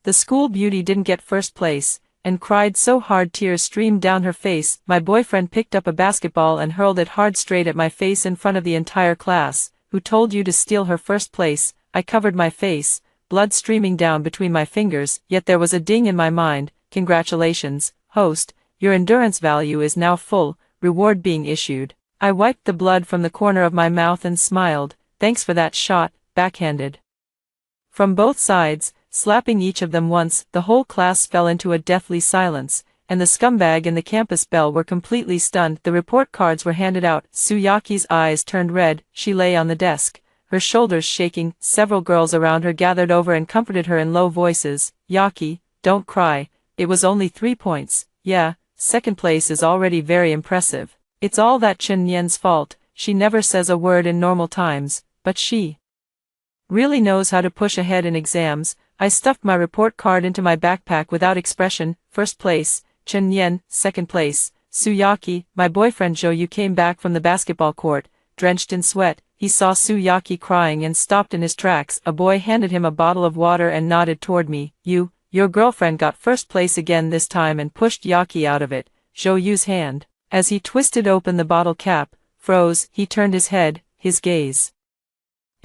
The school beauty didn't get first place, and cried so hard tears streamed down her face. My boyfriend picked up a basketball and hurled it hard straight at my face in front of the entire class. Who told you to steal her first place? I covered my face, blood streaming down between my fingers, yet there was a ding in my mind. Congratulations, host, your endurance value is now full, reward being issued. I wiped the blood from the corner of my mouth and smiled. Thanks for that shot, backhanded. From both sides, slapping each of them once, the whole class fell into a deathly silence, and the scumbag and the campus Belle were completely stunned. The report cards were handed out. Tsuyaki's eyes turned red. She lay on the desk, her shoulders shaking. Several girls around her gathered over and comforted her in low voices. Yaki, don't cry, it was only 3 points. Yeah, second place is already very impressive. It's all that Chen Yen's fault. She never says a word in normal times, but she really knows how to push ahead in exams. I stuffed my report card into my backpack without expression. First place, Chen Yen. Second place, Tsuyaki. My boyfriend Zhou came back from the basketball court, drenched in sweat. He saw Tsuyaki crying and stopped in his tracks. A boy handed him a bottle of water and nodded toward me. Your girlfriend got first place again this time, and pushed Yaki out of it. Zhou's hand, as he twisted open the bottle cap, froze. He turned his head, his gaze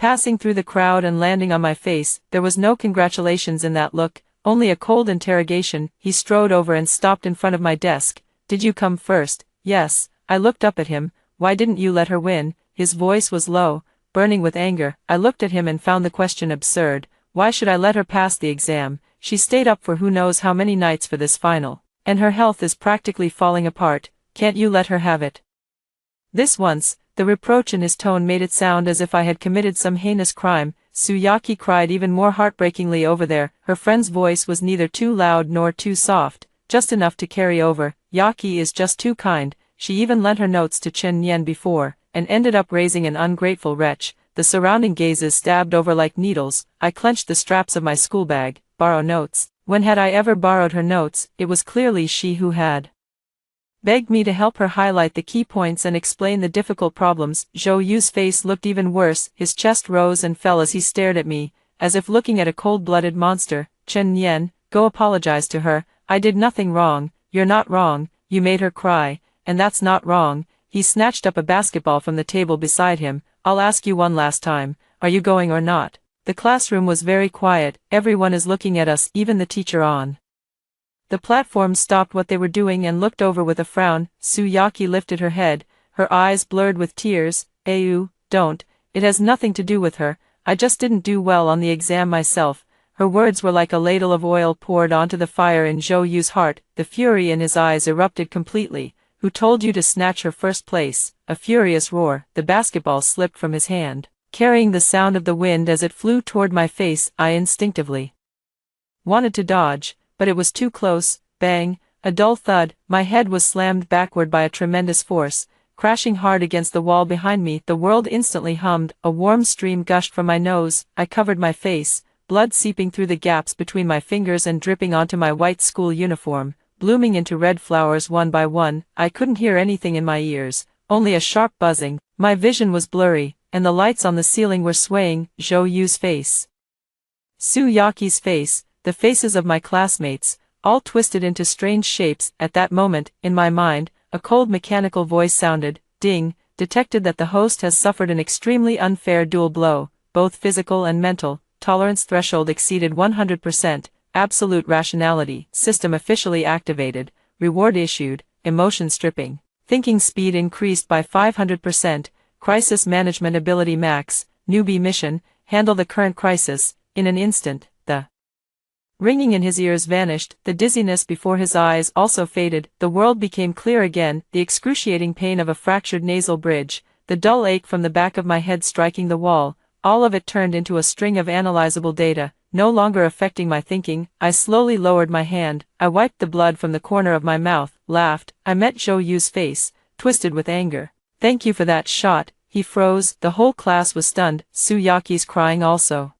passing through the crowd and landing on my face. There was no congratulations in that look, only a cold interrogation. He strode over and stopped in front of my desk. Did you come first? Yes. I looked up at him. Why didn't you let her win? His voice was low, burning with anger. I looked at him and found the question absurd. Why should I let her pass the exam? She stayed up for who knows how many nights for this final, and her health is practically falling apart. Can't you let her have it? This once, the reproach in his tone made it sound as if I had committed some heinous crime. Tsuyaki cried even more heartbreakingly over there. Her friend's voice was neither too loud nor too soft, just enough to carry over. Yaki is just too kind. She even lent her notes to Chen Yen before, and ended up raising an ungrateful wretch. The surrounding gazes stabbed over like needles. I clenched the straps of my school bag. Borrow notes. When had I ever borrowed her notes? It was clearly she who had begged me to help her highlight the key points and explain the difficult problems. Zhou's face looked even worse. His chest rose and fell as he stared at me, as if looking at a cold-blooded monster. Chen Yen, go apologize to her. I did nothing wrong. You're not wrong. You made her cry, and that's not wrong. He snatched up a basketball from the table beside him. I'll ask you one last time. Are you going or not? The classroom was very quiet. Everyone is looking at us, even the teacher on the platform stopped what they were doing and looked over with a frown. Tsuyaki lifted her head, her eyes blurred with tears. Don't. It has nothing to do with her. I just didn't do well on the exam myself. Her words were like a ladle of oil poured onto the fire in Zhou's heart. The fury in his eyes erupted completely. Who told you to snatch her first place? A furious roar. The basketball slipped from his hand, carrying the sound of the wind as it flew toward my face. I instinctively wanted to dodge, but it was too close. Bang, a dull thud. My head was slammed backward by a tremendous force, crashing hard against the wall behind me. The world instantly hummed. A warm stream gushed from my nose. I covered my face, blood seeping through the gaps between my fingers and dripping onto my white school uniform, blooming into red flowers one by one. I couldn't hear anything in my ears, only a sharp buzzing. My vision was blurry, and the lights on the ceiling were swaying. Zhou's face, Tsuyaki's face, the faces of my classmates, all twisted into strange shapes. At that moment, in my mind, a cold mechanical voice sounded. Ding, detected that the host has suffered an extremely unfair dual blow, both physical and mental. Tolerance threshold exceeded 100%. Absolute rationality. System officially activated. Reward issued. Emotion stripping. Thinking speed increased by 500%. Crisis management ability max. Newbie mission. Handle the current crisis. In an instant, the ringing in his ears vanished. The dizziness before his eyes also faded. The world became clear again. The excruciating pain of a fractured nasal bridge. The dull ache from the back of my head striking the wall. All of it turned into a string of analyzable data, no longer affecting my thinking. I slowly lowered my hand. I wiped the blood from the corner of my mouth, laughed. I met Zhou's face, twisted with anger. Thank you for that shot. He froze. The whole class was stunned. Tsuyaki's crying also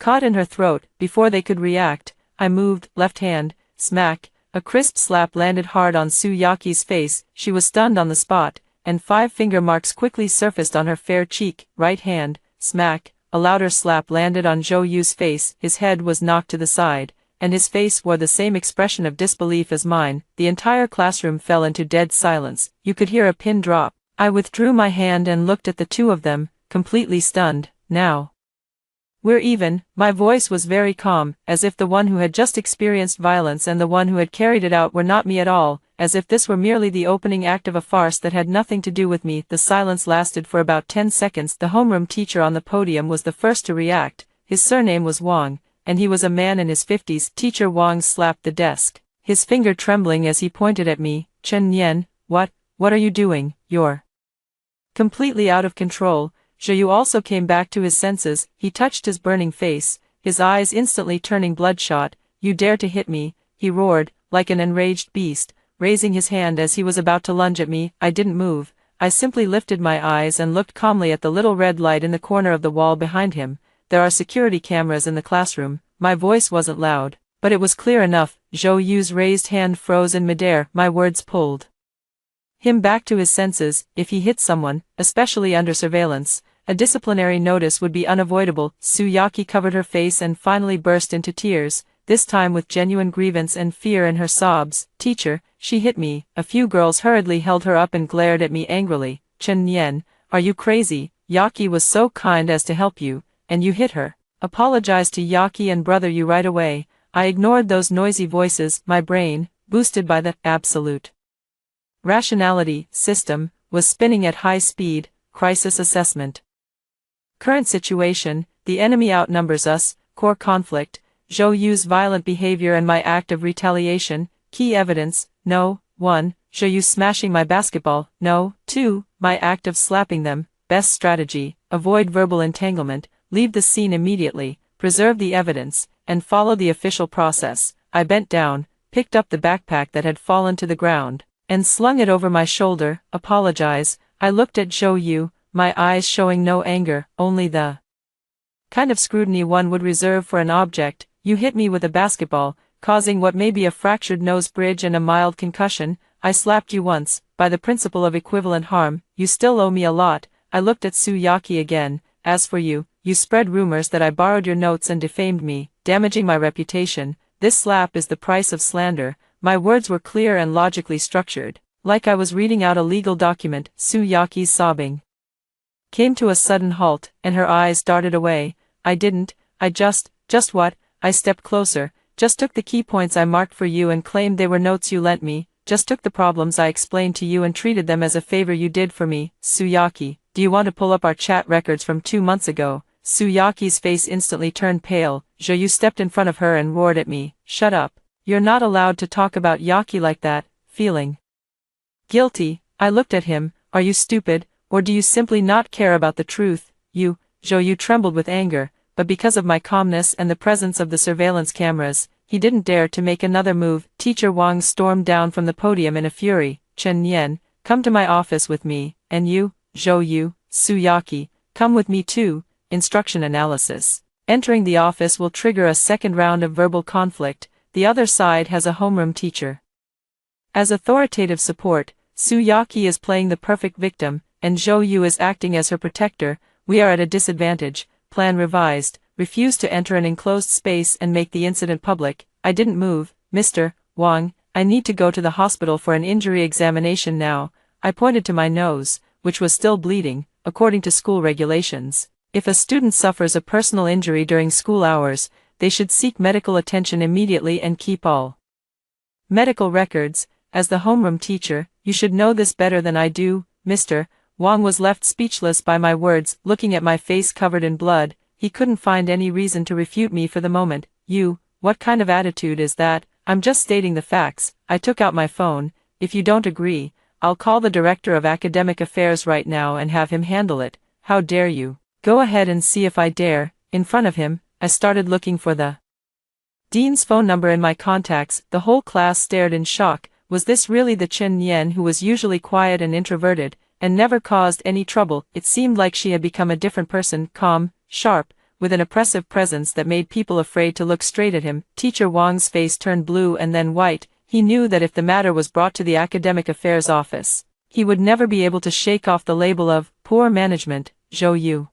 caught in her throat. Before they could react, I moved, left hand, smack. A crisp slap landed hard on Tsuyaki's face. She was stunned on the spot, and 5 finger marks quickly surfaced on her fair cheek. Right hand, smack. A louder slap landed on Zhou's face. His head was knocked to the side, and his face wore the same expression of disbelief as mine. The entire classroom fell into dead silence. You could hear a pin drop. I withdrew my hand and looked at the two of them, completely stunned. Now we're even. My voice was very calm, as if the one who had just experienced violence and the one who had carried it out were not me at all, as if this were merely the opening act of a farce that had nothing to do with me. The silence lasted for about 10 seconds. The homeroom teacher on the podium was the first to react. His surname was Wang, and he was a man in his 50s. Teacher Wang slapped the desk, his finger trembling as he pointed at me. Chen Yan, what are you doing? You're completely out of control. Zhou also came back to his senses. He touched his burning face, his eyes instantly turning bloodshot. You dare to hit me, he roared, like an enraged beast, raising his hand as he was about to lunge at me. I didn't move. I simply lifted my eyes and looked calmly at the little red light in the corner of the wall behind him. There are security cameras in the classroom. My voice wasn't loud, but it was clear enough. Zhou Yu's raised hand froze in midair. My words pulled him back to his senses. If he hit someone, especially under surveillance, a disciplinary notice would be unavoidable. Suyaki covered her face and finally burst into tears, this time with genuine grievance and fear in her sobs. Teacher, she hit me. A few girls hurriedly held her up and glared at me angrily. Chen Yan, are you crazy? Yaki was so kind as to help you, and you hit her. Apologize to Yaki and brother you right away. I ignored those noisy voices. My brain, boosted by the absolute rationality system, was spinning at high speed. Crisis assessment. Current situation, the enemy outnumbers us. Core conflict, Zhou Yu's violent behavior and my act of retaliation. Key evidence, no. 1. Zhou Yu smashing my basketball, no. 2. My act of slapping them. Best strategy, avoid verbal entanglement, leave the scene immediately, preserve the evidence, and follow the official process. I bent down, picked up the backpack that had fallen to the ground, and slung it over my shoulder. Apologize. I looked at Zhou Yu, my eyes showing no anger, only the kind of scrutiny one would reserve for an object. You hit me with a basketball, causing what may be a fractured nose bridge and a mild concussion. I slapped you once. By the principle of equivalent harm, you still owe me a lot. I looked at Suyaki again. As for you, you spread rumors that I borrowed your notes and defamed me, damaging my reputation. This slap is the price of slander. My words were clear and logically structured, like I was reading out a legal document. Suyaki's sobbing came to a sudden halt, and her eyes darted away. I just what? I stepped closer, just took the key points I marked for you and claimed they were notes you lent me, just took the problems I explained to you and treated them as a favor you did for me. Suyaki, do you want to pull up our chat records from 2 months ago? Suyaki's face instantly turned pale. Zhou Yu stepped in front of her and roared at me. Shut up. You're not allowed to talk about Yaki like that. Feeling guilty, I looked at him. Are you stupid, or do you simply not care about the truth? Zhou Yu trembled with anger, but because of my calmness and the presence of the surveillance cameras, he didn't dare to make another move. Teacher Wang stormed down from the podium in a fury. Chen Yan, come to my office with me, and you, Zhou Yu, Suyaki, come with me too. Instruction analysis. Entering the office will trigger a second round of verbal conflict. The other side has a homeroom teacher as authoritative support. Suyaki is playing the perfect victim, and Zhou Yu is acting as her protector. We are at a disadvantage. Plan revised. Refuse to enter an enclosed space and make the incident public. I didn't move. Mr. Wang, I need to go to the hospital for an injury examination now. I pointed to my nose, which was still bleeding, according to school regulations. If a student suffers a personal injury during school hours, they should seek medical attention immediately and keep all medical records. As the homeroom teacher, you should know this better than I do. Mr. Wang was left speechless by my words. Looking at my face covered in blood, he couldn't find any reason to refute me for the moment. What kind of attitude is that? I'm just stating the facts. I took out my phone. If you don't agree, I'll call the director of academic affairs right now and have him handle it. How dare you? Go ahead and see if I dare. In front of him, I started looking for the dean's phone number in my contacts. The whole class stared in shock. Was this really the Chen Yan who was usually quiet and introverted, and never caused any trouble? It seemed like she had become a different person, calm, sharp, with an oppressive presence that made people afraid to look straight at him. Teacher Wang's face turned blue and then white. He knew that if the matter was brought to the academic affairs office, he would never be able to shake off the label of poor management. Zhou Yu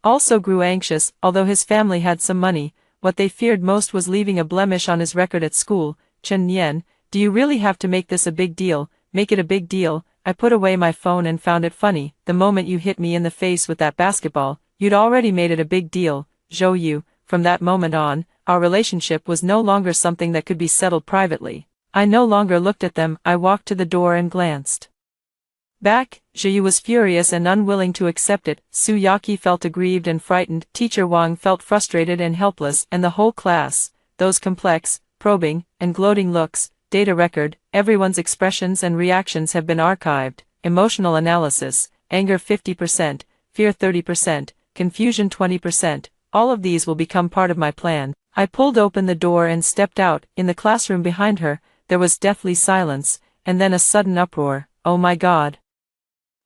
also grew anxious. Although his family had some money, what they feared most was leaving a blemish on his record at school. Chen Nian, do you really have to make this a big deal? Make it a big deal. I put away my phone and found it funny. The moment you hit me in the face with that basketball, you'd already made it a big deal. Zhou Yu, from that moment on, our relationship was no longer something that could be settled privately. I no longer looked at them. I walked to the door and glanced back. Zhou Yu was furious and unwilling to accept it. Su Yaqi felt aggrieved and frightened. Teacher Wang felt frustrated and helpless, and the whole class, those complex, probing, and gloating looks, data record, everyone's expressions and reactions have been archived. Emotional analysis, anger 50%, fear 30%, confusion 20%, all of these will become part of my plan. I pulled open the door and stepped out. In the classroom behind her, there was deathly silence, and then a sudden uproar. Oh my God!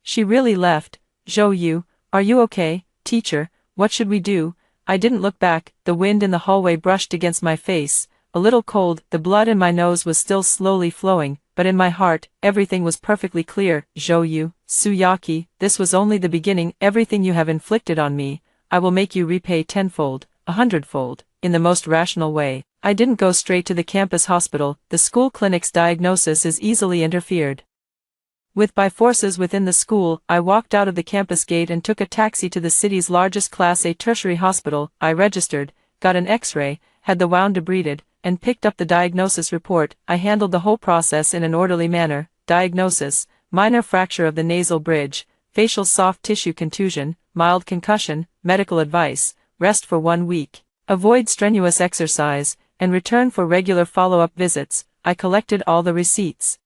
She really left. Zhou Yu, are you okay, teacher? What should we do? I didn't look back. The wind in the hallway brushed against my face, a little cold. The blood in my nose was still slowly flowing, but in my heart, everything was perfectly clear. Zhou Yu, Su Yaqi, this was only the beginning. Everything you have inflicted on me, I will make you repay tenfold, 100-fold, in the most rational way. I didn't go straight to the campus hospital. The school clinic's diagnosis is easily interfered with by forces within the school. I walked out of the campus gate and took a taxi to the city's largest Class A tertiary hospital. I registered, got an X-ray, had the wound debrided, and picked up the diagnosis report. I handled the whole process in an orderly manner. Diagnosis: minor fracture of the nasal bridge, facial soft tissue contusion, mild concussion. Medical advice: rest for 1 week, avoid strenuous exercise, and return for regular follow-up visits. I collected all the receipts,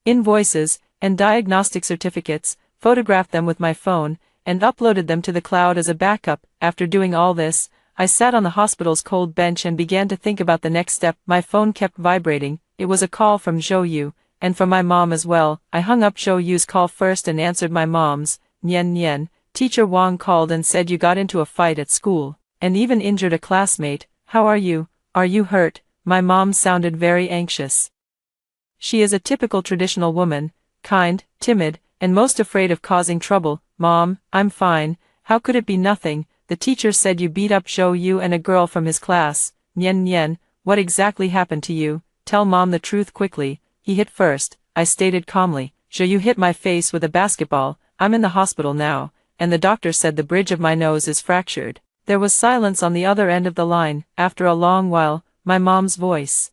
invoices, and diagnostic certificates, photographed them with my phone, and uploaded them to the cloud as a backup. After doing all this, I sat on the hospital's cold bench and began to think about the next step. My phone kept vibrating. It was a call from Zhou Yu, and from my mom as well. I hung up Zhou Yu's call first and answered my mom's. Nian Nian, Teacher Wang called and said you got into a fight at school, and even injured a classmate. How are you? Are you hurt? My mom sounded very anxious. She is a typical traditional woman, kind, timid, and most afraid of causing trouble. Mom, I'm fine. How could it be nothing? The teacher said you beat up Zhou Yu and a girl from his class. Nian Nian, what exactly happened to you? Tell mom the truth quickly. He hit first, I stated calmly. Zhou Yu hit my face with a basketball. I'm in the hospital now, and the doctor said the bridge of my nose is fractured. There was silence on the other end of the line. After a long while, my mom's voice,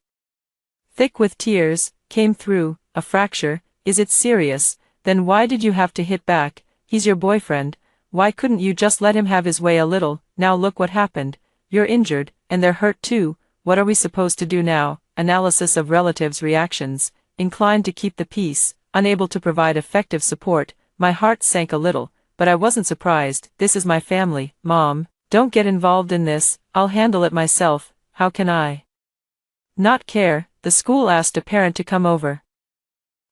thick with tears, came through. A fracture? Is it serious? Then why did you have to hit back? He's your boyfriend. Why couldn't you just let him have his way a little? Now look what happened. You're injured, and they're hurt too. What are we supposed to do now? Analysis of relatives' reactions. Inclined to keep the peace, unable to provide effective support. My heart sank a little, but I wasn't surprised. This is my family. Mom, don't get involved in this. I'll handle it myself. How can I not care? The school asked a parent to come over.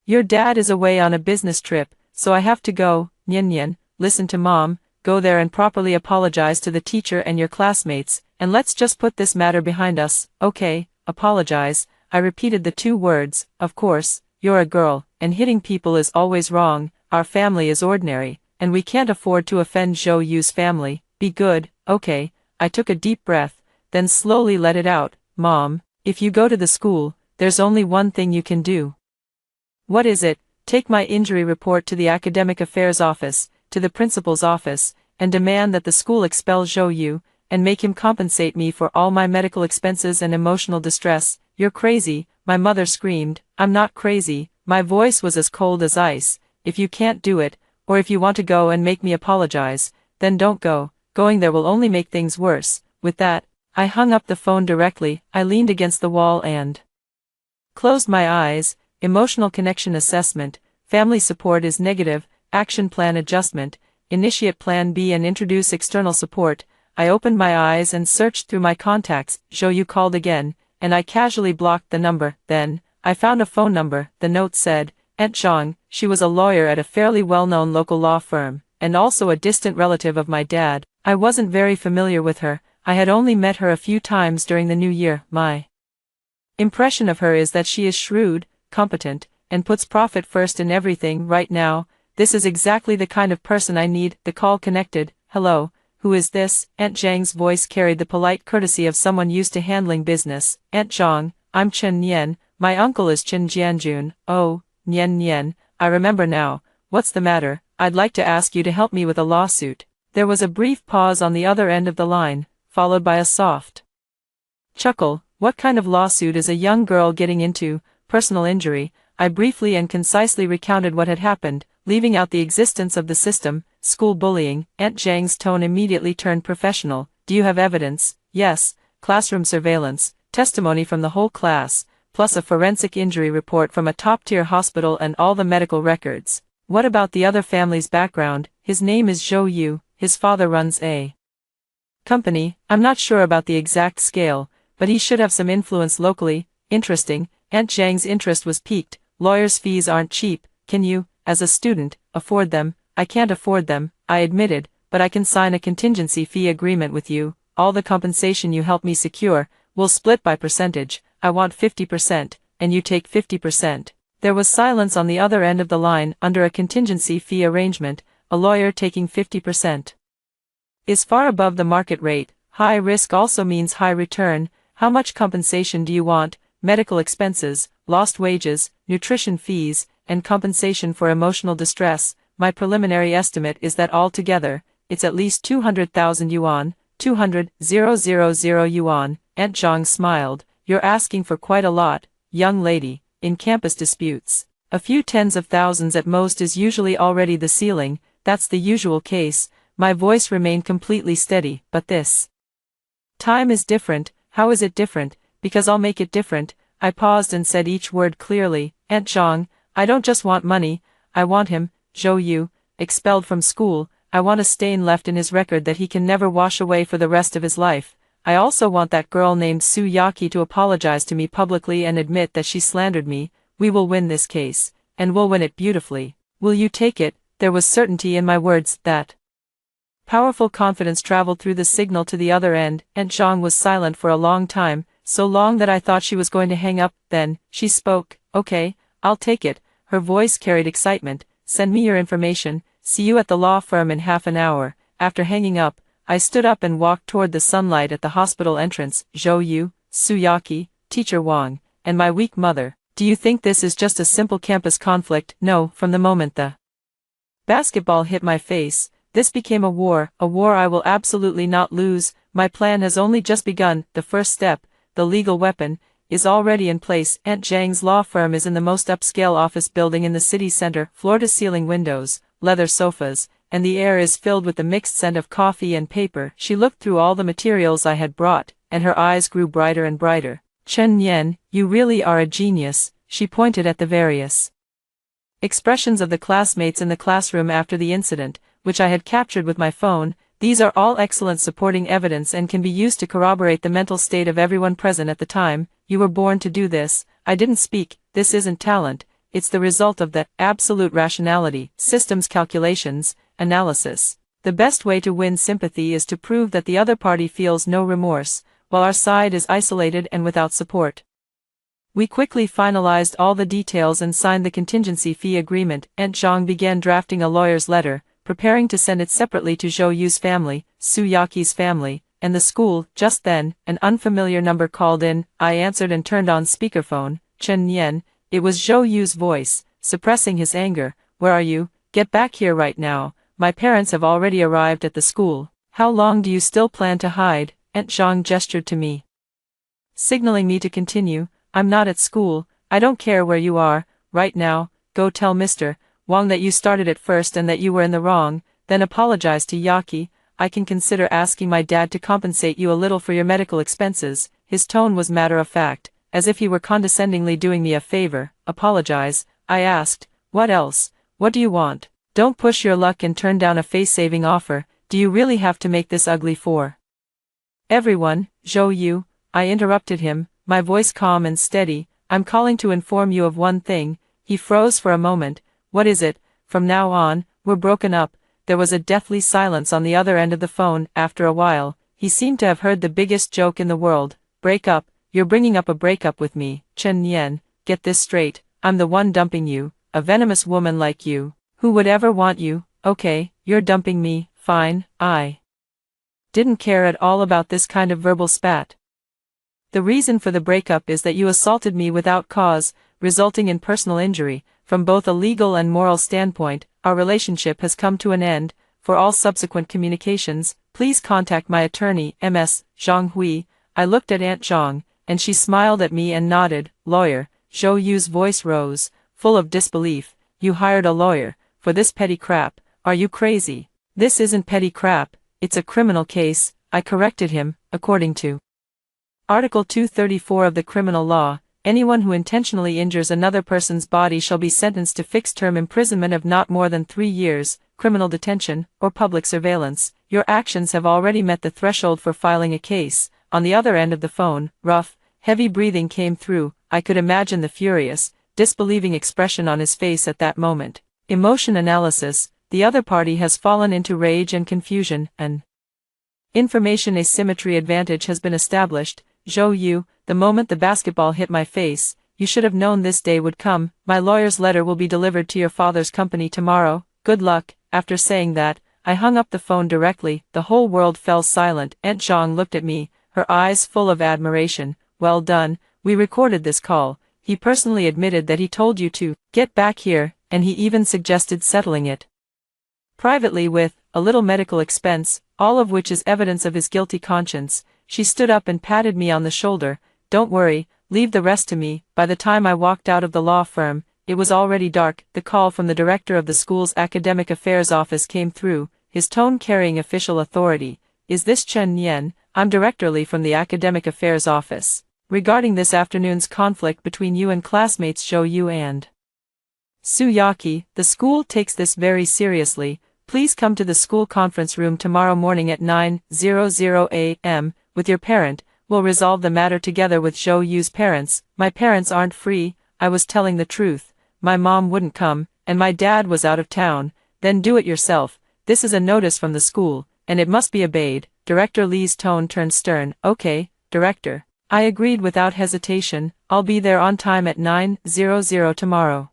Your dad is away on a business trip, so I have to go. Nian Nian, listen to mom. Go there and properly apologize to the teacher and your classmates, and let's just put this matter behind us. Okay, apologize. I repeated the 2 words. Of course, you're a girl, and hitting people is always wrong. Our family is ordinary, and we can't afford to offend Zhou Yu's family. Be good, okay? I took a deep breath, then slowly let it out. Mom, if you go to the school, there's only one thing you can do. What is it? Take my injury report to the academic affairs office, to the principal's office, and demand that the school expel Zhou Yu, and make him compensate me for all my medical expenses and emotional distress. You're crazy, my mother screamed. I'm not crazy. My voice was as cold as ice. If you can't do it, or if you want to go and make me apologize, then don't go. Going there will only make things worse. With that, I hung up the phone directly. I leaned against the wall and closed my eyes. Emotional connection assessment. Family support is negative. Action plan adjustment. Initiate plan B and introduce external support. I opened my eyes and searched through my contacts. Zhou Yu called again, and I casually blocked the number. Then, I found a phone number. The note said, Aunt Zhang. She was a lawyer at a fairly well-known local law firm, and also a distant relative of my dad. I wasn't very familiar with her. I had only met her a few times during the new year. My impression of her is that she is shrewd, competent, and puts profit first in everything. Right now, this is exactly the kind of person I need. The call connected. Hello, who is this? Aunt Zhang's voice carried the polite courtesy of someone used to handling business. Aunt Zhang, I'm Chen Nian, my uncle is Chen Jianjun. Oh, Nian Nian, I remember now. What's the matter? I'd like to ask you to help me with a lawsuit. There was a brief pause on the other end of the line, followed by a soft chuckle. What kind of lawsuit is a young girl getting into? Personal injury. I briefly and concisely recounted what had happened, leaving out the existence of the system. School bullying. Aunt Zhang's tone immediately turned professional. Do you have evidence? Yes. Classroom surveillance, testimony from the whole class, plus a forensic injury report from a top-tier hospital and all the medical records. What about the other family's background? His name is Zhou Yu, his father runs a company. I'm not sure about the exact scale, but he should have some influence locally. Interesting. Aunt Zhang's interest was piqued. Lawyers' fees aren't cheap. Can you, as a student, afford them? I can't afford them, I admitted, but I can sign a contingency fee agreement with you. All the compensation you help me secure, we'll split by percentage. I want 50%, and you take 50%. There was silence on the other end of the line. Under a contingency fee arrangement, a lawyer taking 50% is far above the market rate. High risk also means high return. How much compensation do you want? Medical expenses, lost wages, nutrition fees, and compensation for emotional distress. My preliminary estimate is that altogether, it's at least 200,000 yuan, 200,000 yuan. Aunt Zhang smiled. You're asking for quite a lot, young lady. In campus disputes, a few tens of thousands at most is usually already the ceiling. That's the usual case. My voice remained completely steady. But this time is different. How is it different? Because I'll make it different. I paused and said each word clearly. Aunt Zhang, I don't just want money, I want him, Zhou Yu, expelled from school. I want a stain left in his record that he can never wash away for the rest of his life. I also want that girl named Su Yaki to apologize to me publicly and admit that she slandered me. We will win this case, and we'll win it beautifully. Will you take it? There was certainty in my words. That powerful confidence traveled through the signal to the other end. Aunt Zhang was silent for a long time, so long that I thought she was going to hang up. Then, she spoke. Okay, I'll take it. Her voice carried excitement. Send me your information. See you at the law firm in half an hour. After hanging up, I stood up and walked toward the sunlight at the hospital entrance. Zhou Yu, Su Yaki, Teacher Wang, and my weak mother. Do you think this is just a simple campus conflict? No. From the moment the basketball hit my face, this became a war I will absolutely not lose. My plan has only just begun. The first step, the legal weapon, is already in place. Aunt Zhang's law firm is in the most upscale office building in the city center. Floor-to-ceiling windows, leather sofas, and the air is filled with the mixed scent of coffee and paper. She looked through all the materials I had brought, and her eyes grew brighter and brighter. Chen Nian, you really are a genius. She pointed at the various expressions of the classmates in the classroom after the incident, which I had captured with my phone. These are all excellent supporting evidence and can be used to corroborate the mental state of everyone present at the time. You were born to do this. I didn't speak. This isn't talent. It's the result of the absolute rationality, systems calculations, analysis. The best way to win sympathy is to prove that the other party feels no remorse, while our side is isolated and without support. We quickly finalized all the details and signed the contingency fee agreement. Aunt Zhang began drafting a lawyer's letter, preparing to send it separately to Zhou Yu's family, Su Yaki's family, and the school. Just then, an unfamiliar number called in. I answered and turned on speakerphone. Chen Nian, it was Zhou Yu's voice, suppressing his anger. Where are you? Get back here right now. My parents have already arrived at the school. How long do you still plan to hide? Aunt Zhang gestured to me, signaling me to continue. I'm not at school. I don't care where you are. Right now, go tell Mr. Wang that you started it first and that you were in the wrong, then apologize to Yaki. I can consider asking my dad to compensate you a little for your medical expenses. His tone was matter-of-fact, as if he were condescendingly doing me a favor. Apologize? I asked. What else? What do you want? Don't push your luck and turn down a face-saving offer. Do you really have to make this ugly for everyone? Zhou Yu, I interrupted him, my voice calm and steady. I'm calling to inform you of one thing. He froze for a moment. What is it? From now on, we're broken up. There was a deathly silence on the other end of the phone. After a while, he seemed to have heard the biggest joke in the world. Break up? You're bringing up a breakup with me. Chen Nian, get this straight. I'm the one dumping you. A venomous woman like you. Who would ever want you? Okay, you're dumping me. Fine, I didn't care at all about this kind of verbal spat. The reason for the breakup is that you assaulted me without cause, resulting in personal injury. From both a legal and moral standpoint, our relationship has come to an end. For all subsequent communications, please contact my attorney, Ms. Zhang Hui. I looked at Aunt Zhang, and she smiled at me and nodded. Lawyer, Zhou Yu's voice rose, full of disbelief. You hired a lawyer for this petty crap? Are you crazy? This isn't petty crap, it's a criminal case, I corrected him, according to Article 234 of the criminal law. Anyone who intentionally injures another person's body shall be sentenced to fixed-term imprisonment of not more than 3 years, criminal detention, or public surveillance. Your actions have already met the threshold for filing a case. On the other end of the phone, rough, heavy breathing came through. I could imagine the furious, disbelieving expression on his face at that moment. Emotion analysis. The other party has fallen into rage and confusion. An information asymmetry advantage has been established. Zhou Yu, the moment the basketball hit my face, you should have known this day would come. My lawyer's letter will be delivered to your father's company tomorrow. Good luck. After saying that, I hung up the phone directly. The whole world fell silent. Aunt Zhang looked at me, her eyes full of admiration. Well done, we recorded this call. He personally admitted that he told you to get back here, and he even suggested settling it privately with a little medical expense, all of which is evidence of his guilty conscience. She stood up and patted me on the shoulder. Don't worry, leave the rest to me. By the time I walked out of the law firm, it was already dark. The call from the director of the school's academic affairs office came through, his tone carrying official authority. Is this Chen Yan? I'm Director Li from the academic affairs office. Regarding this afternoon's conflict between you and classmates Zhou Yu and Su Yaki, the school takes this very seriously. Please come to the school conference room tomorrow morning at 9:00 a.m. with your parent. We'll resolve the matter together with Zhou Yu's parents. My parents aren't free. I was telling the truth. My mom wouldn't come, and my dad was out of town. Then do it yourself. This is a notice from the school, and it must be obeyed. Director Li's tone turned stern. Okay, Director. I agreed without hesitation. I'll be there on time at 9:00 tomorrow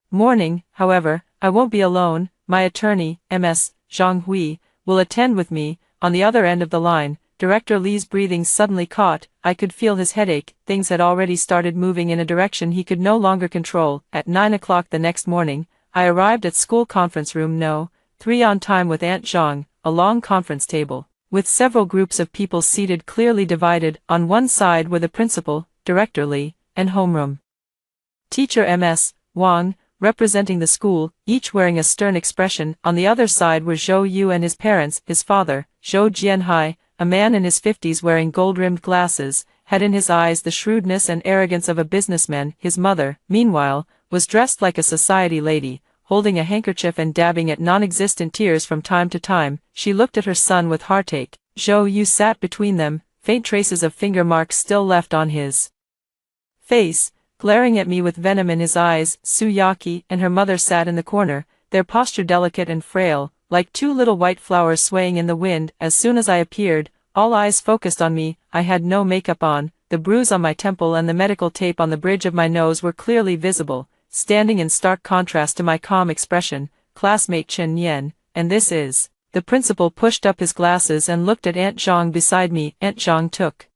morning. However, I won't be alone. My attorney, Ms. Zhang Hui, will attend with me. On the other end of the line, Director Li's breathing suddenly caught. I could feel his headache. Things had already started moving in a direction he could no longer control. At 9 o'clock the next morning, I arrived at school conference room No. 3 on time with Aunt Zhang, a long conference table, with several groups of people seated clearly divided. On one side were the principal, Director Li, and homeroom teacher Ms. Wang, representing the school, each wearing a stern expression. On the other side were Zhou Yu and his parents. His father, Zhou Jianhai, a man in his 50s wearing gold-rimmed glasses, had in his eyes the shrewdness and arrogance of a businessman. His mother, meanwhile, was dressed like a society lady, holding a handkerchief and dabbing at non-existent tears from time to time. She looked at her son with heartache. Zhou Yu sat between them, faint traces of finger marks still left on his face, glaring at me with venom in his eyes. Su Yaki and her mother sat in the corner, their posture delicate and frail, like two little white flowers swaying in the wind. As soon as I appeared, all eyes focused on me. I had no makeup on. The bruise on my temple and the medical tape on the bridge of my nose were clearly visible, standing in stark contrast to my calm expression. Classmate Chen Yan, and this is... The principal pushed up his glasses and looked at Aunt Zhang beside me. Aunt Zhang took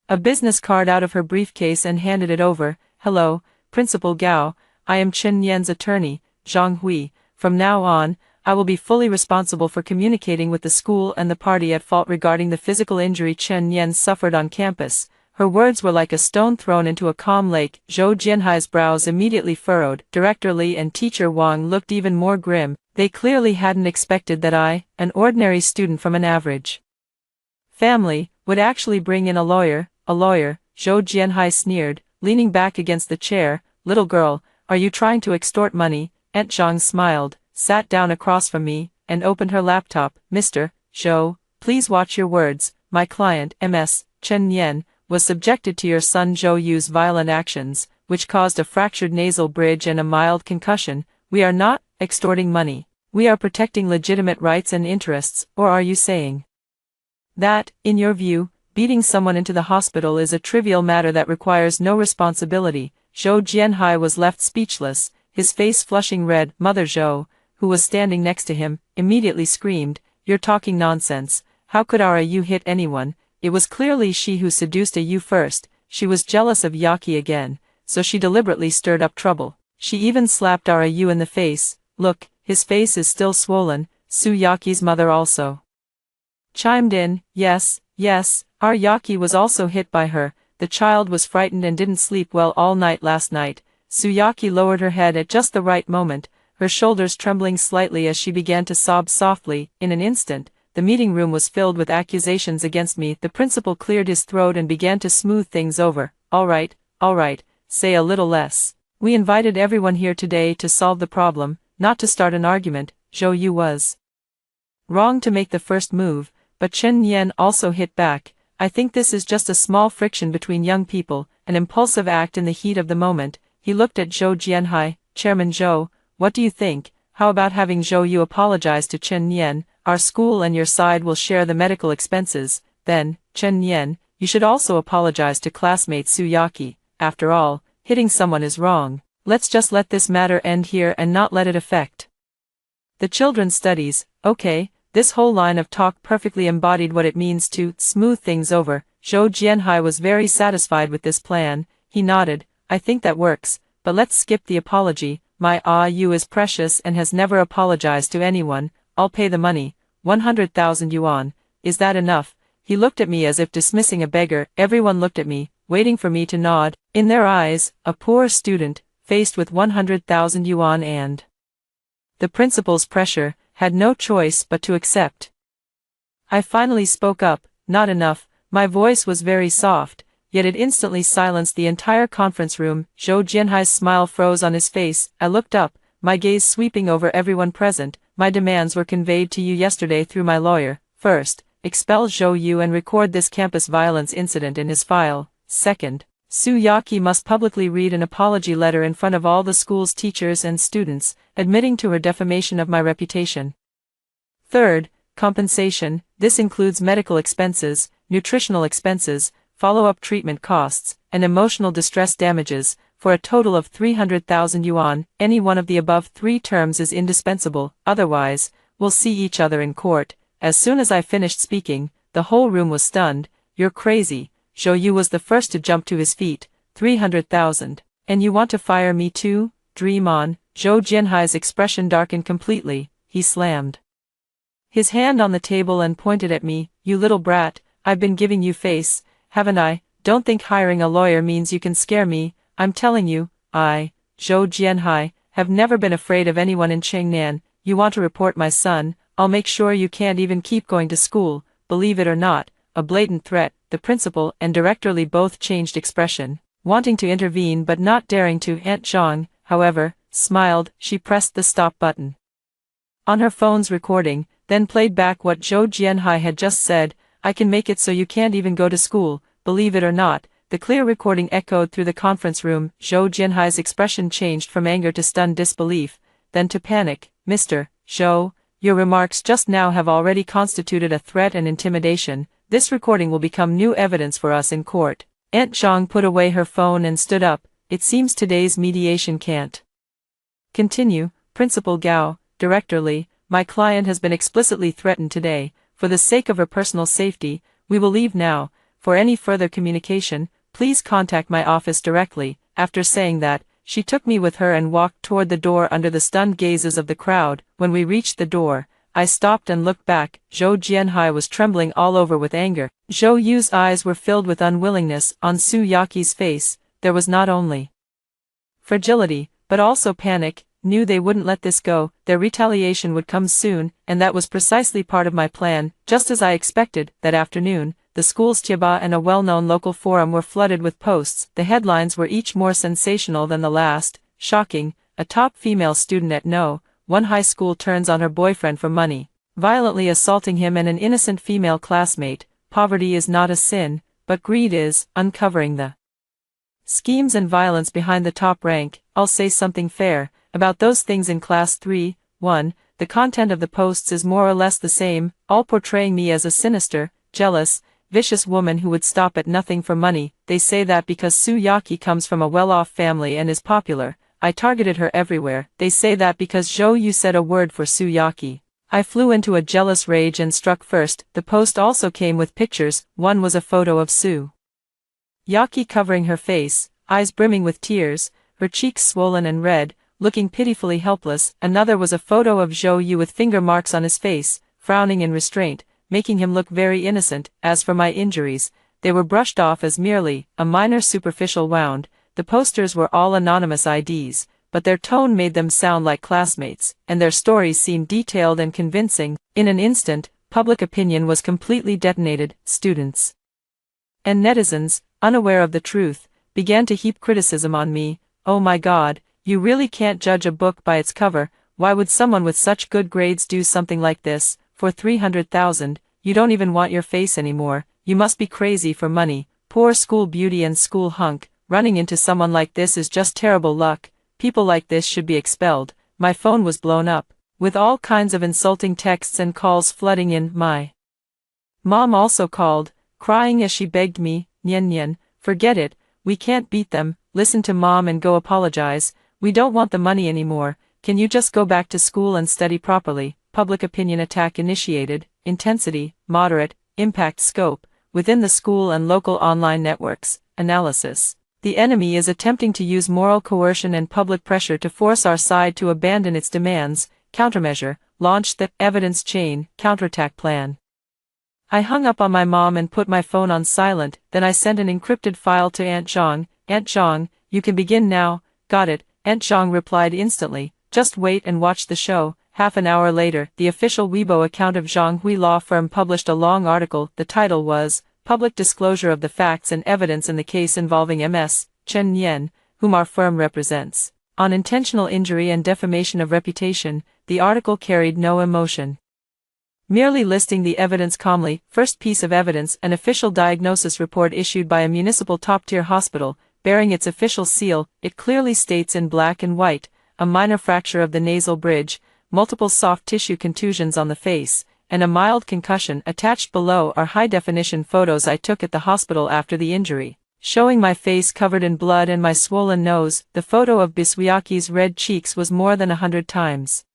a business card out of her briefcase and handed it over. Hello, Principal Gao, I am Chen Yan's attorney, Zhang Hui. From now on, I will be fully responsible for communicating with the school and the party at fault regarding the physical injury Chen Yan suffered on campus. Her words were like a stone thrown into a calm lake. Zhou Jianhai's brows immediately furrowed. Director Li and Teacher Wang looked even more grim. They clearly hadn't expected that I, an ordinary student from an average family, would actually bring in a lawyer. A lawyer, Zhou Jianhai sneered, leaning back against the chair. Little girl, are you trying to extort money? Aunt Zhang smiled, sat down across from me, and opened her laptop. Mr. Zhou, please watch your words. My client, Ms. Chen Yan, was subjected to your son Zhou Yu's violent actions, which caused a fractured nasal bridge and a mild concussion. We are not extorting money. We are protecting legitimate rights and interests. Or are you saying that, in your view, beating someone into the hospital is a trivial matter that requires no responsibility? Zhou Jianhai was left speechless, his face flushing red. Mother Zhou, who was standing next to him, immediately screamed, You're talking nonsense. how could Ryu hit anyone? It was clearly she who seduced Yu first. She was jealous of Yaki again, so she deliberately stirred up trouble. She even slapped Ryu in the face. Look, his face is still swollen. Yaki's mother also chimed in. Yes, Yaki was also hit by her. The child was frightened and didn't sleep well all night last night. Yaki lowered her head at just the right moment, her shoulders trembling slightly as she began to sob softly. In an instant, the meeting room was filled with accusations against me. The principal cleared his throat and began to smooth things over. All right, say a little less. We invited everyone here today to solve the problem, not to start an argument. Zhou Yu was wrong to make the first move, but Chen Nian also hit back. I think this is just a small friction between young people, an impulsive act in the heat of the moment. He looked at Zhou Jianhai. Chairman Zhou, what do you think? How about having Zhou Yu apologize to Chen Nian? Our school and your side will share the medical expenses. Then, Chen Nian, you should also apologize to classmate Yaki. After all, hitting someone is wrong. Let's just let this matter end here and not let it affect the children's studies. Okay, this whole line of talk perfectly embodied what it means to smooth things over. Zhou Jianhai was very satisfied with this plan. He nodded. I think that works, but let's skip the apology. My Yu is precious and has never apologized to anyone. I'll pay the money. 100,000 yuan. Is that enough? He looked at me as if dismissing a beggar. Everyone looked at me, waiting for me to nod. In their eyes, a poor student, faced with 100,000 yuan and the principal's pressure, had no choice but to accept. I finally spoke up. Not enough. My voice was very soft, yet it instantly silenced the entire conference room. Zhou Jianhai's smile froze on his face. I looked up, my gaze sweeping over everyone present. My demands were conveyed to you yesterday through my lawyer. First, expel Zhou Yu and record this campus violence incident in his file. Second, Yaki must publicly read an apology letter in front of all the school's teachers and students, admitting to her defamation of my reputation. Third, compensation. This includes medical expenses, nutritional expenses, follow-up treatment costs, and emotional distress damages, for a total of 300,000 yuan. Any one of the above three terms is indispensable, otherwise, we'll see each other in court. As soon as I finished speaking, the whole room was stunned. You're crazy. Zhou Yu was the first to jump to his feet. 300,000. And you want to fire me too? Dream on. Zhou Jianhai's expression darkened completely. He slammed his hand on the table and pointed at me. You little brat, I've been giving you face, haven't I? Don't think hiring a lawyer means you can scare me. I'm telling you, I, Zhou Jianhai, have never been afraid of anyone in Chengnan. You want to report my son, I'll make sure you can't even keep going to school. Believe it or not, a blatant threat. The principal and Director Li both changed expression, wanting to intervene but not daring to. Aunt Zhang, however, smiled. She pressed the stop button on her phone's recording, then played back what Zhou Jianhai had just said. I can make it so you can't even go to school. Believe it or not, the clear recording echoed through the conference room. Zhou Jianhai's expression changed from anger to stunned disbelief, then to panic. Mr. Zhou, your remarks just now have already constituted a threat and intimidation. This recording will become new evidence for us in court. Aunt Zhang put away her phone and stood up. It seems today's mediation can't continue. Principal Gao, Director Li, my client has been explicitly threatened today. For the sake of her personal safety, we will leave now. For any further communication, please contact my office directly. After saying that, she took me with her and walked toward the door under the stunned gazes of the crowd. When we reached the door, I stopped and looked back. Zhou Jianhai was trembling all over with anger. Zhou Yu's eyes were filled with unwillingness. On Yaki's face, there was not only fragility, but also panic. Knew they wouldn't let this go. Their retaliation would come soon, and that was precisely part of my plan. Just as I expected, that afternoon, the school's Tiaba and a well-known local forum were flooded with posts. The headlines were each more sensational than the last. Shocking, a top female student at No. 1 high school turns on her boyfriend for money, violently assaulting him and an innocent female classmate. Poverty is not a sin, but greed is. Uncovering the schemes and violence behind the top rank. I'll say something fair about those things in class 3-1. The content of the posts is more or less the same, all portraying me as a sinister, jealous, vicious woman who would stop at nothing for money. They say that because Yaki comes from a well-off family and is popular, I targeted her everywhere. They say that because Zhou Yu said a word for Yaki, I flew into a jealous rage and struck first. The post also came with pictures. One was a photo of Soo Yaki covering her face, eyes brimming with tears, her cheeks swollen and red, looking pitifully helpless. Another was a photo of Zhou Yu with finger marks on his face, frowning in restraint, making him look very innocent. As for my injuries, they were brushed off as merely a minor superficial wound. The posters were all anonymous IDs, but their tone made them sound like classmates, and their stories seemed detailed and convincing. In an instant, public opinion was completely detonated. Students and netizens, unaware of the truth, began to heap criticism on me. Oh my God, you really can't judge a book by its cover. Why would someone with such good grades do something like this? For 300,000, you don't even want your face anymore. You must be crazy for money. Poor school beauty and school hunk. Running into someone like this is just terrible luck. People like this should be expelled. My phone was blown up, with all kinds of insulting texts and calls flooding in. My mom also called, crying as she begged me, Nyen Nyen, forget it, we can't beat them, listen to mom and go apologize, we don't want the money anymore, can you just go back to school and study properly? Public opinion attack initiated, intensity, moderate, impact scope, within the school and local online networks, analysis. The enemy is attempting to use moral coercion and public pressure to force our side to abandon its demands. Countermeasure, launch the evidence chain counterattack plan. I hung up on my mom and put my phone on silent, then I sent an encrypted file to Aunt Zhang. Aunt Zhang, you can begin now. Got it, Aunt Zhang replied instantly, just wait and watch the show. Half an hour later, the official Weibo account of Zhang Hui Law Firm published a long article. The title was, Public Disclosure of the Facts and Evidence in the Case Involving Ms. Chen Yan, whom our firm represents, on intentional injury and defamation of reputation. The article carried no emotion, merely listing the evidence calmly. First piece of evidence: an official diagnosis report issued by a municipal top-tier hospital, bearing its official seal. It clearly states in black and white, a minor fracture of the nasal bridge, multiple soft tissue contusions on the face, and a mild concussion. Attached below are high-definition photos I took at the hospital after the injury, showing my face covered in blood and my swollen nose. The photo of Biswayaki's red cheeks was more than 100 times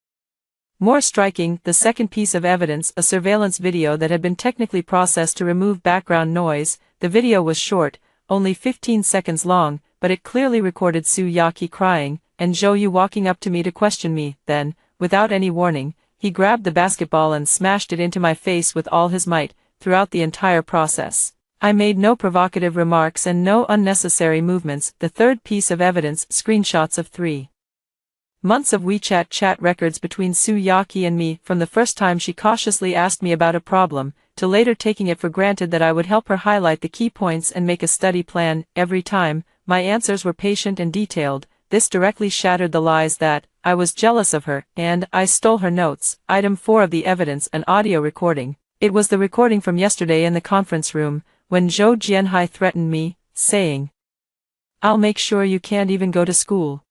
more striking. The second piece of evidence: a surveillance video that had been technically processed to remove background noise. The video was short, only 15 seconds long, but it clearly recorded Soo Yaki crying, and Zhou Yu walking up to me to question me. Then, without any warning, he grabbed the basketball and smashed it into my face with all his might. Throughout the entire process, I made no provocative remarks and no unnecessary movements. The third piece of evidence: screenshots of 3 months of WeChat chat records between Soo Yaki and me, from the first time she cautiously asked me about a problem, to later taking it for granted that I would help her highlight the key points and make a study plan. Every time, my answers were patient and detailed. This directly shattered the lies that I was jealous of her, and I stole her notes. Item 4 of the evidence: an audio recording. It was the recording from yesterday in the conference room, when Zhou Jianhai threatened me, saying, "I'll make sure you can't even go to school."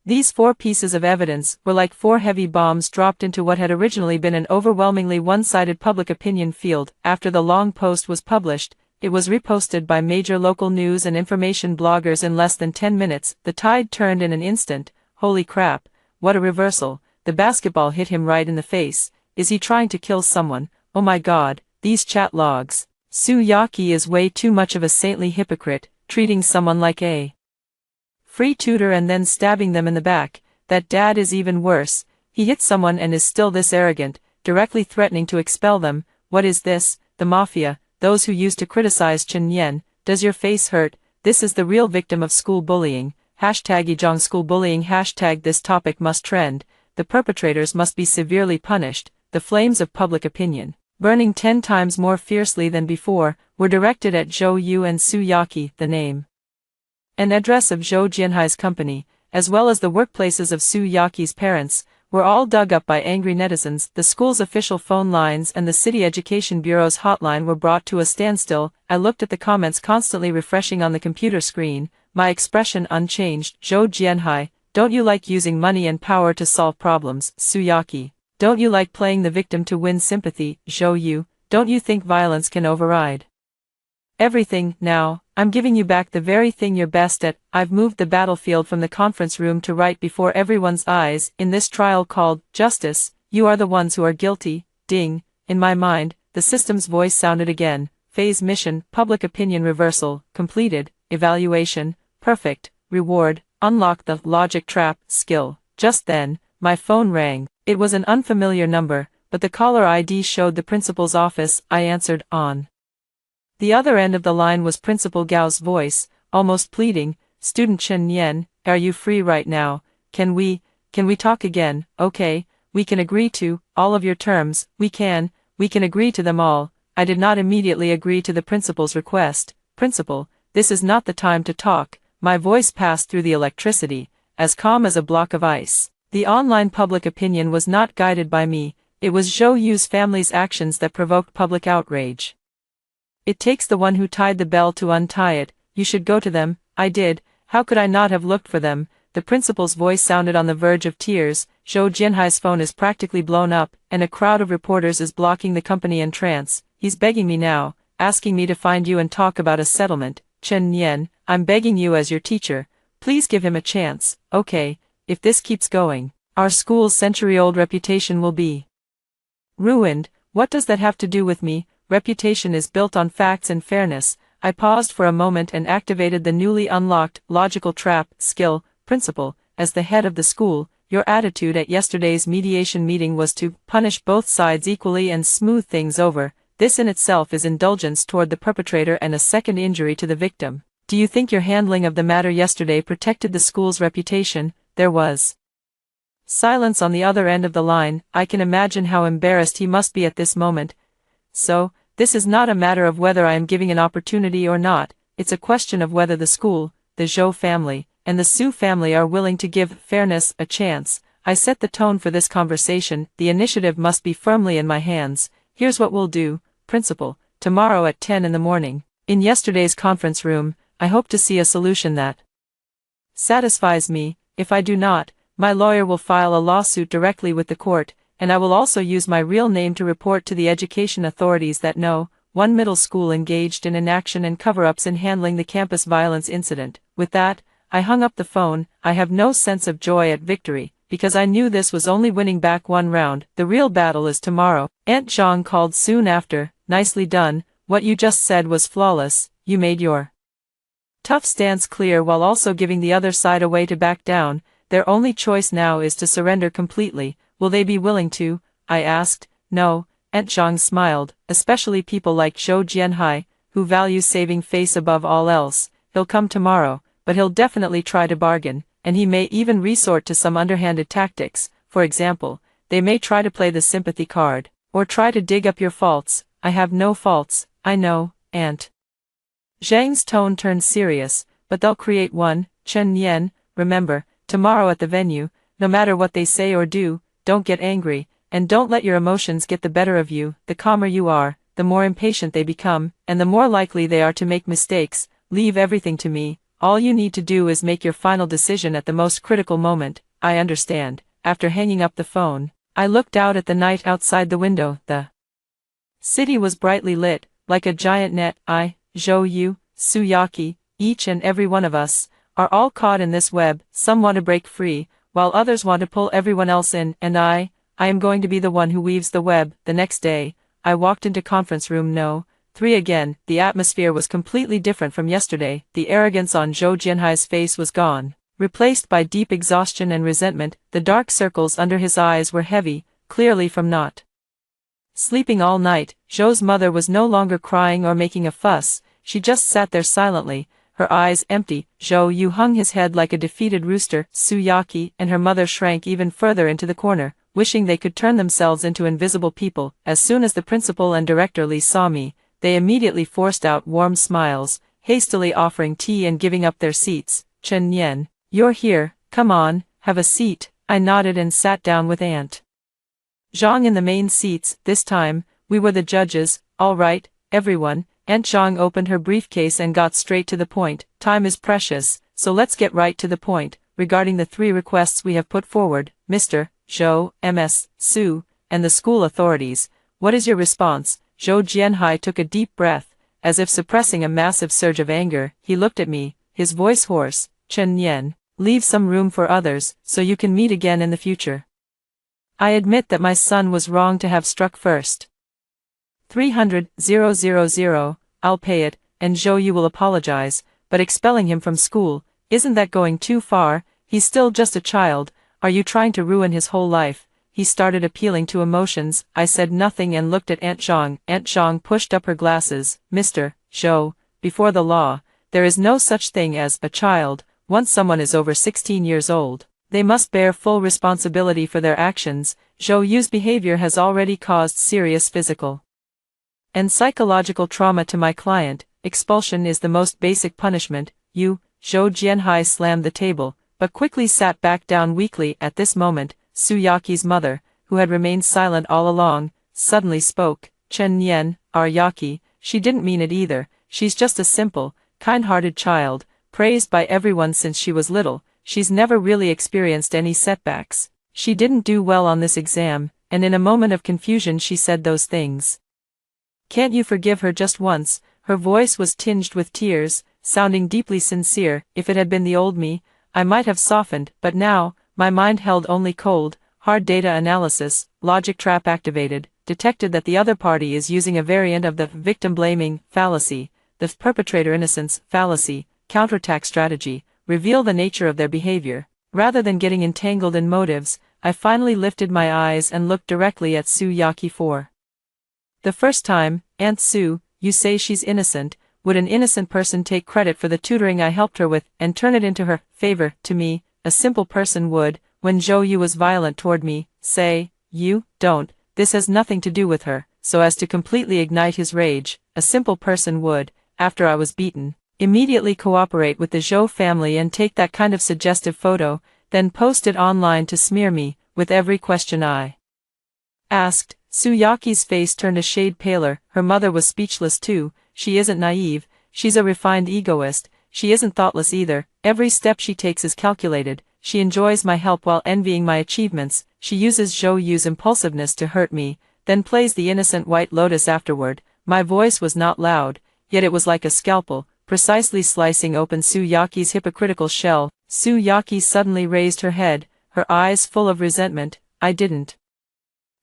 These 4 pieces of evidence were like 4 heavy bombs dropped into what had originally been an overwhelmingly one-sided public opinion field. After the long post was published, it was reposted by major local news and information bloggers in less than 10 minutes. The tide turned in an instant. Holy crap, what a reversal. The basketball hit him right in the face. Is he trying to kill someone? Oh my God, these chat logs. Soo Yaki is way too much of a saintly hypocrite, treating someone like a free tutor and then stabbing them in the back. That dad is even worse. He hit someone and is still this arrogant, directly threatening to expel them. What is this? The mafia, those who used to criticize Chen Yan. Does your face hurt? This is the real victim of school bullying. #Ejong school bullying. This topic must trend. The perpetrators must be severely punished. The flames of public opinion, burning 10 times more fiercely than before, were directed at Zhou Yu and Soo Yaki. The name and address of Zhou Jianhai's company, as well as the workplaces of Soo Yaki's parents, were all dug up by angry netizens. The school's official phone lines and the City Education Bureau's hotline were brought to a standstill. I looked at the comments constantly refreshing on the computer screen, my expression unchanged. Zhou Jianhai, don't you like using money and power to solve problems? Soo Yaki, don't you like playing the victim to win sympathy? Zhou Yu, don't you think violence can override everything? Now, I'm giving you back the very thing you're best at. I've moved the battlefield from the conference room to right before everyone's eyes. In this trial called justice, you are the ones who are guilty, ding. In my mind, the system's voice sounded again. Phase mission, public opinion reversal, completed, evaluation, perfect, reward, unlock the logic trap, skill. Just then, my phone rang. It was an unfamiliar number, but the caller ID showed the principal's office. I answered, on. The other end of the line was Principal Gao's voice, almost pleading. Student Chen Yan, are you free right now? Can we talk again? Okay, we can agree to all of your terms. We can agree to them all. I did not immediately agree to the principal's request. Principal, this is not the time to talk. My voice passed through the electricity, as calm as a block of ice. The online public opinion was not guided by me. It was Zhou Yu's family's actions that provoked public outrage. It takes the one who tied the bell to untie it. You should go to them. I did. How could I not have looked for them? The principal's voice sounded on the verge of tears. Zhou Jianhai's phone is practically blown up, and a crowd of reporters is blocking the company entrance. He's begging me now, asking me to find you and talk about a settlement. Chen Yan, I'm begging you as your teacher. Please give him a chance. Okay, if this keeps going, our school's century-old reputation will be ruined. What does that have to do with me? Reputation is built on facts and fairness. I paused for a moment and activated the newly unlocked logical trap skill. Principal, as the head of the school, your attitude at yesterday's mediation meeting was to punish both sides equally and smooth things over. This in itself is indulgence toward the perpetrator and a second injury to the victim. Do you think your handling of the matter yesterday protected the school's reputation? There was silence on the other end of the line. I can imagine how embarrassed he must be at this moment. So, this is not a matter of whether I am giving an opportunity or not. It's a question of whether the school, the Zhou family, and the Su family are willing to give fairness a chance. I set the tone for this conversation. The initiative must be firmly in my hands. Here's what we'll do, Principal. Tomorrow at 10 in the morning, in yesterday's conference room, I hope to see a solution that satisfies me. If I do not, my lawyer will file a lawsuit directly with the court, and I will also use my real name to report to the education authorities that one middle school engaged in inaction and cover-ups in handling the campus violence incident. With that, I hung up the phone. I have no sense of joy at victory, because I knew this was only winning back one round. The real battle is tomorrow. Aunt Zhang called soon after. Nicely done. What you just said was flawless. You made your tough stance clear while also giving the other side a way to back down. Their only choice now is to surrender completely. Will they be willing to? I asked. No, Aunt Zhang smiled, especially people like Zhou Jianhai, who values saving face above all else. He'll come tomorrow, but he'll definitely try to bargain, and he may even resort to some underhanded tactics. For example, they may try to play the sympathy card, or try to dig up your faults. I have no faults, I know, Aunt. Zhang's tone turned serious, but they'll create one. Chen Yan, remember, tomorrow at the venue, no matter what they say or do, don't get angry, and don't let your emotions get the better of you. The calmer you are, the more impatient they become, and the more likely they are to make mistakes. Leave everything to me. All you need to do is make your final decision at the most critical moment. I understand. After hanging up the phone, I looked out at the night outside the window. The city was brightly lit, like a giant net. I, Zhou Yu, Su Yaki, each and every one of us, are all caught in this web. Some want to break free, while others want to pull everyone else in, and I am going to be the one who weaves the web. The next day, I walked into conference room No. 3 again. The atmosphere was completely different from yesterday. The arrogance on Zhou Jianhai's face was gone, replaced by deep exhaustion and resentment. The dark circles under his eyes were heavy, clearly from not sleeping all night. Zhou's mother was no longer crying or making a fuss. She just sat there silently, her eyes empty. Zhou Yu hung his head like a defeated rooster. Su Yaki and her mother shrank even further into the corner, wishing they could turn themselves into invisible people. As soon as the principal and director Li saw me, they immediately forced out warm smiles, hastily offering tea and giving up their seats. Chen Yan, you're here, come on, have a seat. I nodded and sat down with Aunt Zhang in the main seats. This time, we were the judges. All right, everyone. Aunt Zhang opened her briefcase and got straight to the point. Time is precious, so let's get right to the point. Regarding the 3 requests we have put forward, Mr. Zhou, Ms. Su, and the school authorities, what is your response? Zhou Jianhai took a deep breath, as if suppressing a massive surge of anger. He looked at me, his voice hoarse. Chen Yan, leave some room for others, so you can meet again in the future. I admit that my son was wrong to have struck first. 300,000, I'll pay it, and Zhou Yu will apologize, but expelling him from school, isn't that going too far? He's still just a child. Are you trying to ruin his whole life? He started appealing to emotions. I said nothing and looked at Aunt Zhang. Aunt Zhang pushed up her glasses. Mr. Zhou, before the law, there is no such thing as a child. Once someone is over 16 years old, they must bear full responsibility for their actions. Zhou Yu's behavior has already caused serious physical and psychological trauma to my client. Expulsion is the most basic punishment. You, Zhou Jianhai slammed the table, but quickly sat back down weakly. At this moment, Su Yaqi's mother, who had remained silent all along, suddenly spoke. Chen Nian, our Yaqi, she didn't mean it either. She's just a simple, kind-hearted child, praised by everyone since she was little. She's never really experienced any setbacks. She didn't do well on this exam, and in a moment of confusion she said those things. Can't you forgive her just once? Her voice was tinged with tears, sounding deeply sincere. If it had been the old me, I might have softened, but now, my mind held only cold, hard data analysis. Logic trap activated, detected that the other party is using a variant of the victim-blaming fallacy, the perpetrator innocence fallacy, counterattack strategy. Reveal the nature of their behavior. Rather than getting entangled in motives, I finally lifted my eyes and looked directly at Su Yaqi for the first time. Aunt Su, you say she's innocent. Would an innocent person take credit for the tutoring I helped her with and turn it into her favor to me? A simple person would. When Zhou Yu was violent toward me, say, you don't, this has nothing to do with her, so as to completely ignite his rage. A simple person would, after I was beaten, immediately cooperate with the Zhou family and take that kind of suggestive photo, then post it online to smear me. With every question I asked, Su Yaqi's face turned a shade paler. Her mother was speechless too. She isn't naive, she's a refined egoist. She isn't thoughtless either. Every step she takes is calculated. She enjoys my help while envying my achievements. She uses Zhou Yu's impulsiveness to hurt me, then plays the innocent white lotus afterward. My voice was not loud, yet it was like a scalpel, precisely slicing open Su Yaqi's hypocritical shell. Su Yaqi suddenly raised her head, her eyes full of resentment. I didn't.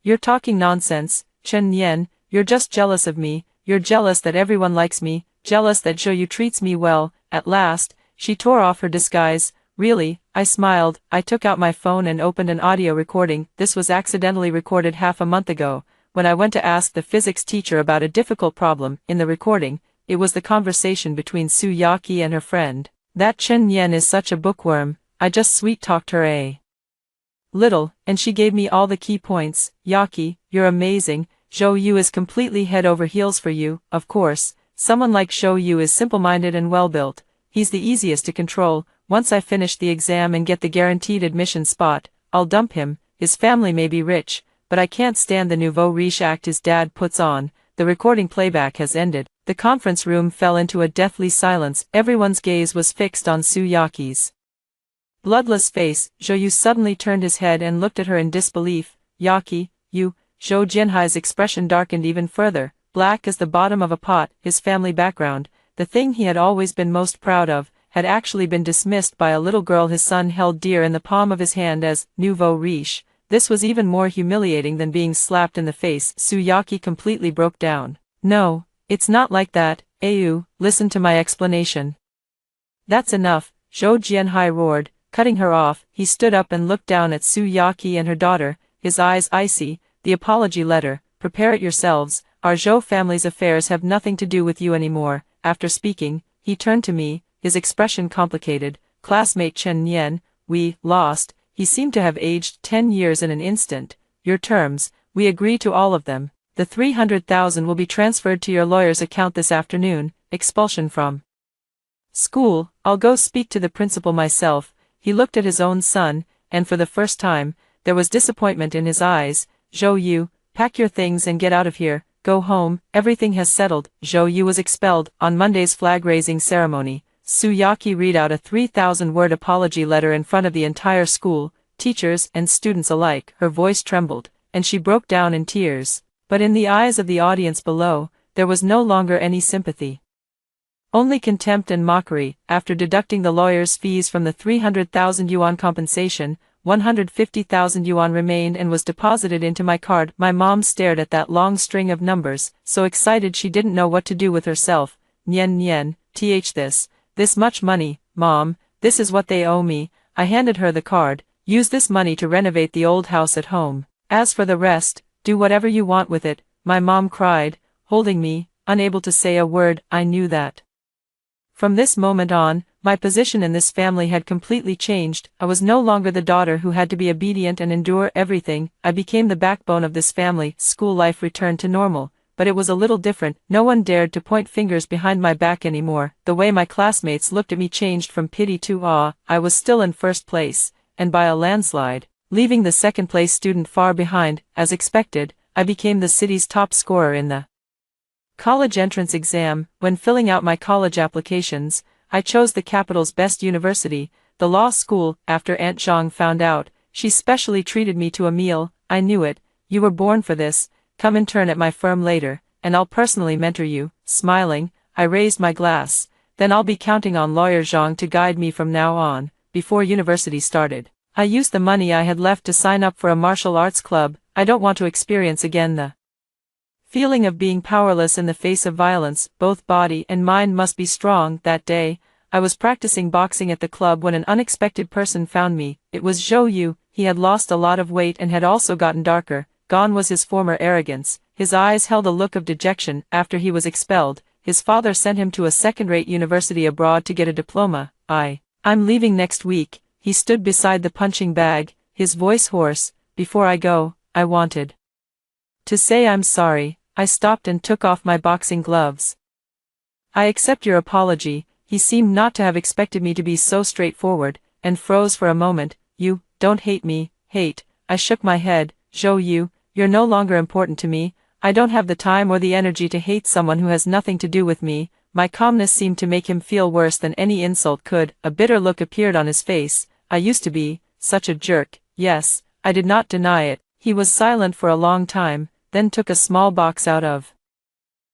You're talking nonsense, Chen Nian. You're just jealous of me. You're jealous that everyone likes me, jealous that Zhou Yu treats me well. At last, she tore off her disguise. Really? I smiled. I took out my phone and opened an audio recording. This was accidentally recorded half a month ago, when I went to ask the physics teacher about a difficult problem. In the recording, it was the conversation between Su Yaqi and her friend. That Chen Nian is such a bookworm. I just sweet-talked her a little, and she gave me all the key points. Yaqi, you're amazing. Zhou Yu is completely head over heels for you. Of course, someone like Zhou Yu is simple-minded and well-built. He's the easiest to control. Once I finish the exam and get the guaranteed admission spot, I'll dump him. His family may be rich, but I can't stand the nouveau riche act his dad puts on. The recording playback has ended. The conference room fell into a deathly silence. Everyone's gaze was fixed on Su Yaqi's bloodless face. Zhou Yu suddenly turned his head and looked at her in disbelief. Yaqi, you. Zhou Jianhai's expression darkened even further. Black as the bottom of a pot, his family background, the thing he had always been most proud of, had actually been dismissed by a little girl his son held dear in the palm of his hand as nouveau riche. This was even more humiliating than being slapped in the face. Su Yaqi completely broke down. No, it's not like that. Ayu, listen to my explanation. That's enough, Zhou Jianhai roared, cutting her off. He stood up and looked down at Su Yaqi and her daughter, his eyes icy. The apology letter, prepare it yourselves. Our Zhou family's affairs have nothing to do with you anymore. After speaking, he turned to me, his expression complicated. Classmate Chen Nian, we lost. He seemed to have aged 10 years in an instant. Your terms, we agree to all of them. The 300,000 will be transferred to your lawyer's account this afternoon. Expulsion from school. I'll go speak to the principal myself. He looked at his own son, and for the first time, there was disappointment in his eyes. Zhou Yu, pack your things and get out of here. Go home. Everything has settled. Zhou Yu was expelled. On Monday's flag-raising ceremony, Su Yaqi read out a 3,000-word apology letter in front of the entire school, teachers and students alike. Her voice trembled, and she broke down in tears. But in the eyes of the audience below, there was no longer any sympathy. Only contempt and mockery. After deducting the lawyer's fees from the 300,000 yuan compensation, 150,000 yuan remained and was deposited into my card. My mom stared at that long string of numbers, so excited she didn't know what to do with herself. Nian nian, this much money, Mom, this is what they owe me. I handed her the card. Use this money to renovate the old house at home. As for the rest, do whatever you want with it, my mom cried, holding me, unable to say a word. I knew that. From this moment on, my position in this family had completely changed. I was no longer the daughter who had to be obedient and endure everything. I became the backbone of this family. School life returned to normal, but it was a little different. No one dared to point fingers behind my back anymore. The way my classmates looked at me changed from pity to awe. I was still in first place, and by a landslide, leaving the second-place student far behind. As expected, I became the city's top scorer in the college entrance exam. When filling out my college applications, I chose the capital's best university, the law school. After Aunt Zhang found out, she specially treated me to a meal. I knew it. You were born for this. Come intern at my firm later, and I'll personally mentor you. Smiling, I raised my glass. Then I'll be counting on Lawyer Zhang to guide me from now on. Before university started, I used the money I had left to sign up for a martial arts club. I don't want to experience again the feeling of being powerless in the face of violence. Both body and mind must be strong. That day, I was practicing boxing at the club when an unexpected person found me. It was Zhou Yu. He had lost a lot of weight and had also gotten darker. Gone was his former arrogance. His eyes held a look of dejection. After he was expelled, his father sent him to a second-rate university abroad to get a diploma. I'm leaving next week. He stood beside the punching bag, his voice hoarse. Before I go, I wanted to say I'm sorry. I stopped and took off my boxing gloves. I accept your apology. He seemed not to have expected me to be so straightforward, and froze for a moment. You don't hate me. Hate? I shook my head. Zhou Yu, you're no longer important to me. I don't have the time or the energy to hate someone who has nothing to do with me. My calmness seemed to make him feel worse than any insult could. A bitter look appeared on his face. I used to be such a jerk. Yes, I did not deny it. He was silent for a long time, then took a small box out of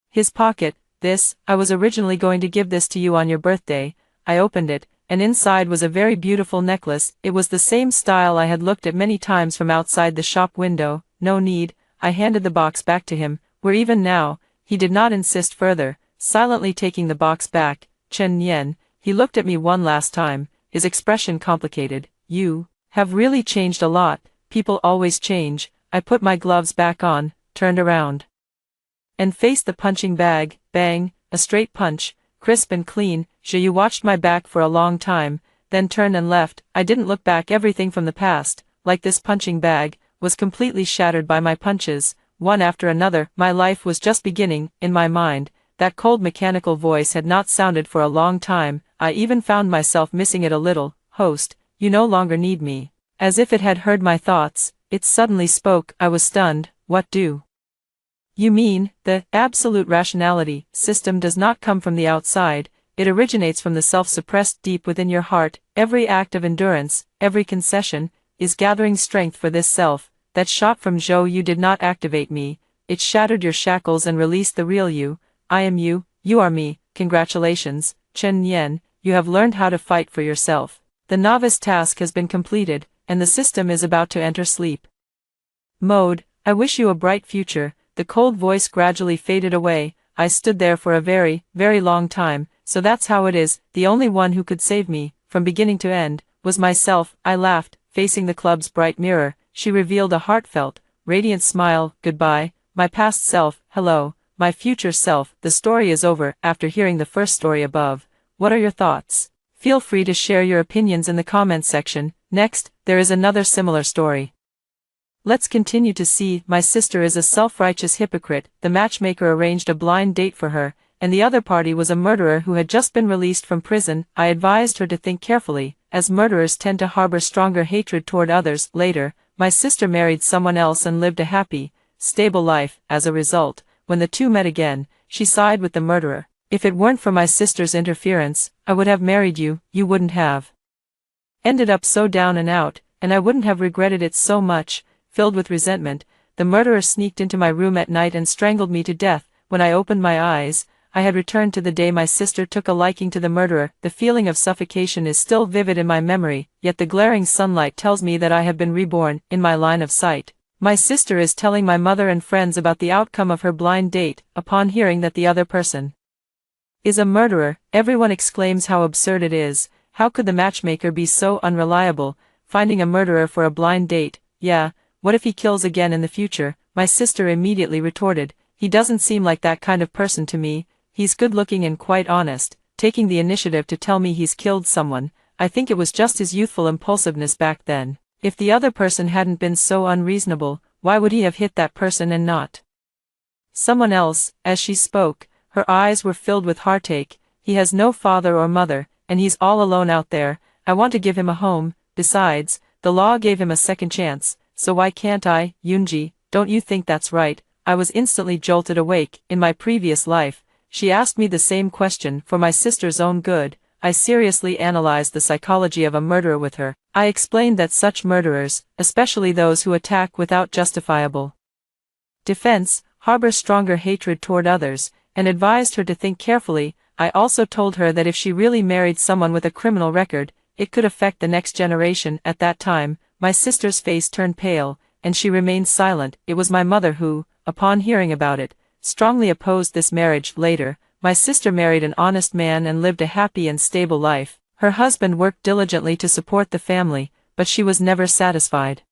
his pocket. I was originally going to give this to you on your birthday. I opened it, and inside was a very beautiful necklace. It was the same style I had looked at many times from outside the shop window. No need. I handed the box back to him. We're even now. He did not insist further, silently taking the box back. Chen Nian, he looked at me one last time, his expression complicated. You have really changed a lot. People always change. I put my gloves back on, turned around, and faced the punching bag. Bang, a straight punch, crisp and clean. Zhou watched my back for a long time, then turned and left. I didn't look back. Everything from the past, like this punching bag, was completely shattered by my punches, one after another. My life was just beginning. In my mind, that cold mechanical voice had not sounded for a long time. I even found myself missing it a little. Host, you no longer need me. As if it had heard my thoughts, it suddenly spoke. I was stunned. What do you mean? The absolute rationality system does not come from the outside. It originates from the self-suppressed deep within your heart. Every act of endurance, every concession, is gathering strength for this self. That shot from Zhou Yu did not activate me. It shattered your shackles and released the real you. I am you, you are me. Congratulations, Chen Nian, you have learned how to fight for yourself. The novice task has been completed, and the system is about to enter sleep mode. I wish you a bright future. The cold voice gradually faded away. I stood there for a very, very long time. So that's how it is. The only one who could save me, from beginning to end, was myself. I laughed, facing the club's bright mirror. She revealed a heartfelt, radiant smile. Goodbye, my past self. Hello, my future self. The story is over. After hearing the first story above, what are your thoughts? Feel free to share your opinions in the comments section. Next, there is another similar story. Let's continue to see. My sister is a self-righteous hypocrite. The matchmaker arranged a blind date for her, and the other party was a murderer who had just been released from prison. I advised her to think carefully, as murderers tend to harbor stronger hatred toward others. Later, my sister married someone else and lived a happy, stable life. As a result, when the two met again, she sided with the murderer. If it weren't for my sister's interference, I would have married you. You wouldn't have ended up so down and out, and I wouldn't have regretted it so much. Filled with resentment, the murderer sneaked into my room at night and strangled me to death. When I opened my eyes, I had returned to the day my sister took a liking to the murderer. The feeling of suffocation is still vivid in my memory, yet the glaring sunlight tells me that I have been reborn, in my line of sight. My sister is telling my mother and friends about the outcome of her blind date. Upon hearing that the other person is a murderer, everyone exclaims how absurd it is. How could the matchmaker be so unreliable, finding a murderer for a blind date? Yeah, what if he kills again in the future? My sister immediately retorted, he doesn't seem like that kind of person to me. He's good-looking and quite honest, taking the initiative to tell me he's killed someone. I think it was just his youthful impulsiveness back then. If the other person hadn't been so unreasonable, why would he have hit that person and not someone else? As she spoke, her eyes were filled with heartache. He has no father or mother, and he's all alone out there. I want to give him a home. Besides, the law gave him a second chance, so why can't I? Yoonji, don't you think that's right? I was instantly jolted awake. In my previous life, she asked me the same question for my sister's own good. I seriously analyzed the psychology of a murderer with her. I explained that such murderers, especially those who attack without justifiable defense, harbor stronger hatred toward others, and advised her to think carefully. I also told her that if she really married someone with a criminal record, it could affect the next generation. At that time, my sister's face turned pale, and she remained silent. It was my mother who, upon hearing about it, strongly opposed this marriage. Later, my sister married an honest man and lived a happy and stable life. Her husband worked diligently to support the family, but she was never satisfied,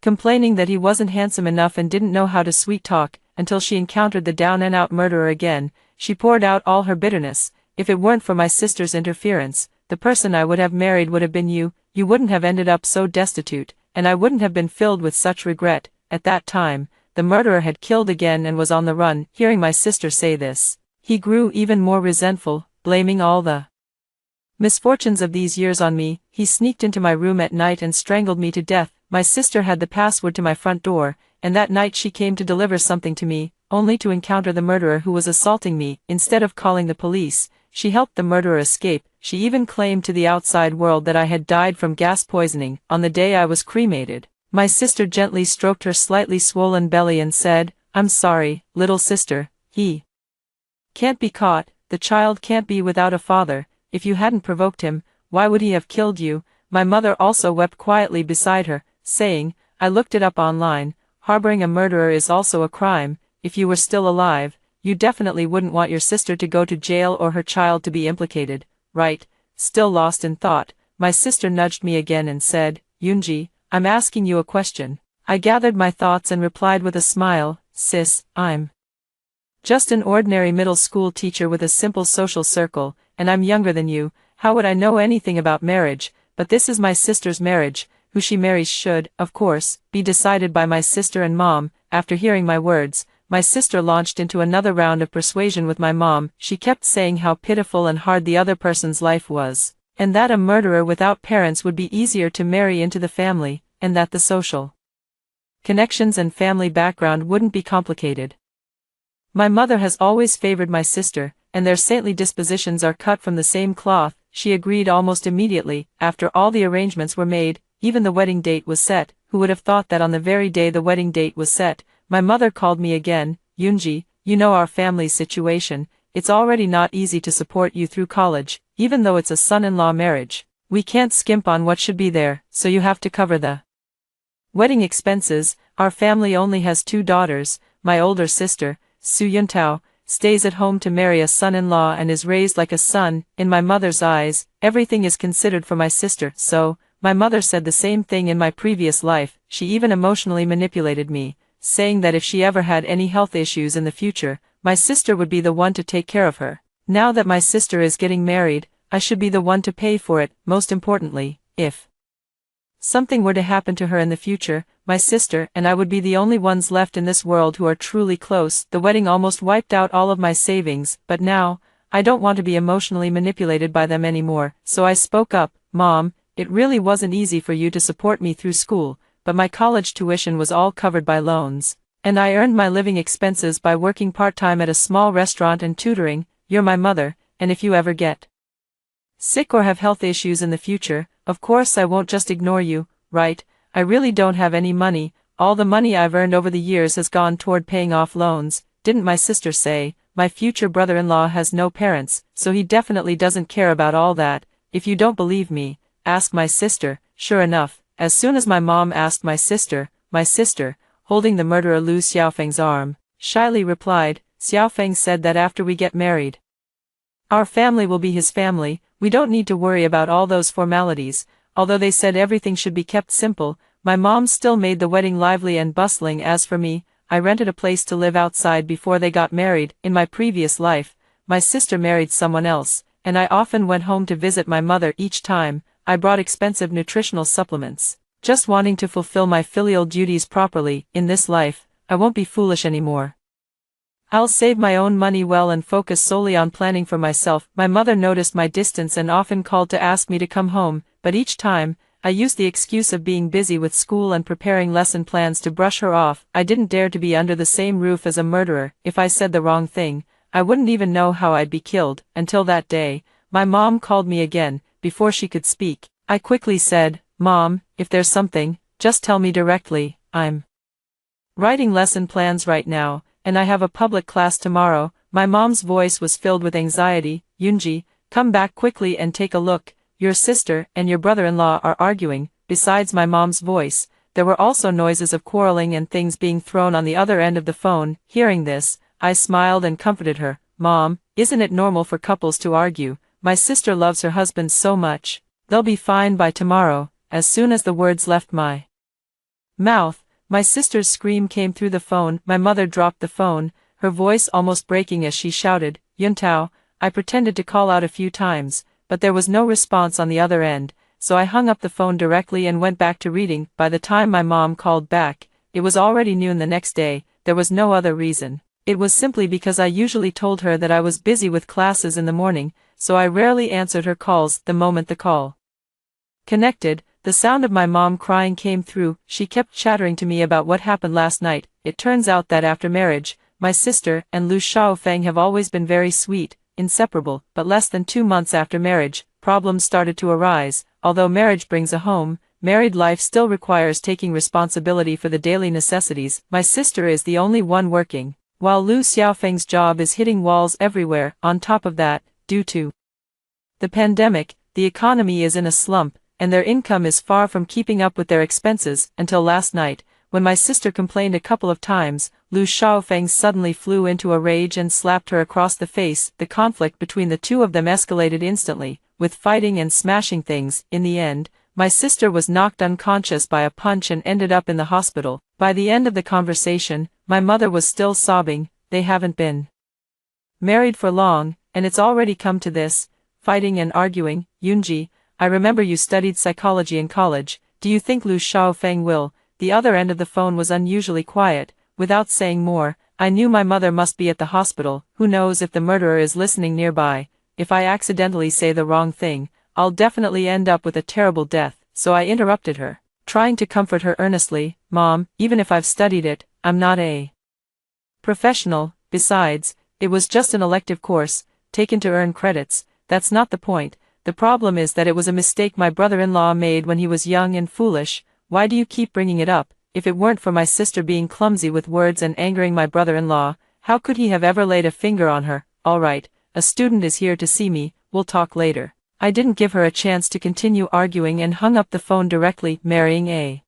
complaining that he wasn't handsome enough and didn't know how to sweet talk. Until she encountered the down-and-out murderer again, she poured out all her bitterness. If it weren't for my sister's interference, the person I would have married would have been you. You wouldn't have ended up so destitute, and I wouldn't have been filled with such regret. At that time, the murderer had killed again and was on the run. Hearing my sister say this, he grew even more resentful, blaming all the misfortunes of these years on me. He sneaked into my room at night and strangled me to death. My sister had the password to my front door, and that night she came to deliver something to me, only to encounter the murderer who was assaulting me. Instead of calling the police, she helped the murderer escape. She even claimed to the outside world that I had died from gas poisoning. On the day I was cremated, my sister gently stroked her slightly swollen belly and said, "I'm sorry, little sister. He can't be caught. The child can't be without a father. If you hadn't provoked him, why would he have killed you?" My mother also wept quietly beside her, saying, "I looked it up online. Harboring a murderer is also a crime. If you were still alive, you definitely wouldn't want your sister to go to jail or her child to be implicated, right?" Still lost in thought, my sister nudged me again and said, "Yoonji, I'm asking you a question." I gathered my thoughts and replied with a smile, "Sis, I'm just an ordinary middle school teacher with a simple social circle, and I'm younger than you. How would I know anything about marriage? But this is my sister's marriage. Who she marries should, of course, be decided by my sister and mom." After hearing my words, my sister launched into another round of persuasion with my mom. She kept saying how pitiful and hard the other person's life was, and that a murderer without parents would be easier to marry into the family, and that the social connections and family background wouldn't be complicated. My mother has always favored my sister, and their saintly dispositions are cut from the same cloth. She agreed almost immediately. After all the arrangements were made, even the wedding date was set. Who would have thought that on the very day the wedding date was set, my mother called me again. "Yoonji, you know our family's situation. It's already not easy to support you through college, even though it's a son-in-law marriage. We can't skimp on what should be there, so you have to cover the wedding expenses. Our family only has 2 daughters. My older sister, Su Yuntao, stays at home to marry a son-in-law and is raised like a son. In my mother's eyes, everything is considered for my sister. So, my mother said the same thing in my previous life. She even emotionally manipulated me, saying that if she ever had any health issues in the future, my sister would be the one to take care of her. Now that my sister is getting married, I should be the one to pay for it. Most importantly, if something were to happen to her in the future, my sister and I would be the only ones left in this world who are truly close. The wedding almost wiped out all of my savings, but now, I don't want to be emotionally manipulated by them anymore. So I spoke up, "Mom, it really wasn't easy for you to support me through school, but my college tuition was all covered by loans, and I earned my living expenses by working part-time at a small restaurant and tutoring. You're my mother, and if you ever get sick or have health issues in the future, of course I won't just ignore you, right? I really don't have any money. All the money I've earned over the years has gone toward paying off loans. Didn't my sister say?" my future brother-in-law has no parents, so he definitely doesn't care about all that. If you don't believe me, ask my sister." Sure enough, as soon as my mom asked my sister, holding the murderer Lu Xiaofeng's arm, shyly replied, "Xiaofeng said that after we get married, our family will be his family, we don't need to worry about all those formalities." Although they said everything should be kept simple, my mom still made the wedding lively and bustling. As for me, I rented a place to live outside before they got married. In my previous life, my sister married someone else, and I often went home to visit my mother. Each time, I brought expensive nutritional supplements, just wanting to fulfill my filial duties properly. In this life, I won't be foolish anymore. I'll save my own money well and focus solely on planning for myself. My mother noticed my distance and often called to ask me to come home, but each time, I used the excuse of being busy with school and preparing lesson plans to brush her off. I didn't dare to be under the same roof as a murderer. If I said the wrong thing, I wouldn't even know how I'd be killed. Until that day, my mom called me again. Before she could speak, I quickly said, "Mom, if there's something, just tell me directly. I'm writing lesson plans right now, and I have a public class tomorrow." My mom's voice was filled with anxiety. "Yunji, come back quickly and take a look. Your sister and your brother-in-law are arguing." Besides my mom's voice, there were also noises of quarreling and things being thrown on the other end of the phone. Hearing this, I smiled and comforted her. "Mom, isn't it normal for couples to argue? My sister loves her husband so much. They'll be fine by tomorrow." As soon as the words left my mouth, my sister's scream came through the phone. My mother dropped the phone, her voice almost breaking as she shouted, "Yuntao." I pretended to call out a few times, but there was no response on the other end, so I hung up the phone directly and went back to reading. By the time my mom called back, it was already noon the next day. There was no other reason. It was simply because I usually told her that I was busy with classes in the morning, so I rarely answered her calls. The moment the call connected, the sound of my mom crying came through. She kept chattering to me about what happened last night. It turns out that after marriage, my sister and Lu Xiaofeng have always been very sweet, inseparable, but less than 2 months after marriage, problems started to arise. Although marriage brings a home, married life still requires taking responsibility for the daily necessities. My sister is the only one working, while Lu Xiaofeng's job is hitting walls everywhere. On top of that, due to the pandemic, the economy is in a slump, and their income is far from keeping up with their expenses. Until last night, when my sister complained a couple of times, Lu Xiaofeng suddenly flew into a rage and slapped her across the face. The conflict between the two of them escalated instantly, with fighting and smashing things. In the end, my sister was knocked unconscious by a punch and ended up in the hospital. By the end of the conversation, my mother was still sobbing. They haven't been married for long, and it's already come to this, fighting and arguing. "Yunji, I remember you studied psychology in college. Do you think Lu Xiaofeng will?" The other end of the phone was unusually quiet. Without saying more, I knew my mother must be at the hospital. Who knows if the murderer is listening nearby? If I accidentally say the wrong thing, I'll definitely end up with a terrible death. So I interrupted her, trying to comfort her earnestly. "Mom, even if I've studied it, I'm not a professional. Besides, it was just an elective course, taken to earn credits. That's not the point. The problem is that it was a mistake my brother-in-law made when he was young and foolish." "Why do you keep bringing it up? If it weren't for my sister being clumsy with words and angering my brother-in-law, how could he have ever laid a finger on her?" "All right, a student is here to see me, we'll talk later." I didn't give her a chance to continue arguing and hung up the phone directly. Marrying a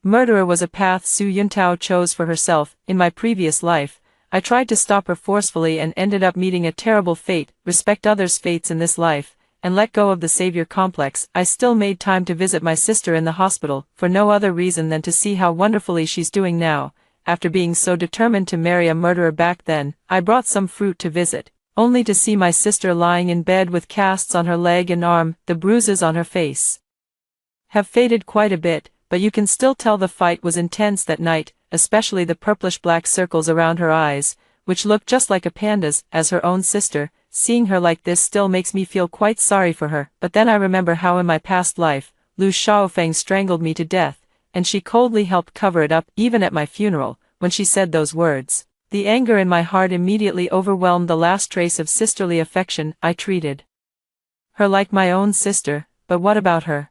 murderer was a path Su Yuntao chose for herself. In my previous life, I tried to stop her forcefully and ended up meeting a terrible fate. Respect others' fates in this life, and let go of the savior complex. I still made time to visit my sister in the hospital, for no other reason than to see how wonderfully she's doing now. After being so determined to marry a murderer back then, I brought some fruit to visit, only to see my sister lying in bed with casts on her leg and arm. The bruises on her face have faded quite a bit, but you can still tell the fight was intense that night, especially the purplish-black circles around her eyes, which looked just like a panda's, as her own sister. Seeing her like this still makes me feel quite sorry for her. But then I remember how in my past life, Lu Xiaofeng strangled me to death, and she coldly helped cover it up. Even at my funeral, when she said those words, the anger in my heart immediately overwhelmed the last trace of sisterly affection. I treated her like my own sister, but what about her?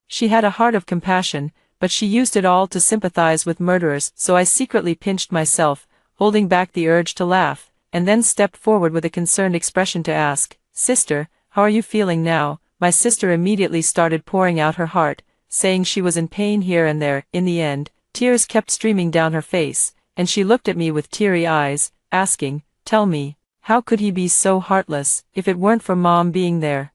She had a heart of compassion, but she used it all to sympathize with murderers. So I secretly pinched myself, holding back the urge to laugh. and then stepped forward with a concerned expression to ask, "Sister, how are you feeling now?" My sister immediately started pouring out her heart, saying she was in pain here and there. In the end, tears kept streaming down her face, and she looked at me with teary eyes, asking, "Tell me, how could he be so heartless? If it weren't for Mom being there,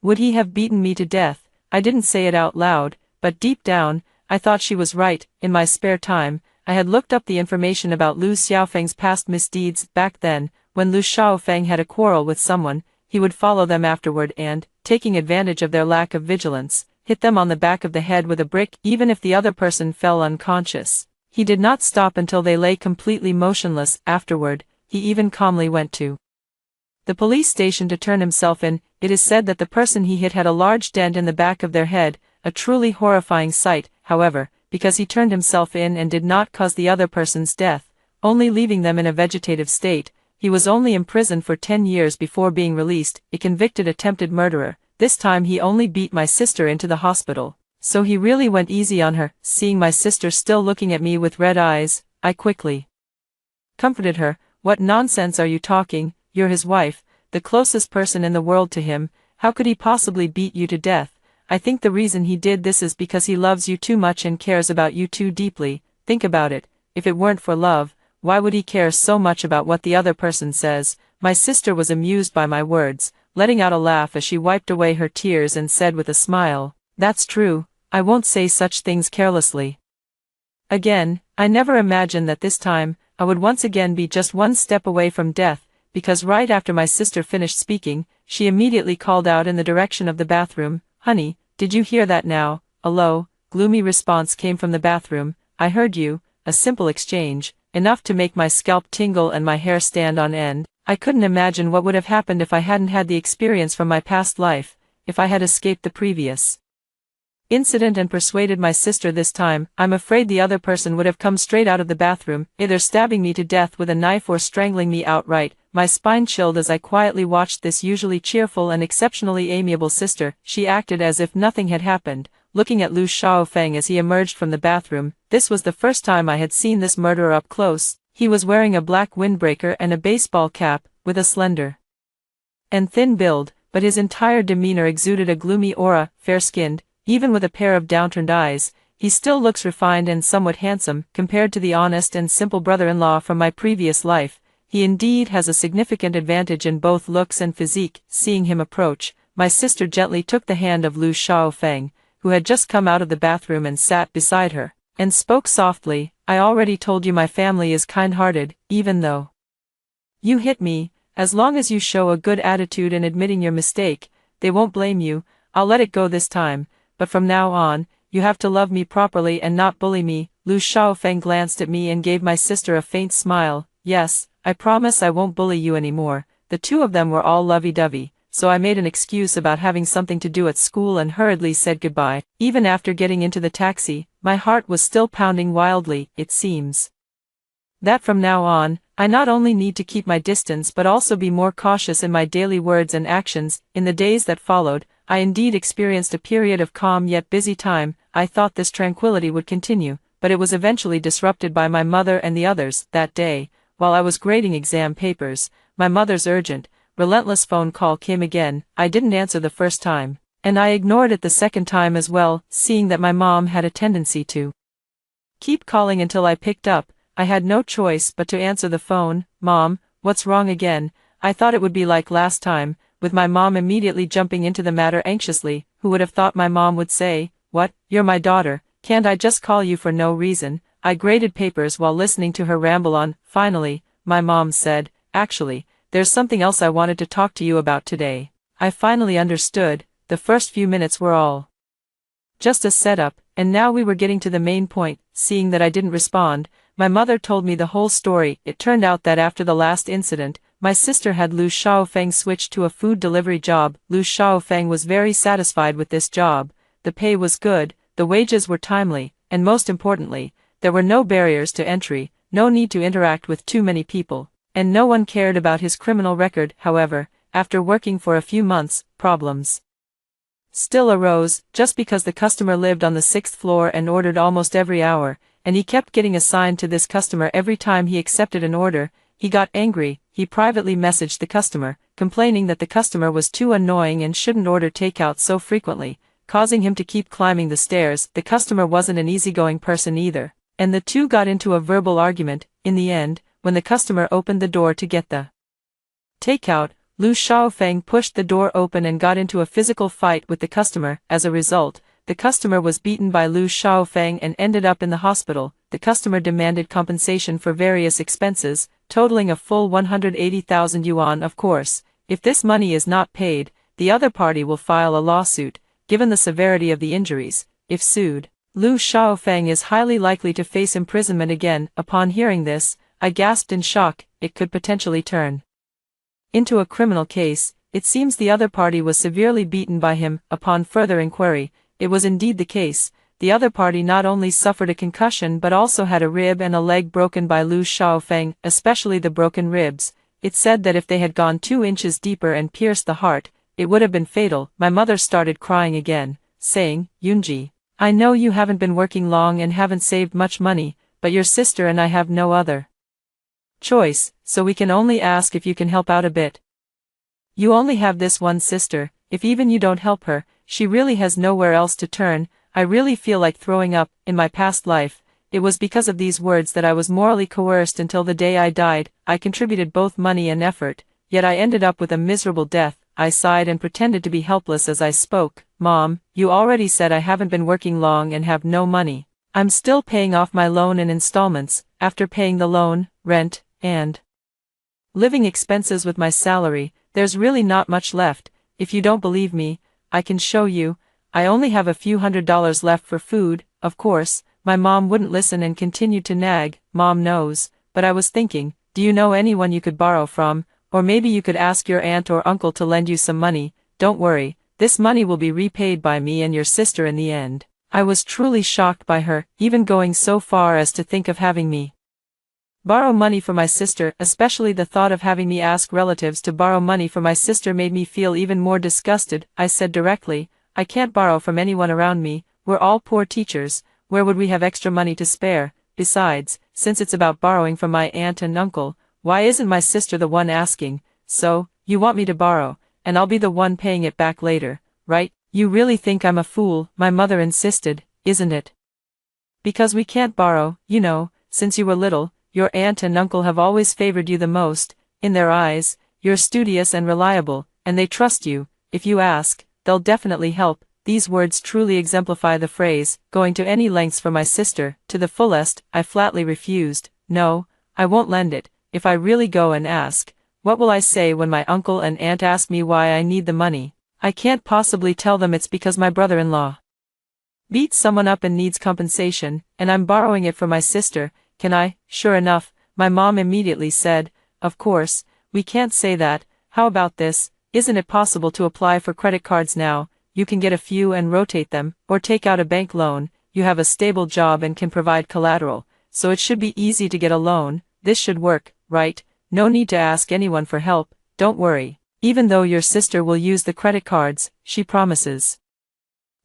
would he have beaten me to death?" I didn't say it out loud, but deep down, I thought she was right. In my spare time, I had looked up the information about Lu Xiaofeng's past misdeeds. Back then, when Lu Xiaofeng had a quarrel with someone, he would follow them afterward and, taking advantage of their lack of vigilance, hit them on the back of the head with a brick even if the other person fell unconscious. He did not stop until they lay completely motionless. Afterward, he even calmly went to the police station to turn himself in. It is said that the person he hit had a large dent in the back of their head, a truly horrifying sight. However, because he turned himself in and did not cause the other person's death, only leaving them in a vegetative state, he was only imprisoned for 10 years before being released, a convicted attempted murderer. This time he only beat my sister into the hospital, so he really went easy on her. Seeing my sister still looking at me with red eyes, I quickly comforted her. "What nonsense are you talking? You're his wife, the closest person in the world to him. How could he possibly beat you to death? I think the reason he did this is because he loves you too much and cares about you too deeply. Think about it, if it weren't for love, why would he care so much about what the other person says?" My sister was amused by my words, letting out a laugh as she wiped away her tears and said with a smile, "That's true, I won't say such things carelessly again." I never imagined that this time, I would once again be just one step away from death, because right after my sister finished speaking, she immediately called out in the direction of the bathroom, "Honey, did you hear that now?" A low, gloomy response came from the bathroom, "I heard you," a simple exchange, enough to make my scalp tingle and my hair stand on end. I couldn't imagine what would have happened if I hadn't had the experience from my past life, if I had escaped the previous incident and persuaded my sister this time. I'm afraid the other person would have come straight out of the bathroom, either stabbing me to death with a knife or strangling me outright. My spine chilled as I quietly watched this usually cheerful and exceptionally amiable sister. She acted as if nothing had happened, looking at Lu Xiaofeng as he emerged from the bathroom. This was the first time I had seen this murderer up close. He was wearing a black windbreaker and a baseball cap, with a slender and thin build, but his entire demeanor exuded a gloomy aura. Fair-skinned, even with a pair of downturned eyes, he still looks refined and somewhat handsome compared to the honest and simple brother-in-law from my previous life. He indeed has a significant advantage in both looks and physique. Seeing him approach, my sister gently took the hand of Lu Xiaofeng, who had just come out of the bathroom and sat beside her, and spoke softly, "I already told you my family is kind-hearted. Even though you hit me, as long as you show a good attitude in admitting your mistake, they won't blame you. I'll let it go this time, but from now on, you have to love me properly and not bully me." Lu Xiaofeng glanced at me and gave my sister a faint smile. "Yes, I promise I won't bully you anymore." The two of them were all lovey-dovey, so I made an excuse about having something to do at school and hurriedly said goodbye. Even after getting into the taxi, my heart was still pounding wildly. It seems that from now on, I not only need to keep my distance but also be more cautious in my daily words and actions. In the days that followed, I indeed experienced a period of calm yet busy time. I thought this tranquility would continue, but it was eventually disrupted by my mother and the others. That day, while I was grading exam papers, my mother's urgent, relentless phone call came again. I didn't answer the first time, and I ignored it the second time as well. Seeing that my mom had a tendency to keep calling until I picked up, I had no choice but to answer the phone. "Mom, what's wrong again?" I thought it would be like last time, with my mom immediately jumping into the matter anxiously. Who would have thought my mom would say, "What, you're my daughter, can't I just call you for no reason?" I graded papers while listening to her ramble on. Finally, my mom said, "Actually, there's something else I wanted to talk to you about today." I finally understood. The first few minutes were all just a setup, and now we were getting to the main point. Seeing that I didn't respond, my mother told me the whole story. It turned out that after the last incident, my sister had Lu Xiaofeng switched to a food delivery job. Lu Xiaofeng was very satisfied with this job. The pay was good, the wages were timely, and most importantly, there were no barriers to entry, no need to interact with too many people, and no one cared about his criminal record. However, after working for a few months, problems still arose. Just because the customer lived on the 6th floor and ordered almost every hour, and he kept getting assigned to this customer every time he accepted an order, He got angry. He privately messaged the customer, complaining that the customer was too annoying and shouldn't order takeout so frequently, causing him to keep climbing the stairs. The customer wasn't an easygoing person either, and the two got into a verbal argument. In the end, when the customer opened the door to get the takeout, Lu Xiaofeng pushed the door open and got into a physical fight with the customer. As a result, the customer was beaten by Lu Xiaofeng and ended up in the hospital. The customer demanded compensation for various expenses, totaling a full 180,000 yuan. Of course, if this money is not paid, the other party will file a lawsuit, given the severity of the injuries. If sued, Lu Xiaofeng is highly likely to face imprisonment again. Upon hearing this, I gasped in shock. It could potentially turn into a criminal case. It seems the other party was severely beaten by him. Upon further inquiry, it was indeed the case. The other party not only suffered a concussion but also had a rib and a leg broken by Lu Xiaofeng, especially the broken ribs. It said that if they had gone 2 inches deeper and pierced the heart, it would have been fatal. My mother started crying again, saying, "Yunji, I know you haven't been working long and haven't saved much money, but your sister and I have no other choice, so we can only ask if you can help out a bit. You only have this one sister. If even you don't help her, she really has nowhere else to turn. I really feel like throwing up." In my past life, it was because of these words that I was morally coerced until the day I died. I contributed both money and effort, yet I ended up with a miserable death. I sighed and pretended to be helpless as I spoke. "Mom, you already said I haven't been working long and have no money. I'm still paying off my loan in installments. After paying the loan, rent, and living expenses with my salary, there's really not much left. If you don't believe me, I can show you. I only have a few $100s left for food." Of course, my mom wouldn't listen and continued to nag. "Mom knows, but I was thinking, do you know anyone you could borrow from? Or maybe you could ask your aunt or uncle to lend you some money. Don't worry, this money will be repaid by me and your sister in the end." I was truly shocked by her, even going so far as to think of having me borrow money for my sister. Especially the thought of having me ask relatives to borrow money for my sister made me feel even more disgusted. I said directly, "I can't borrow from anyone around me. We're all poor teachers. Where would we have extra money to spare? Besides, since it's about borrowing from my aunt and uncle, why isn't my sister the one asking? So, you want me to borrow, and I'll be the one paying it back later, right? You really think I'm a fool?" my mother insisted. "Isn't it? Because we can't borrow, you know, since you were little. Your aunt and uncle have always favored you the most. In their eyes, you're studious and reliable, and they trust you. If you ask, they'll definitely help." These words truly exemplify the phrase, "going to any lengths for my sister," to the fullest. I flatly refused. "No, I won't lend it. If I really go and ask, what will I say when my uncle and aunt ask me why I need the money? I can't possibly tell them it's because my brother-in-law beat someone up and needs compensation, and I'm borrowing it from my sister, can I?" Sure enough, my mom immediately said, "Of course, we can't say that. How about this? Isn't it possible to apply for credit cards now? You can get a few and rotate them, or take out a bank loan. You have a stable job and can provide collateral, so it should be easy to get a loan. This should work, right? No need to ask anyone for help. Don't worry. Even though your sister will use the credit cards, she promises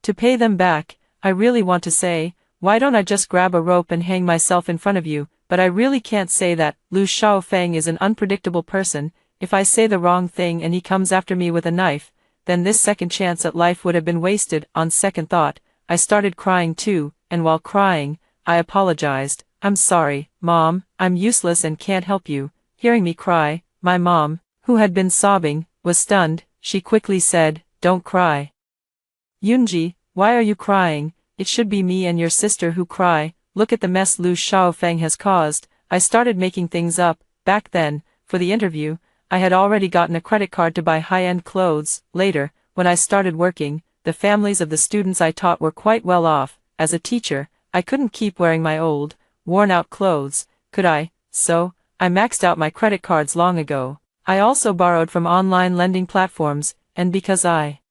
to pay them back." I really want to say, "Why don't I just grab a rope and hang myself in front of you?" but I really can't say that. Lu Xiaofeng is an unpredictable person. If I say the wrong thing and he comes after me with a knife, then this second chance at life would have been wasted. On second thought, I started crying too, and while crying, I apologized. "I'm sorry, Mom, I'm useless and can't help you." Hearing me cry, my mom, who had been sobbing, was stunned. She quickly said, "Don't cry, Yunji, why are you crying? It should be me and your sister who cry. Look at the mess Lu Xiaofeng has caused." I started making things up. Back then, for the interview, I had already gotten a credit card to buy high-end clothes. Later, when I started working, the families of the students I taught were quite well off. As a teacher, I couldn't keep wearing my old, worn-out clothes, could I? So, I maxed out my credit cards long ago. I also borrowed from online lending platforms, and because I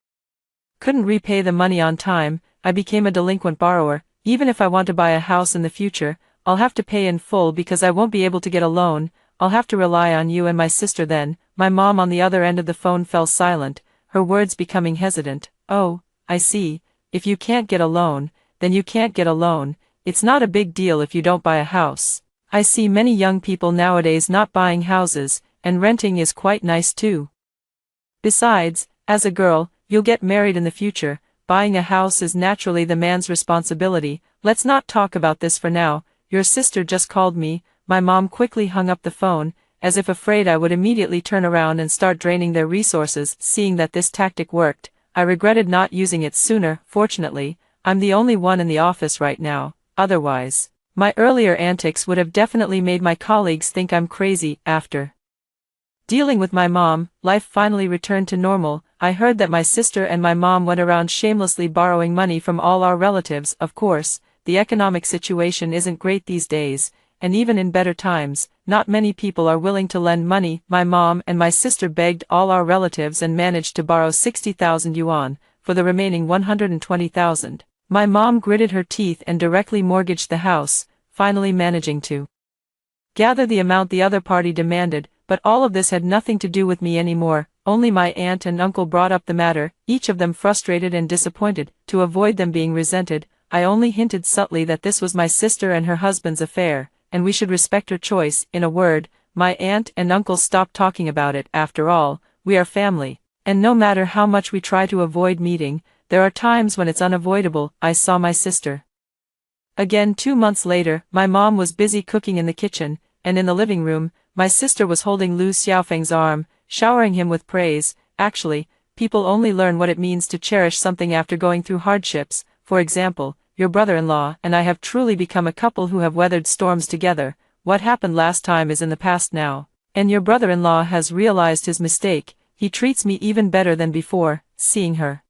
couldn't repay the money on time, I became a delinquent borrower. Even if I want to buy a house in the future, I'll have to pay in full because I won't be able to get a loan. I'll have to rely on you and my sister then. My mom on the other end of the phone fell silent, her words becoming hesitant. "Oh, I see. If you can't get a loan, then you can't get a loan. It's not a big deal if you don't buy a house." I see many young people nowadays not buying houses, and renting is quite nice too. Besides, as a girl, you'll get married in the future. Buying a house is naturally the man's responsibility. Let's not talk about this for now. Your sister just called me." My mom quickly hung up the phone, as if afraid I would immediately turn around and start draining their resources. Seeing that this tactic worked, I regretted not using it sooner. Fortunately, I'm the only one in the office right now. Otherwise, my earlier antics would have definitely made my colleagues think I'm crazy. After dealing with my mom, life finally returned to normal. I heard that my sister and my mom went around shamelessly borrowing money from all our relatives. Of course, the economic situation isn't great these days, and even in better times, not many people are willing to lend money. My mom and my sister begged all our relatives and managed to borrow 60,000 yuan, for the remaining 120,000. My mom gritted her teeth and directly mortgaged the house, finally managing to gather the amount the other party demanded. But all of this had nothing to do with me anymore. Only my aunt and uncle brought up the matter, each of them frustrated and disappointed. To avoid them being resented, I only hinted subtly that this was my sister and her husband's affair, and we should respect her choice. In a word, my aunt and uncle stopped talking about it. After all, we are family, and no matter how much we try to avoid meeting, there are times when it's unavoidable. I saw my sister again 2 months later. My mom was busy cooking in the kitchen, and in the living room, my sister was holding Lu Xiaofeng's arm, showering him with praise. Actually, people only learn what it means to cherish something after going through hardships. For example, your brother-in-law and I have truly become a couple who have weathered storms together. What happened last time is in the past now, and your brother-in-law has realized his mistake. He treats me even better than before. Seeing her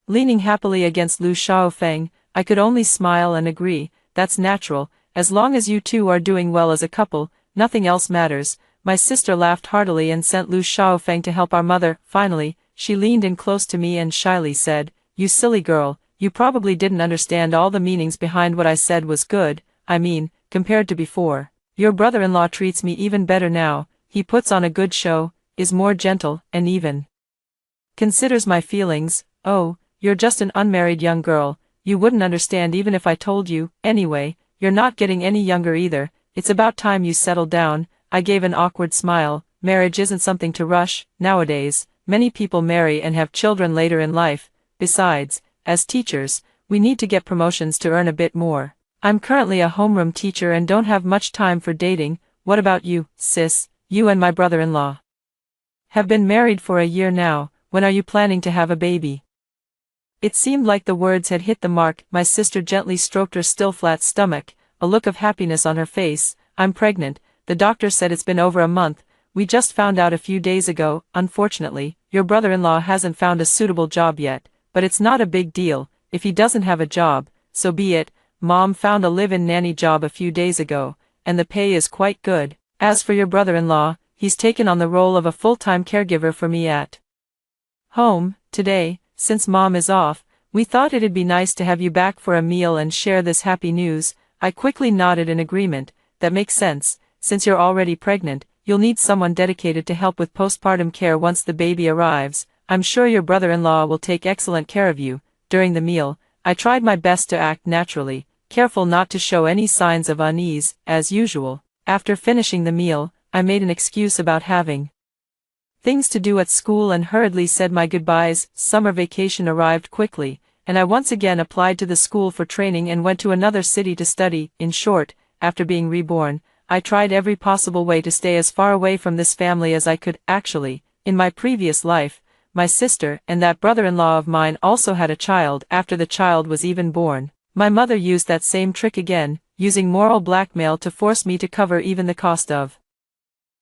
leaning happily against Lu Xiaofeng, I could only smile and agree. That's natural. As long as you two are doing well as a couple, nothing else matters. My sister laughed heartily and sent Lu Xiaofeng to help our mother. Finally, she leaned in close to me and shyly said, "You silly girl, you probably didn't understand all the meanings behind what I said was good. I mean, compared to before, your brother-in-law treats me even better now. He puts on a good show, is more gentle, and even considers my feelings." "Oh, you're just an unmarried young girl. You wouldn't understand even if I told you. Anyway, you're not getting any younger either. It's about time you settled down." I gave an awkward smile. Marriage isn't something to rush. Nowadays, many people marry and have children later in life. Besides, as teachers, we need to get promotions to earn a bit more. I'm currently a homeroom teacher and don't have much time for dating. What about you, sis? You and my brother-in-law have been married for a year now. When are you planning to have a baby? It seemed like the words had hit the mark. My sister gently stroked her still flat stomach, a look of happiness on her face. "I'm pregnant. The doctor said it's been over a month. We just found out a few days ago. Unfortunately, your brother-in-law hasn't found a suitable job yet, but it's not a big deal. If he doesn't have a job, so be it. Mom found a live-in nanny job a few days ago, and the pay is quite good. As for your brother-in-law, he's taken on the role of a full-time caregiver for me at home. Today, since Mom is off, we thought it'd be nice to have you back for a meal and share this happy news." I quickly nodded in agreement. "That makes sense. Since you're already pregnant, you'll need someone dedicated to help with postpartum care once the baby arrives. I'm sure your brother-in-law will take excellent care of you." During the meal, I tried my best to act naturally, careful not to show any signs of unease. As usual, after finishing the meal, I made an excuse about having things to do at school and hurriedly said my goodbyes. Summer vacation arrived quickly, and I once again applied to the school for training and went to another city to study. In short, after being reborn, I tried every possible way to stay as far away from this family as I could. Actually, in my previous life, my sister and that brother-in-law of mine also had a child. After the child was even born, my mother used that same trick again, using moral blackmail to force me to cover even the cost of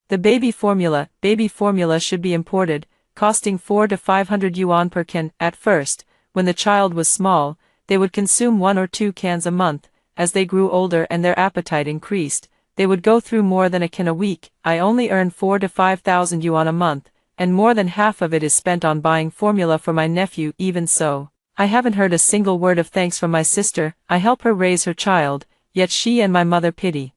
the baby formula. Baby formula should be imported, costing 400 to 500 yuan per can. At first, when the child was small, they would consume 1 or 2 cans a month. As they grew older and their appetite increased, they would go through more than a can a week. I only earn 4,000 to 5,000 yuan a month, and more than half of it is spent on buying formula for my nephew. Even so, I haven't heard a single word of thanks from my sister. I help her raise her child, yet she and my mother pity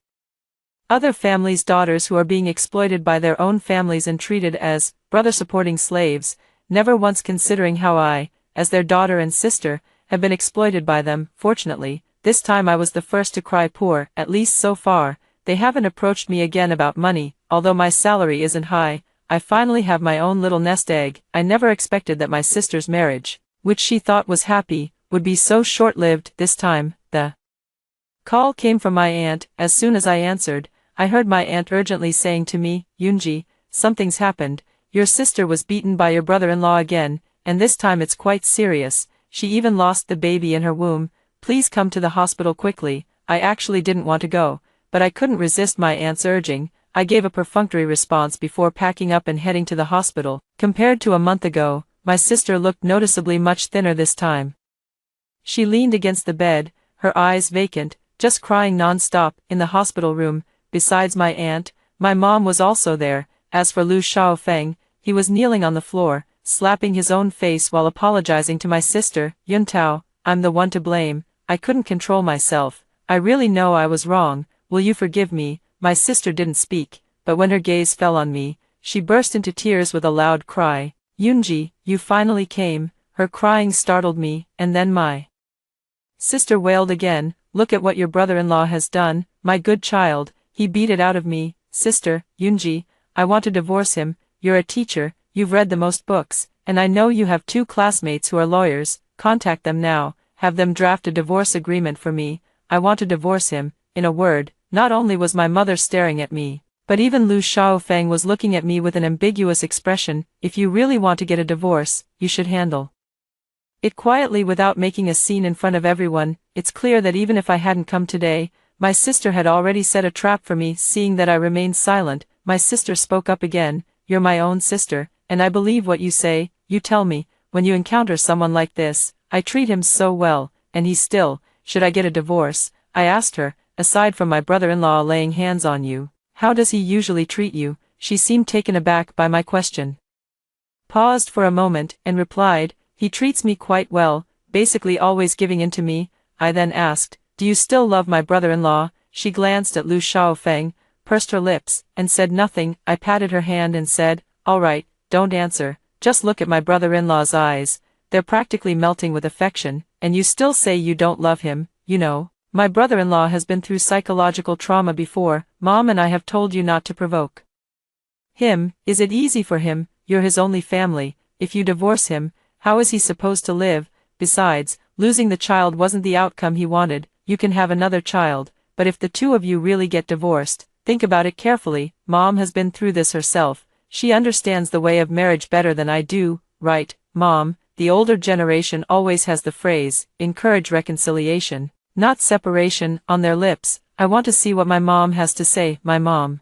other families' daughters who are being exploited by their own families and treated as brother-supporting slaves, never once considering how I, as their daughter and sister, have been exploited by them. Fortunately, this time I was the first to cry poor. At least so far, they haven't approached me again about money, although my salary isn't high. I finally have my own little nest egg. I never expected that my sister's marriage, which she thought was happy, would be so short-lived. This time, the call came from my aunt. As soon as I answered, I heard my aunt urgently saying to me, Yoonji, something's happened. Your sister was beaten by your brother-in-law again, and this time it's quite serious. She even lost the baby in her womb. Please come to the hospital quickly. I actually didn't want to go, but I couldn't resist my aunt's urging. I gave a perfunctory response before packing up and heading to the hospital. Compared to a month ago, my sister looked noticeably much thinner this time. She leaned against the bed, her eyes vacant, just crying non-stop. In the hospital room, besides my aunt, my mom was also there. As for Lu Xiaofeng, he was kneeling on the floor, slapping his own face while apologizing to my sister. Yuntao, I'm the one to blame. I couldn't control myself. I really know I was wrong. Will you forgive me? My sister didn't speak, but when her gaze fell on me, she burst into tears with a loud cry. Yoonji, you finally came. Her crying startled me, and then my sister wailed again. Look at what your brother-in-law has done, my good child. He beat it out of me. Sister, Yoonji, I want to divorce him. You're a teacher, you've read the most books, and I know you have 2 classmates who are lawyers. Contact them now, have them draft a divorce agreement for me. I want to divorce him. In a word, not only was my mother staring at me, but even Lu Xiaofeng was looking at me with an ambiguous expression. If you really want to get a divorce, you should handle it quietly without making a scene in front of everyone. It's clear that even if I hadn't come today, my sister had already set a trap for me. Seeing that I remained silent, my sister spoke up again. You're my own sister, and I believe what you say. You tell me, when you encounter someone like this, I treat him so well, and he's still, should I get a divorce? I asked her. Aside from my brother-in-law laying hands on you, how does he usually treat you? She seemed taken aback by my question. Paused for a moment, and replied, he treats me quite well, basically always giving in to me. I then asked, do you still love my brother-in-law? She glanced at Lu Xiaofeng, pursed her lips, and said nothing. I patted her hand and said, all right, don't answer, just look at my brother-in-law's eyes. They're practically melting with affection, and you still say you don't love him. You know, my brother-in-law has been through psychological trauma before. Mom and I have told you not to provoke him. Is it easy for him? You're his only family. If you divorce him, how is he supposed to live? Besides, losing the child wasn't the outcome he wanted. You can have another child, but if the 2 of you really get divorced, think about it carefully. Mom has been through this herself. She understands the way of marriage better than I do, right, Mom? The older generation always has the phrase, encourage reconciliation, not separation, on their lips. I want to see what my mom has to say. My mom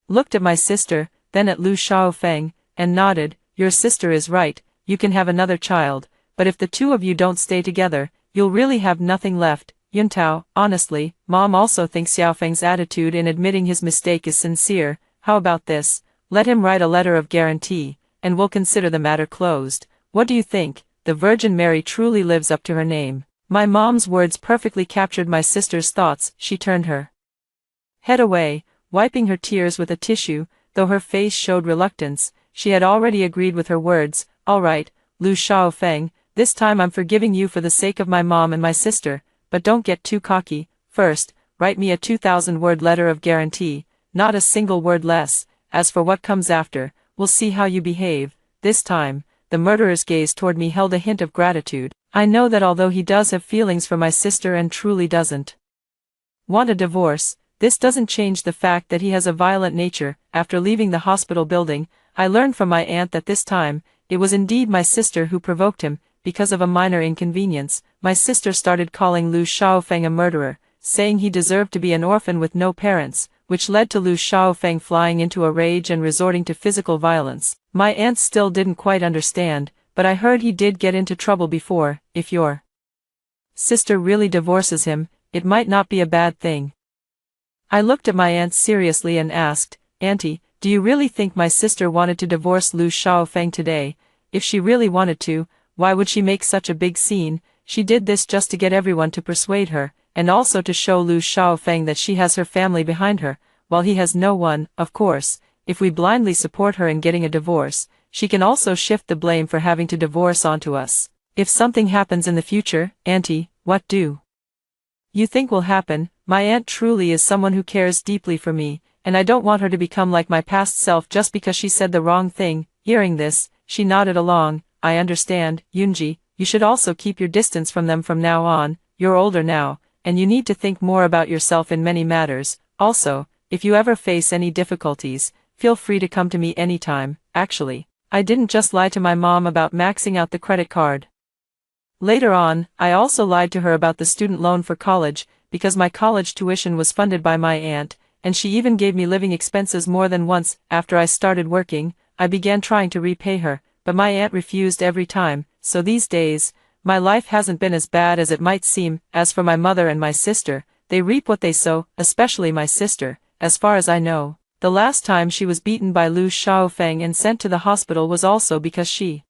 looked at my sister, then at Lu Xiaofeng, and nodded. Your sister is right, you can have another child, but if the 2 of you don't stay together, you'll really have nothing left. Yuntao, honestly, Mom also thinks Xiaofeng's attitude in admitting his mistake is sincere. How about this? Let him write a letter of guarantee, and we'll consider the matter closed. What do you think? The Virgin Mary truly lives up to her name. My mom's words perfectly captured my sister's thoughts. She turned her head away, wiping her tears with a tissue, though her face showed reluctance. She had already agreed with her words. All right, Lu Xiaofeng, this time I'm forgiving you for the sake of my mom and my sister, but don't get too cocky. First, write me a 2,000-word letter of guarantee, not a single word less. As for what comes after, we'll see how you behave. This time, the murderer's gaze toward me held a hint of gratitude. I know that although he does have feelings for my sister and truly doesn't want a divorce, this doesn't change the fact that he has a violent nature. After leaving the hospital building, I learned from my aunt that this time, it was indeed my sister who provoked him. Because of a minor inconvenience, my sister started calling Lu Xiaofeng a murderer, saying he deserved to be an orphan with no parents, which led to Lu Xiaofeng flying into a rage and resorting to physical violence. My aunt still didn't quite understand, but I heard he did get into trouble before. If your sister really divorces him, it might not be a bad thing. I looked at my aunt seriously and asked, Auntie, do you really think my sister wanted to divorce Lu Xiaofeng today? If she really wanted to, why would she make such a big scene? She did this just to get everyone to persuade her, and also to show Lu Xiaofeng that she has her family behind her, while he has no one. Of course, if we blindly support her in getting a divorce, she can also shift the blame for having to divorce onto us. If something happens in the future, Auntie, what do you think will happen? My aunt truly is someone who cares deeply for me, and I don't want her to become like my past self just because she said the wrong thing." Hearing this, she nodded along. "I understand, Yoonji. You should also keep your distance from them from now on. You're older now, and you need to think more about yourself in many matters. Also, if you ever face any difficulties, feel free to come to me anytime." Actually, I didn't just lie to my mom about maxing out the credit card. Later on, I also lied to her about the student loan for college, because my college tuition was funded by my aunt, and she even gave me living expenses more than once. After I started working, I began trying to repay her, but my aunt refused every time, so these days, my life hasn't been as bad as it might seem. As for my mother and my sister, they reap what they sow, especially my sister. As far as I know, the last time she was beaten by Lu Xiaofeng and sent to the hospital was also because she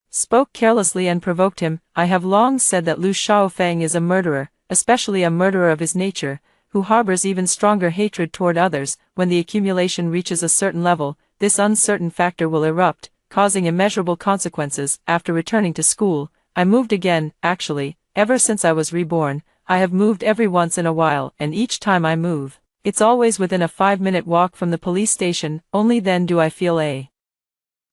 spoke carelessly and provoked him. I have long said that Lu Xiaofeng is a murderer, especially a murderer of his nature, who harbors even stronger hatred toward others. When the accumulation reaches a certain level, this uncertain factor will erupt, causing immeasurable consequences. After returning to school, I moved again. Actually, ever since I was reborn, I have moved every once in a while, and each time I move, it's always within a 5-minute walk from the police station. Only then do I feel a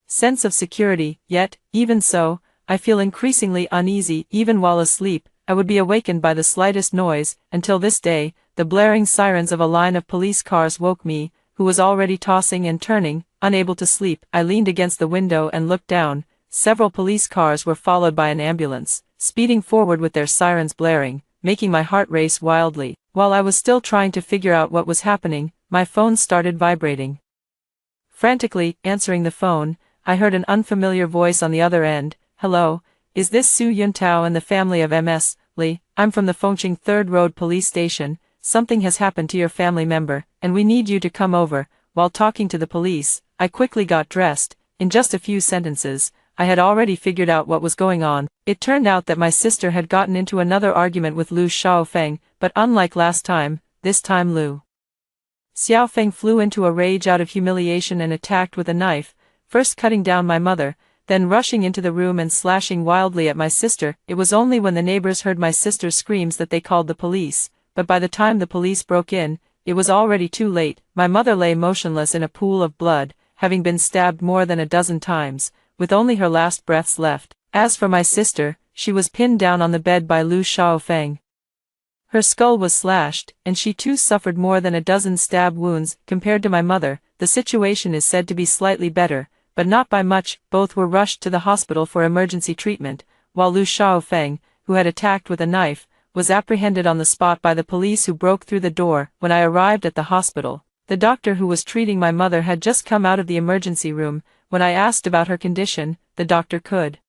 sense of security. Yet, even so, I feel increasingly uneasy. Even while asleep, I would be awakened by the slightest noise. Until this day, the blaring sirens of a line of police cars woke me, who was already tossing and turning, unable to sleep. I leaned against the window and looked down. Several police cars were followed by an ambulance, speeding forward with their sirens blaring, making my heart race wildly. While I was still trying to figure out what was happening, my phone started vibrating. Frantically answering the phone, I heard an unfamiliar voice on the other end. "Hello, is this Su Yuntao and the family of MS Lee? I'm from the Fengqing 3rd Road Police Station. Something has happened to your family member, and we need you to come over." While talking to the police, I quickly got dressed. In just a few sentences, I had already figured out what was going on. It turned out that my sister had gotten into another argument with Lu Xiaofeng, but unlike last time, this time Lu Xiaofeng flew into a rage out of humiliation and attacked with a knife, first cutting down my mother, then rushing into the room and slashing wildly at my sister. It was only when the neighbors heard my sister's screams that they called the police, but by the time the police broke in, it was already too late. My mother lay motionless in a pool of blood, having been stabbed more than a dozen times, with only her last breaths left. As for my sister, she was pinned down on the bed by Lu Xiaofeng. Her skull was slashed, and she too suffered more than a dozen stab wounds. Compared to my mother, the situation is said to be slightly better, but not by much. Both were rushed to the hospital for emergency treatment, while Lu Xiaofeng, who had attacked with a knife, was apprehended on the spot by the police who broke through the door. When I arrived at the hospital, the doctor who was treating my mother had just come out of the emergency room. When I asked about her condition, the doctor could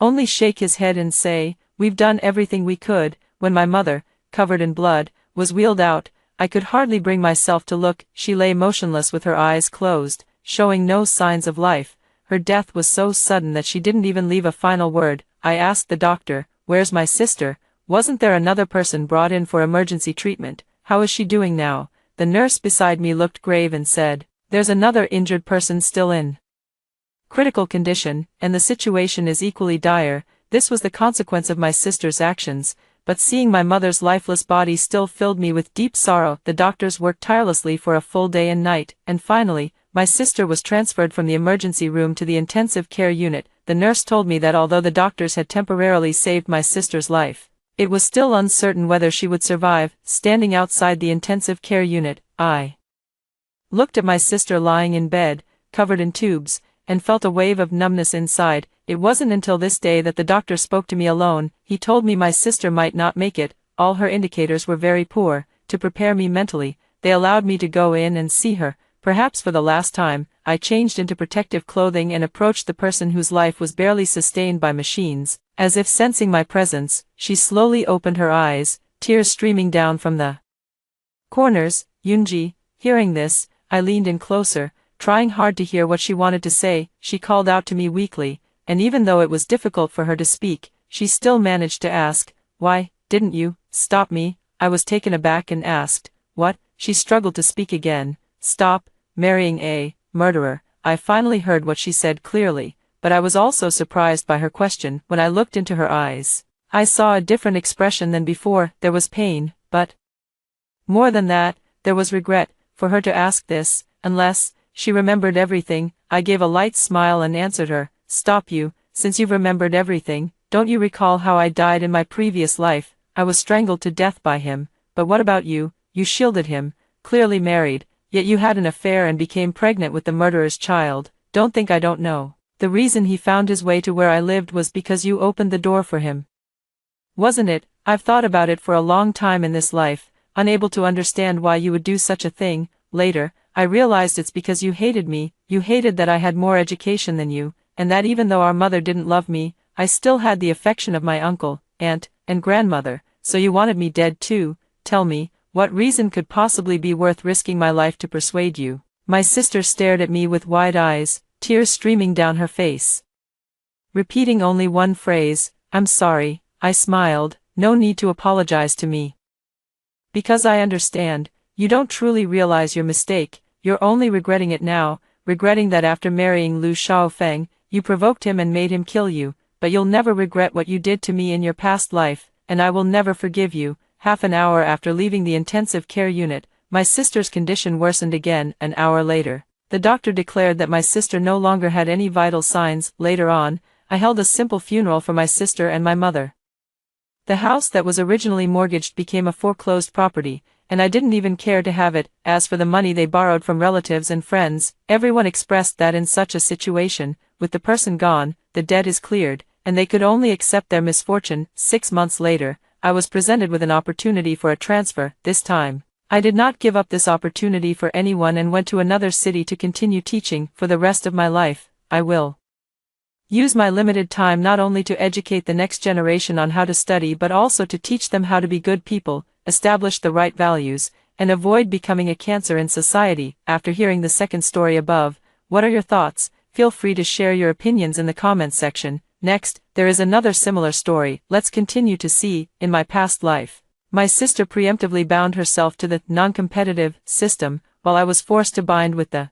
only shake his head and say, "We've done everything we could." When my mother, covered in blood, was wheeled out, I could hardly bring myself to look. She lay motionless with her eyes closed, showing no signs of life. Her death was so sudden that she didn't even leave a final word. I asked the doctor, "Where's my sister? Wasn't there another person brought in for emergency treatment? How is she doing now?" The nurse beside me looked grave and said, "There's another injured person still in critical condition, and the situation is equally dire." This was the consequence of my sister's actions, but seeing my mother's lifeless body still filled me with deep sorrow. The doctors worked tirelessly for a full day and night, and finally, my sister was transferred from the emergency room to the intensive care unit. The nurse told me that although the doctors had temporarily saved my sister's life, it was still uncertain whether she would survive. Standing outside the intensive care unit, I looked at my sister lying in bed, covered in tubes, and felt a wave of numbness inside. It wasn't until this day that the doctor spoke to me alone. He told me my sister might not make it. All her indicators were very poor. To prepare me mentally, they allowed me to go in and see her. Perhaps for the last time, I changed into protective clothing and approached the person whose life was barely sustained by machines. As if sensing my presence, she slowly opened her eyes, tears streaming down from the corners. "Yoonji." Hearing this, I leaned in closer, trying hard to hear what she wanted to say. She called out to me weakly, and even though it was difficult for her to speak, she still managed to ask, "Why didn't you stop me?" I was taken aback and asked, "What?" She struggled to speak again. "Stop marrying a murderer." I finally heard what she said clearly, but I was also surprised by her question. When I looked into her eyes, I saw a different expression than before. There was pain, but More than that, there was regret, for her to ask this, unless she remembered everything. I gave a light smile and answered her, "Stop you, since you've remembered everything, don't you recall how I died in my previous life? I was strangled to death by him. But what about you? You shielded him, clearly married, yet you had an affair and became pregnant with the murderer's child. Don't think I don't know. The reason he found his way to where I lived was because you opened the door for him. Wasn't it? I've thought about it for a long time in this life, unable to understand why you would do such a thing. Later, I realized it's because you hated me. You hated that I had more education than you, and that even though our mother didn't love me, I still had the affection of my uncle, aunt, and grandmother. So you wanted me dead too. Tell me, what reason could possibly be worth risking my life to persuade you?" My sister stared at me with wide eyes, tears streaming down her face. Repeating only one phrase, "I'm sorry," I smiled. "No need to apologize to me. Because I understand, you don't truly realize your mistake, you're only regretting it now, regretting that after marrying Lu Xiaofeng, you provoked him and made him kill you, but you'll never regret what you did to me in your past life, and I will never forgive you." Half an hour after leaving the intensive care unit, my sister's condition worsened again. An hour later, the doctor declared that my sister no longer had any vital signs. Later on, I held a simple funeral for my sister and my mother. The house that was originally mortgaged became a foreclosed property, and I didn't even care to have it. As for the money they borrowed from relatives and friends, everyone expressed that in such a situation, with the person gone, the debt is cleared, and they could only accept their misfortune. 6 months later, I was presented with an opportunity for a transfer. This time, I did not give up this opportunity for anyone and went to another city to continue teaching. For the rest of my life, I will use my limited time not only to educate the next generation on how to study but also to teach them how to be good people, establish the right values, and avoid becoming a cancer in society. After hearing the second story above, what are your thoughts? Feel free to share your opinions in the comments section. Next, there is another similar story. Let's continue to see. In my past life, my sister preemptively bound herself to the non-competitive system, while I was forced to bind with the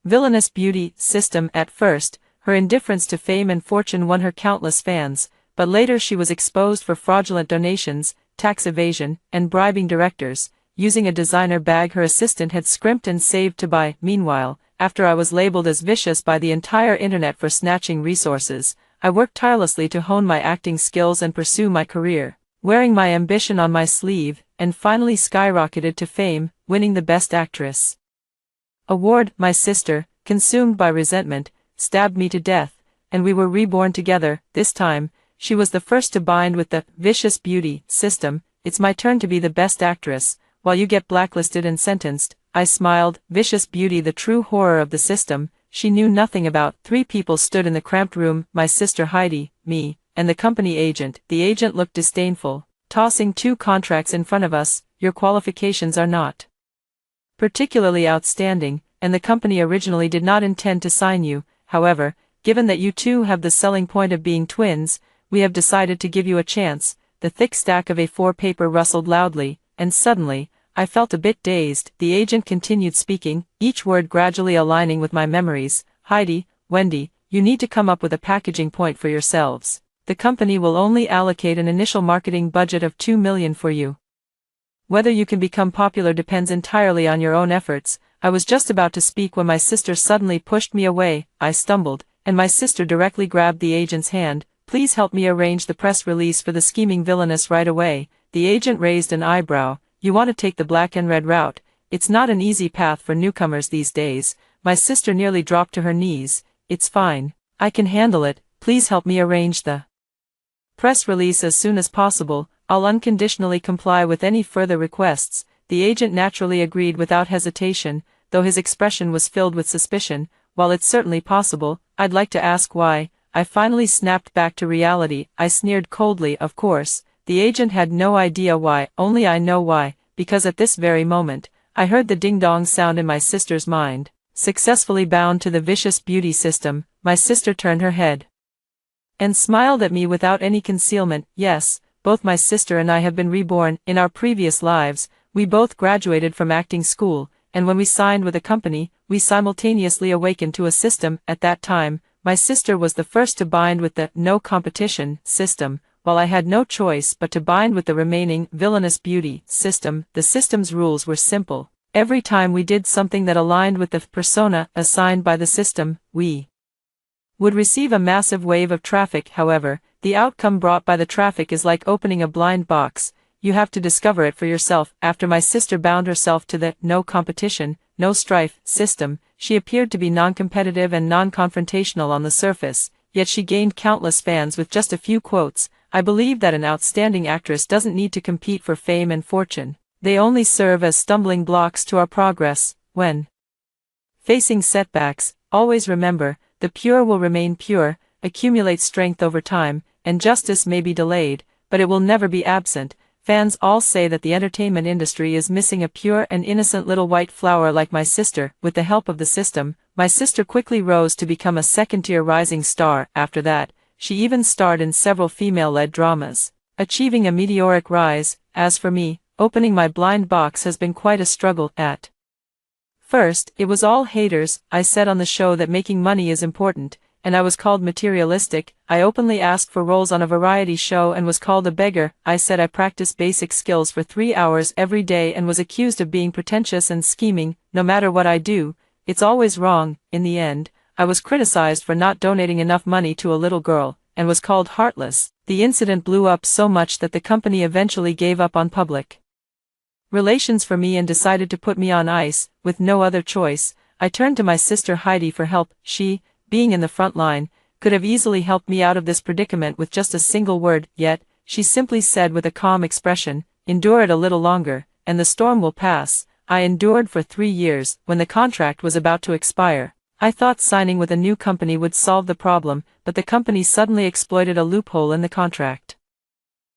villainous beauty system. At first, her indifference to fame and fortune won her countless fans, but later she was exposed for fraudulent donations, tax evasion, and bribing directors, using a designer bag her assistant had scrimped and saved to buy. Meanwhile, after I was labeled as vicious by the entire internet for snatching resources, I worked tirelessly to hone my acting skills and pursue my career, wearing my ambition on my sleeve, and finally skyrocketed to fame, winning the Best Actress award. My sister, consumed by resentment, stabbed me to death, and we were reborn together. This time, she was the first to bind with the vicious beauty system. It's my turn to be the Best Actress, while you get blacklisted and sentenced. I smiled. Vicious beauty, the true horror of the system, she knew nothing about. 3 people stood in the cramped room: my sister Heidi, me, and the company agent. The agent looked disdainful, tossing 2 contracts in front of us. "Your qualifications are not particularly outstanding, and the company originally did not intend to sign you. However, given that you two have the selling point of being twins, we have decided to give you a chance." The thick stack of A4 paper rustled loudly, and suddenly, I felt a bit dazed. The agent continued speaking, each word gradually aligning with my memories. "Heidi, Wendy, you need to come up with a packaging point for yourselves. The company will only allocate an initial marketing budget of 2 million for you. Whether you can become popular depends entirely on your own efforts." I was just about to speak when my sister suddenly pushed me away. I stumbled, and my sister directly grabbed the agent's hand. "Please help me arrange the press release for the scheming villainess right away." The agent raised an eyebrow. "You want to take the black and red route? It's not an easy path for newcomers these days." My sister nearly dropped to her knees. "It's fine. I can handle it. Please help me arrange the press release as soon as possible. I'll unconditionally comply with any further requests." The agent naturally agreed without hesitation, though his expression was filled with suspicion. "While it's certainly possible, I'd like to ask why." I finally snapped back to reality. I sneered coldly. "Of course, the agent had no idea why, only I know why, because at this very moment, I heard the ding-dong sound in my sister's mind. Successfully bound to the vicious beauty system, my sister turned her head and smiled at me without any concealment. "Yes, both my sister and I have been reborn. In our previous lives, we both graduated from acting school, and when we signed with a company, we simultaneously awakened to a system. At that time, my sister was the first to bind with the no competition system, while I had no choice but to bind with the remaining villainous beauty system. The system's rules were simple. Every time we did something that aligned with the persona assigned by the system, we would receive a massive wave of traffic. However, the outcome brought by the traffic is like opening a blind box. You have to discover it for yourself. After my sister bound herself to the no competition, no strife system, she appeared to be non-competitive and non-confrontational on the surface, yet she gained countless fans with just a few quotes. I believe that an outstanding actress doesn't need to compete for fame and fortune. They only serve as stumbling blocks to our progress. When facing setbacks, always remember, the pure will remain pure, accumulate strength over time, and justice may be delayed, but it will never be absent. Fans all say that the entertainment industry is missing a pure and innocent little white flower like my sister. With the help of the system, my sister quickly rose to become a second-tier rising star. After that, she even starred in several female-led dramas, achieving a meteoric rise. As for me, opening my blind box has been quite a struggle. At first, it was all haters. I said on the show that making money is important, and I was called materialistic. I openly asked for roles on a variety show and was called a beggar. I said I practiced basic skills for 3 hours every day and was accused of being pretentious and scheming. No matter what I do, it's always wrong. In the end, I was criticized for not donating enough money to a little girl, and was called heartless. The incident blew up so much that the company eventually gave up on public relations for me and decided to put me on ice. With no other choice, I turned to my sister Heidi for help. She, being in the front line, could have easily helped me out of this predicament with just a single word, yet, she simply said with a calm expression, "Endure it a little longer, and the storm will pass." I endured for 3 years. When the contract was about to expire, I thought signing with a new company would solve the problem, but the company suddenly exploited a loophole in the contract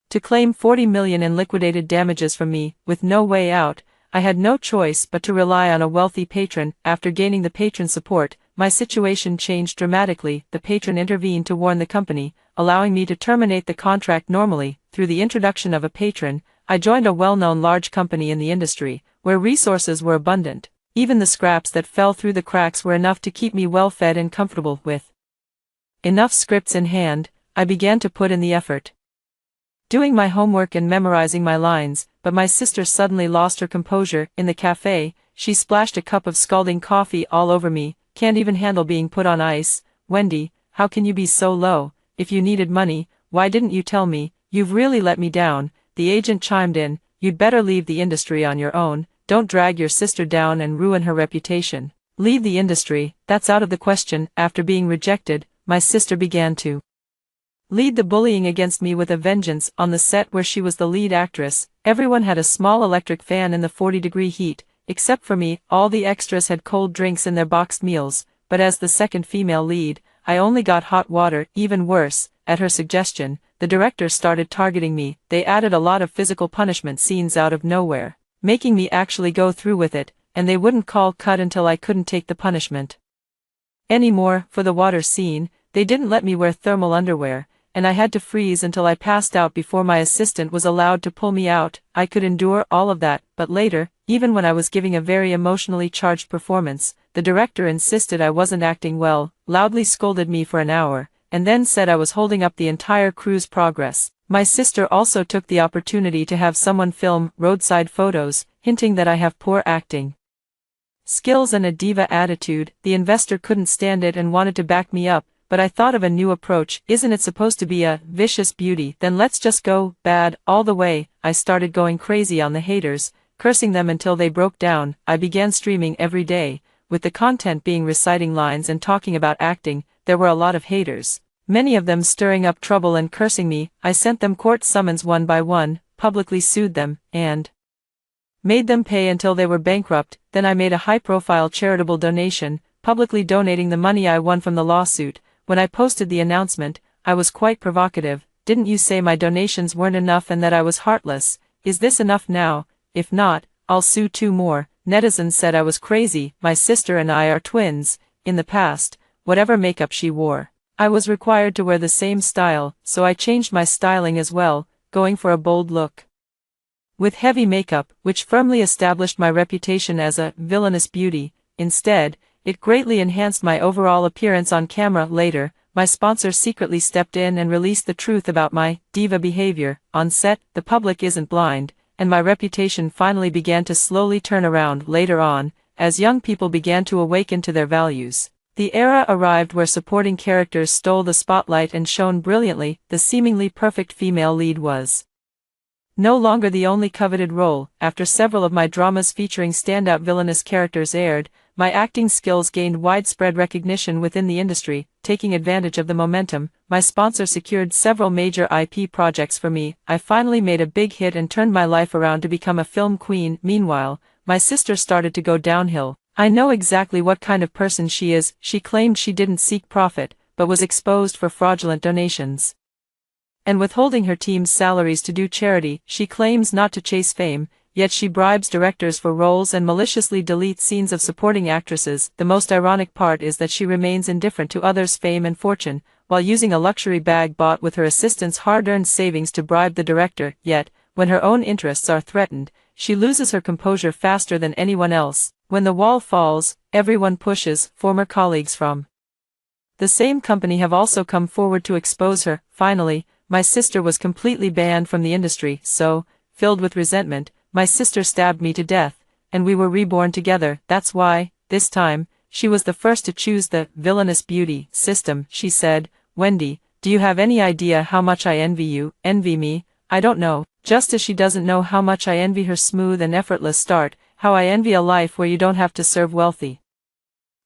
to claim $40 million in liquidated damages from me. With no way out, I had no choice but to rely on a wealthy patron. After gaining the patron's support, my situation changed dramatically. The patron intervened to warn the company, allowing me to terminate the contract normally. Through the introduction of a patron, I joined a well-known large company in the industry, where resources were abundant. Even the scraps that fell through the cracks were enough to keep me well-fed and comfortable. With enough scripts in hand, I began to put in the effort, doing my homework and memorizing my lines. But my sister suddenly lost her composure. In the cafe, she splashed a cup of scalding coffee all over me. "Can't even handle being put on ice. Wendy, how can you be so low? If you needed money, why didn't you tell me? You've really let me down." The agent chimed in, "You'd better leave the industry on your own. Don't drag your sister down and ruin her reputation." Leave the industry? That's out of the question. After being rejected, my sister began to lead the bullying against me with a vengeance. On the set where she was the lead actress, everyone had a small electric fan in the 40-degree heat, except for me. All the extras had cold drinks in their boxed meals, but as the second female lead, I only got hot water. Even worse, at her suggestion, the director started targeting me. They added a lot of physical punishment scenes out of nowhere, making me actually go through with it, and they wouldn't call cut until I couldn't take the punishment anymore. For the water scene, they didn't let me wear thermal underwear, and I had to freeze until I passed out before my assistant was allowed to pull me out. I could endure all of that, but later, even when I was giving a very emotionally charged performance, the director insisted I wasn't acting well, loudly scolded me for an hour, and then said I was holding up the entire crew's progress. My sister also took the opportunity to have someone film roadside photos, hinting that I have poor acting skills and a diva attitude. The investor couldn't stand it and wanted to back me up, but I thought of a new approach. Isn't it supposed to be a vicious beauty? Then let's just go bad all the way. I started going crazy on the haters, cursing them until they broke down. I began streaming every day, with the content being reciting lines and talking about acting. There were a lot of haters, many of them stirring up trouble and cursing me. I sent them court summons one by one, publicly sued them, and made them pay until they were bankrupt. Then I made a high-profile charitable donation, publicly donating the money I won from the lawsuit. When I posted the announcement, I was quite provocative. "Didn't you say my donations weren't enough and that I was heartless? Is this enough now? If not, I'll sue 2 more. Netizens said I was crazy. My sister and I are twins. In the past, whatever makeup she wore, I was required to wear the same style, so I changed my styling as well, going for a bold look with heavy makeup, which firmly established my reputation as a villainous beauty. Instead, it greatly enhanced my overall appearance on camera. Later, my sponsor secretly stepped in and released the truth about my diva behavior. On set, the public isn't blind, and my reputation finally began to slowly turn around later on, as young people began to awaken to their values. The era arrived where supporting characters stole the spotlight and shone brilliantly. The seemingly perfect female lead was no longer the only coveted role. After several of my dramas featuring standout villainous characters aired, my acting skills gained widespread recognition within the industry. Taking advantage of the momentum, my sponsor secured several major IP projects for me. I finally made a big hit and turned my life around to become a film queen. Meanwhile, my sister started to go downhill. I know exactly what kind of person she is. She claimed she didn't seek profit, but was exposed for fraudulent donations and withholding her team's salaries to do charity. She claims not to chase fame, yet she bribes directors for roles and maliciously deletes scenes of supporting actresses. The most ironic part is that she remains indifferent to others' fame and fortune, while using a luxury bag bought with her assistant's hard-earned savings to bribe the director. Yet, when her own interests are threatened, she loses her composure faster than anyone else. When the wall falls, everyone pushes. Former colleagues from the same company have also come forward to expose her. Finally, my sister was completely banned from the industry, so, filled with resentment, my sister stabbed me to death, and we were reborn together. That's why, this time, she was the first to choose the villainous beauty system. She said, "Wendy, do you have any idea how much I envy you?" Envy me? I don't know. Just as she doesn't know how much I envy her smooth and effortless start, how I envy a life where you don't have to serve wealthy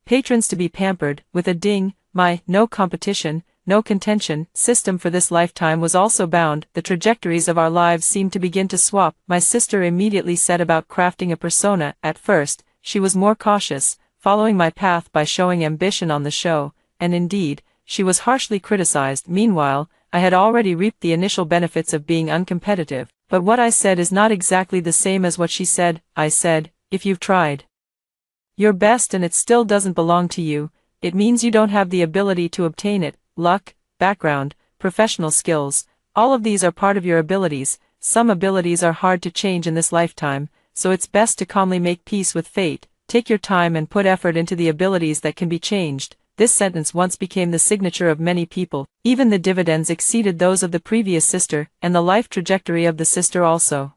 patrons to be pampered. With a ding, my no competition, no contention system for this lifetime was also bound. The trajectories of our lives seemed to begin to swap. My sister immediately set about crafting a persona. At first, she was more cautious, following my path by showing ambition on the show, and indeed, she was harshly criticized. Meanwhile, I had already reaped the initial benefits of being uncompetitive. But what I said is not exactly the same as what she said. I said, if you've tried your best and it still doesn't belong to you, it means you don't have the ability to obtain it. Luck, background, professional skills, all of these are part of your abilities. Some abilities are hard to change in this lifetime, so it's best to calmly make peace with fate. Take your time and put effort into the abilities that can be changed. This sentence once became the signature of many people. Even the dividends exceeded those of the previous sister, and the life trajectory of the sister also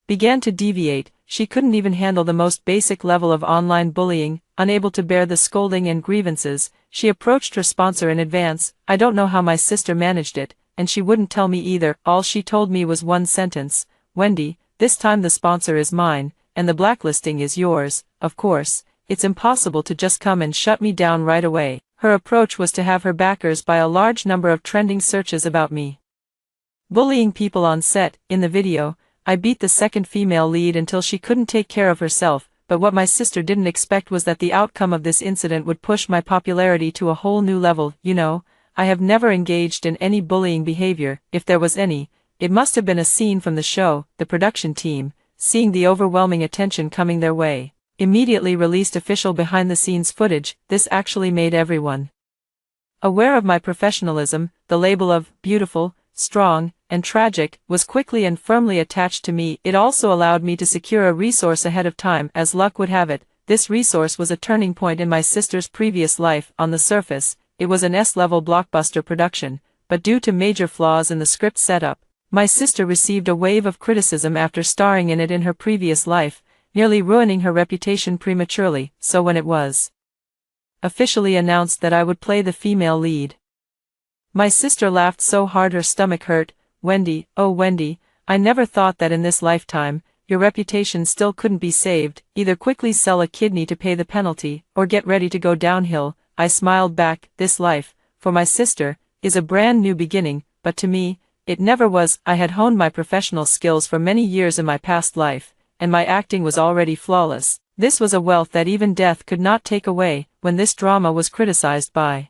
began to deviate. She couldn't even handle the most basic level of online bullying. Unable to bear the scolding and grievances, she approached her sponsor in advance. I don't know how my sister managed it, and she wouldn't tell me either. All she told me was one sentence: "Wendy, this time the sponsor is mine, and the blacklisting is yours." Of course, it's impossible to just come and shut me down right away. Her approach was to have her backers buy a large number of trending searches about me bullying people on set. In the video, I beat the second female lead until she couldn't take care of herself, but what my sister didn't expect was that the outcome of this incident would push my popularity to a whole new level. You know, I have never engaged in any bullying behavior. If there was any, it must have been a scene from the show. The production team, seeing the overwhelming attention coming their way, immediately released official behind-the-scenes footage. This actually made everyone aware of my professionalism. The label of beautiful, strong, and tragic was quickly and firmly attached to me. It also allowed me to secure a resource ahead of time. As luck would have it, this resource was a turning point in my sister's previous life. On the surface, it was an S-level blockbuster production, but due to major flaws in the script setup, my sister received a wave of criticism after starring in it in her previous life, nearly ruining her reputation prematurely. So when it was officially announced that I would play the female lead, my sister laughed so hard her stomach hurt. "Wendy, oh Wendy, I never thought that in this lifetime, your reputation still couldn't be saved. Either quickly sell a kidney to pay the penalty, or get ready to go downhill." I smiled back. This life, for my sister, is a brand new beginning, but to me, it never was. I had honed my professional skills for many years in my past life, and my acting was already flawless. This was a wealth that even death could not take away. When this drama was criticized by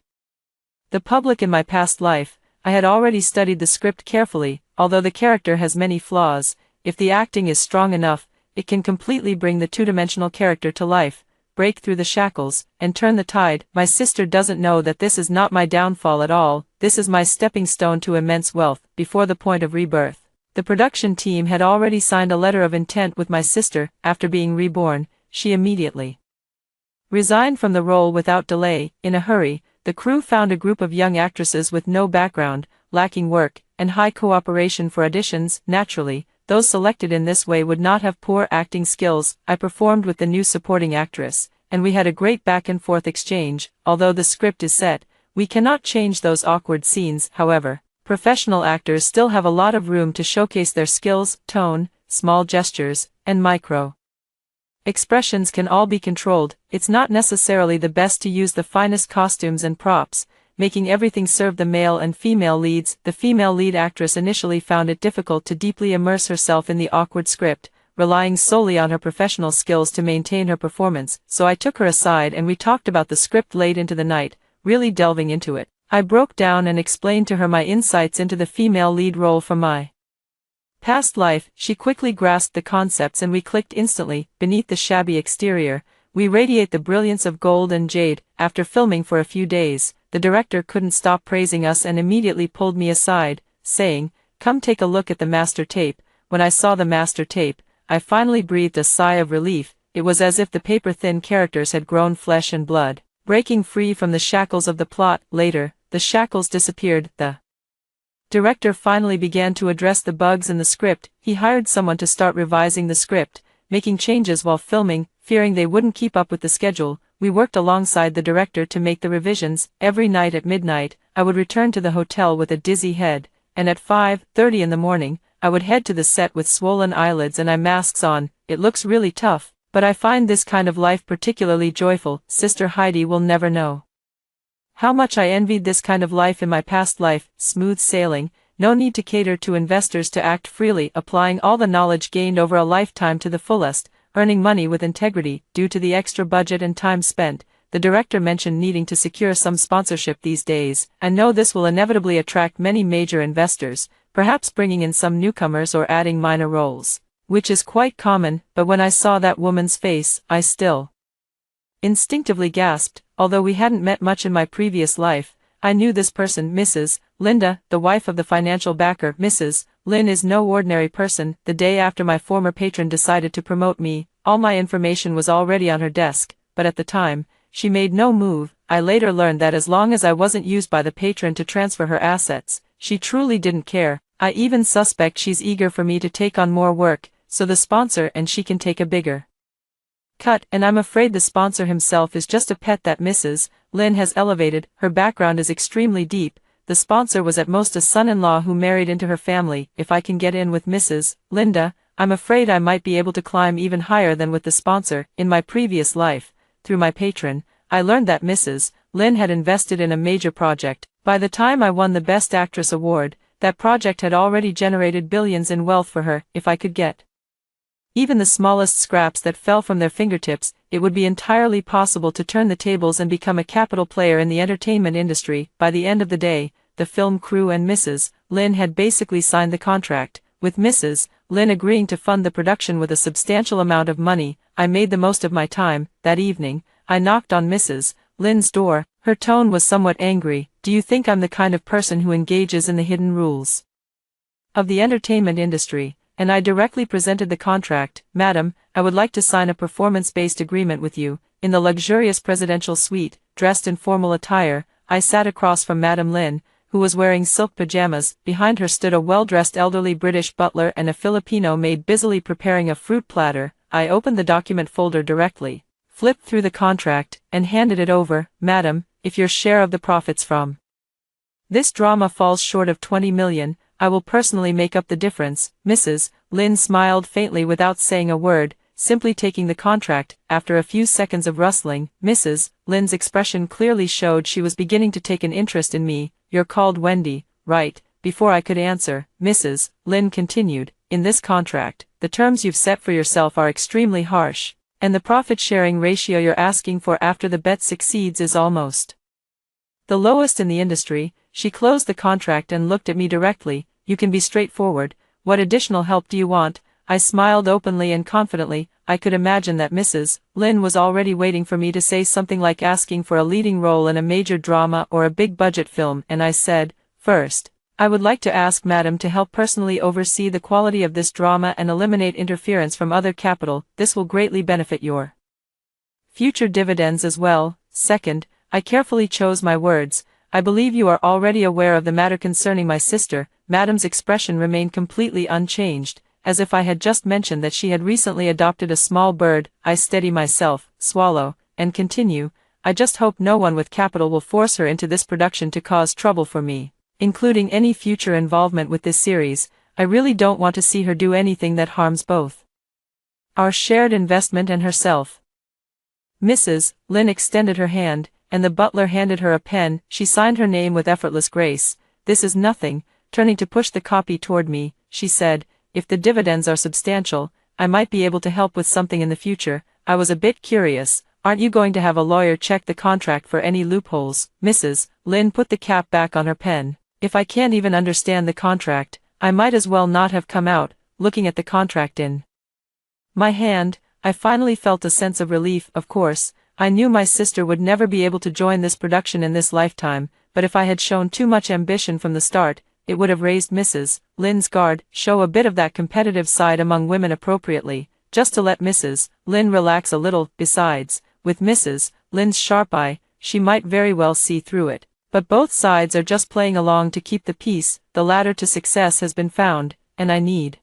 the public in my past life, I had already studied the script carefully. Although the character has many flaws, if the acting is strong enough, it can completely bring the two-dimensional character to life, break through the shackles, and turn the tide. My sister doesn't know that this is not my downfall at all. This is my stepping stone to immense wealth. Before the point of rebirth, the production team had already signed a letter of intent with my sister. After being reborn, she immediately resigned from the role without delay. In a hurry, the crew found a group of young actresses with no background, lacking work, and high cooperation for auditions. Naturally, those selected in this way would not have poor acting skills. I performed with the new supporting actress, and we had a great back-and-forth exchange. Although the script is set, we cannot change those awkward scenes. However, professional actors still have a lot of room to showcase their skills. Tone, small gestures, and micro expressions can all be controlled. It's not necessarily the best to use the finest costumes and props, making everything serve the male and female leads. The female lead actress initially found it difficult to deeply immerse herself in the awkward script, relying solely on her professional skills to maintain her performance, so I took her aside and we talked about the script late into the night, really delving into it. I broke down and explained to her my insights into the female lead role from my past life. She quickly grasped the concepts and we clicked instantly. Beneath the shabby exterior, we radiate the brilliance of gold and jade. After filming for a few days, the director couldn't stop praising us and immediately pulled me aside, saying, "Come take a look at the master tape." When I saw the master tape, I finally breathed a sigh of relief. It was as if the paper-thin characters had grown flesh and blood, breaking free from the shackles of the plot. Later, the shackles disappeared. The director finally began to address the bugs in the script. He hired someone to start revising the script, making changes while filming, fearing they wouldn't keep up with the schedule. We worked alongside the director to make the revisions. Every night at midnight, I would return to the hotel with a dizzy head, and at 5:30 in the morning, I would head to the set with swollen eyelids and eye masks on. It looks really tough, but I find this kind of life particularly joyful. Sister Heidi will never know how much I envied this kind of life in my past life. Smooth sailing, no need to cater to investors, to act freely, applying all the knowledge gained over a lifetime to the fullest, earning money with integrity. Due to the extra budget and time spent, the director mentioned needing to secure some sponsorship these days. I know this will inevitably attract many major investors, perhaps bringing in some newcomers or adding minor roles, which is quite common. But when I saw that woman's face, I still instinctively gasped. Although we hadn't met much in my previous life, I knew this person, Mrs. Linda, the wife of the financial backer. Mrs. Lynn is no ordinary person. The day after my former patron decided to promote me, all my information was already on her desk, but at the time, she made no move. I later learned that as long as I wasn't used by the patron to transfer her assets, she truly didn't care. I even suspect she's eager for me to take on more work, so the sponsor and she can take a bigger cut. And I'm afraid the sponsor himself is just a pet that Mrs. Lynn has elevated. Her background is extremely deep. The sponsor was at most a son-in-law who married into her family. If I can get in with Mrs. Linda, I'm afraid I might be able to climb even higher than with the sponsor. In my previous life, through my patron, I learned that Mrs. Lynn had invested in a major project. By the time I won the Best Actress award, that project had already generated billions in wealth for her. If I could get even the smallest scraps that fell from their fingertips, it would be entirely possible to turn the tables and become a capital player in the entertainment industry. By the end of the day, the film crew and Mrs. Lynn had basically signed the contract, with Mrs. Lynn agreeing to fund the production with a substantial amount of money. I made the most of my time. That evening, I knocked on Mrs. Lynn's door. Her tone was somewhat angry. "Do you think I'm the kind of person who engages in the hidden rules of the entertainment industry?" And I directly presented the contract. "Madam, I would like to sign a performance-based agreement with you." In the luxurious presidential suite, dressed in formal attire, I sat across from Madam Lynn, who was wearing silk pajamas. Behind her stood a well-dressed elderly British butler and a Filipino maid busily preparing a fruit platter. I opened the document folder directly, flipped through the contract, and handed it over. "Madam, if your share of the profits from this drama falls short of 20 million, I will personally make up the difference." Mrs. Lynn smiled faintly without saying a word, simply taking the contract. After a few seconds of rustling, Mrs. Lynn's expression clearly showed she was beginning to take an interest in me. "You're called Wendy, right?" Before I could answer, Mrs. Lynn continued, "In this contract, the terms you've set for yourself are extremely harsh, and the profit-sharing ratio you're asking for after the bet succeeds is almost the lowest in the industry." She closed the contract and looked at me directly. "You can be straightforward. What additional help do you want?" I smiled openly and confidently. I could imagine that Mrs. Lynn was already waiting for me to say something like asking for a leading role in a major drama or a big-budget film, and I said, "First, I would like to ask Madam to help personally oversee the quality of this drama and eliminate interference from other capital. This will greatly benefit your future dividends as well. Second, I carefully chose my words. I believe you are already aware of the matter concerning my sister. Madam's expression remained completely unchanged, as if I had just mentioned that she had recently adopted a small bird. I steady myself, swallow, and continue. I just hope no one with capital will force her into this production to cause trouble for me, including any future involvement with this series. I really don't want to see her do anything that harms both our shared investment and herself. Mrs. Lynn extended her hand, and the butler handed her a pen. She signed her name with effortless grace. This is nothing. Turning to push the copy toward me, she said, if the dividends are substantial, I might be able to help with something in the future. I was a bit curious. Aren't you going to have a lawyer check the contract for any loopholes? Mrs. Lynn put the cap back on her pen. If I can't even understand the contract, I might as well not have come out. Looking at the contract in my hand, I finally felt a sense of relief. Of course, I knew my sister would never be able to join this production in this lifetime, but if I had shown too much ambition from the start, it would have raised Mrs. Lynn's guard. Show a bit of that competitive side among women appropriately, just to let Mrs. Lynn relax a little. Besides, with Mrs. Lynn's sharp eye, she might very well see through it. But both sides are just playing along to keep the peace. The ladder to success has been found, and I need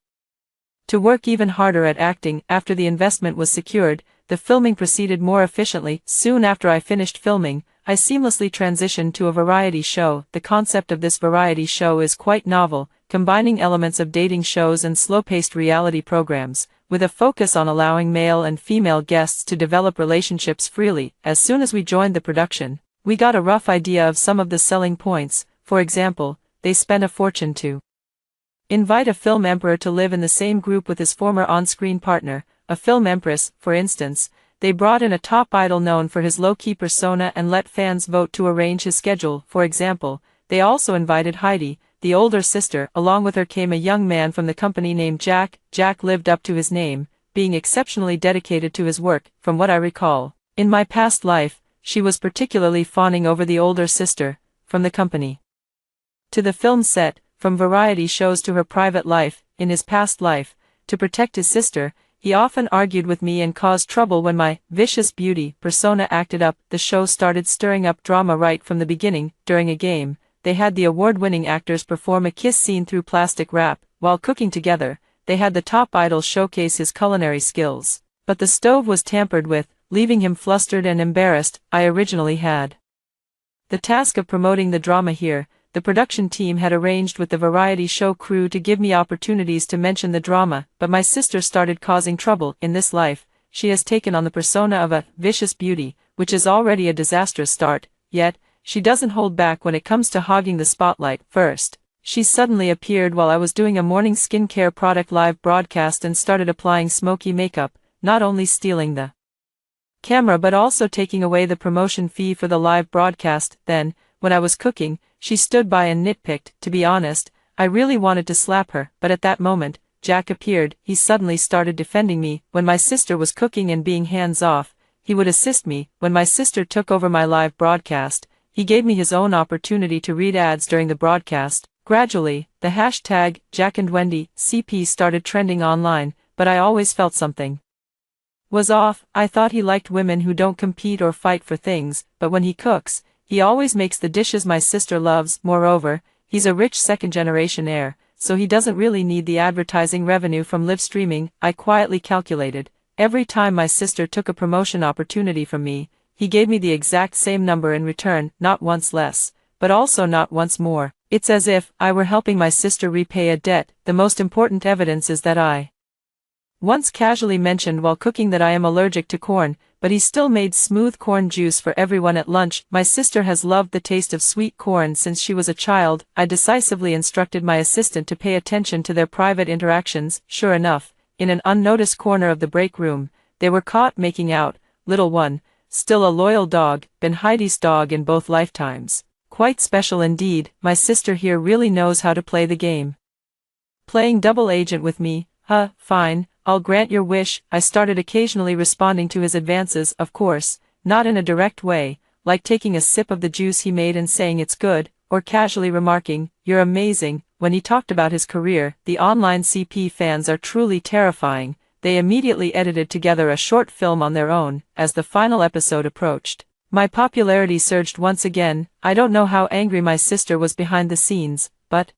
to work even harder at acting. After the investment was secured, the filming proceeded more efficiently. Soon after I finished filming, I seamlessly transitioned to a variety show. The concept of this variety show is quite novel, combining elements of dating shows and slow-paced reality programs, with a focus on allowing male and female guests to develop relationships freely. As soon as we joined the production, we got a rough idea of some of the selling points. For example, they spent a fortune to invite a film emperor to live in the same group with his former on-screen partner, a film empress. For instance, they brought in a top idol known for his low-key persona and let fans vote to arrange his schedule. For example, they also invited Heidi, the older sister. Along with her came a young man from the company named Jack. Jack lived up to his name, being exceptionally dedicated to his work. From what I recall, in my past life, she was particularly fawning over the older sister. From the company to the film set, from variety shows to her private life, in his past life, to protect his sister, he often argued with me and caused trouble when my vicious beauty persona acted up. The show started stirring up drama right from the beginning. During a game, they had the award-winning actors perform a kiss scene through plastic wrap. While cooking together, they had the top idol showcase his culinary skills. But the stove was tampered with, leaving him flustered and embarrassed. I originally had the task of promoting the drama here. The production team had arranged with the variety show crew to give me opportunities to mention the drama, but my sister started causing trouble. In this life, she has taken on the persona of a vicious beauty, which is already a disastrous start, yet, she doesn't hold back when it comes to hogging the spotlight. First, she suddenly appeared while I was doing a morning skincare product live broadcast and started applying smoky makeup, not only stealing the camera but also taking away the promotion fee for the live broadcast. Then, when I was cooking, she stood by and nitpicked. To be honest, I really wanted to slap her, but at that moment, Jack appeared. He suddenly started defending me. When my sister was cooking and being hands-off, he would assist me. When my sister took over my live broadcast, he gave me his own opportunity to read ads during the broadcast. Gradually, the hashtag #JackandWendyCP started trending online, but I always felt something was off. I thought he liked women who don't compete or fight for things, but when he cooks, he always makes the dishes my sister loves. Moreover, he's a rich second-generation heir, so he doesn't really need the advertising revenue from live streaming. I quietly calculated, every time my sister took a promotion opportunity from me, he gave me the exact same number in return, not once less, but also not once more. It's as if I were helping my sister repay a debt. The most important evidence is that I once casually mentioned while cooking that I am allergic to corn, but he still made smooth corn juice for everyone at lunch. My sister has loved the taste of sweet corn since she was a child. I decisively instructed my assistant to pay attention to their private interactions. Sure enough, in an unnoticed corner of the break room, they were caught making out. Little one, still a loyal dog, been Heidi's dog in both lifetimes. Quite special indeed. My sister here really knows how to play the game. Playing double agent with me, huh? Fine, I'll grant your wish. I started occasionally responding to his advances, of course, not in a direct way, like taking a sip of the juice he made and saying it's good, or casually remarking, "You're amazing." When he talked about his career, the online CP fans are truly terrifying. They immediately edited together a short film on their own. As the final episode approached, My popularity surged once again. I don't know how angry my sister was behind the scenes, but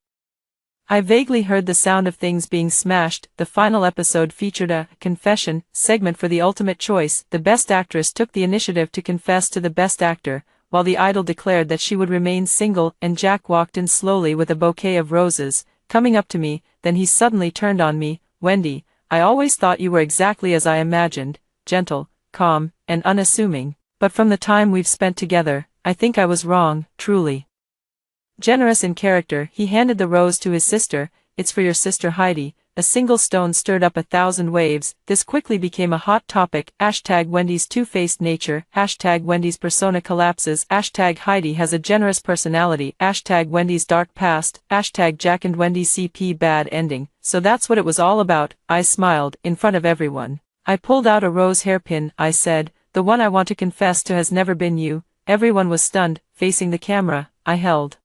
I vaguely heard the sound of things being smashed. The final episode featured a confession segment for the ultimate choice. The best actress took the initiative to confess to the best actor, while the idol declared that she would remain single, and Jack walked in slowly with a bouquet of roses, coming up to me. Then he suddenly turned on me. "Wendy, I always thought you were exactly as I imagined, gentle, calm, and unassuming. But from the time we've spent together, I think I was wrong, truly." Generous in character, he handed the rose to his sister. "It's for your sister Heidi." A single stone stirred up 1,000 waves. This quickly became a hot topic. #Wendy's two-faced nature. #Wendy's persona collapses. #Heidi has a generous personality. #Wendy's dark past. #Jack and Wendy CP bad ending. So that's what it was all about. I smiled, in front of everyone. I pulled out a rose hairpin. I said, "The one I want to confess to has never been you." Everyone was stunned. Facing the camera, I held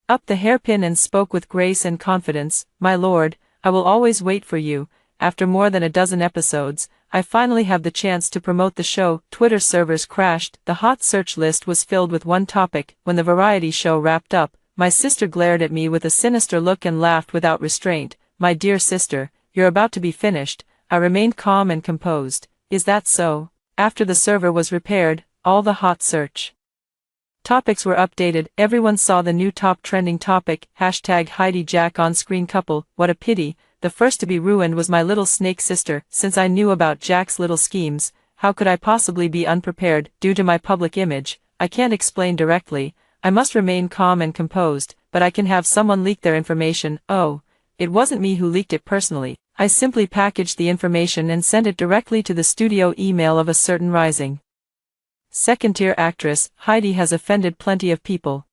up the hairpin and spoke with grace and confidence. "My lord, I will always wait for you." After more than a dozen episodes, I finally have the chance to promote the show. Twitter servers crashed. The hot search list was filled with one topic. When the variety show wrapped up, my sister glared at me with a sinister look and laughed without restraint. "My dear sister, you're about to be finished." I remained calm and composed. "Is that so?" After the server was repaired, all the hot search topics were updated. Everyone saw the new top trending topic. #Heidi Jack on-screen couple. What a pity. The first to be ruined was my little snake sister. Since I knew about Jack's little schemes, how could I possibly be unprepared? Due to my public image, I can't explain directly. I must remain calm and composed, but I can have someone leak their information. Oh, it wasn't me who leaked it personally. I simply packaged the information and sent it directly to the studio email of a certain rising second-tier actress. Heidi has offended plenty of people.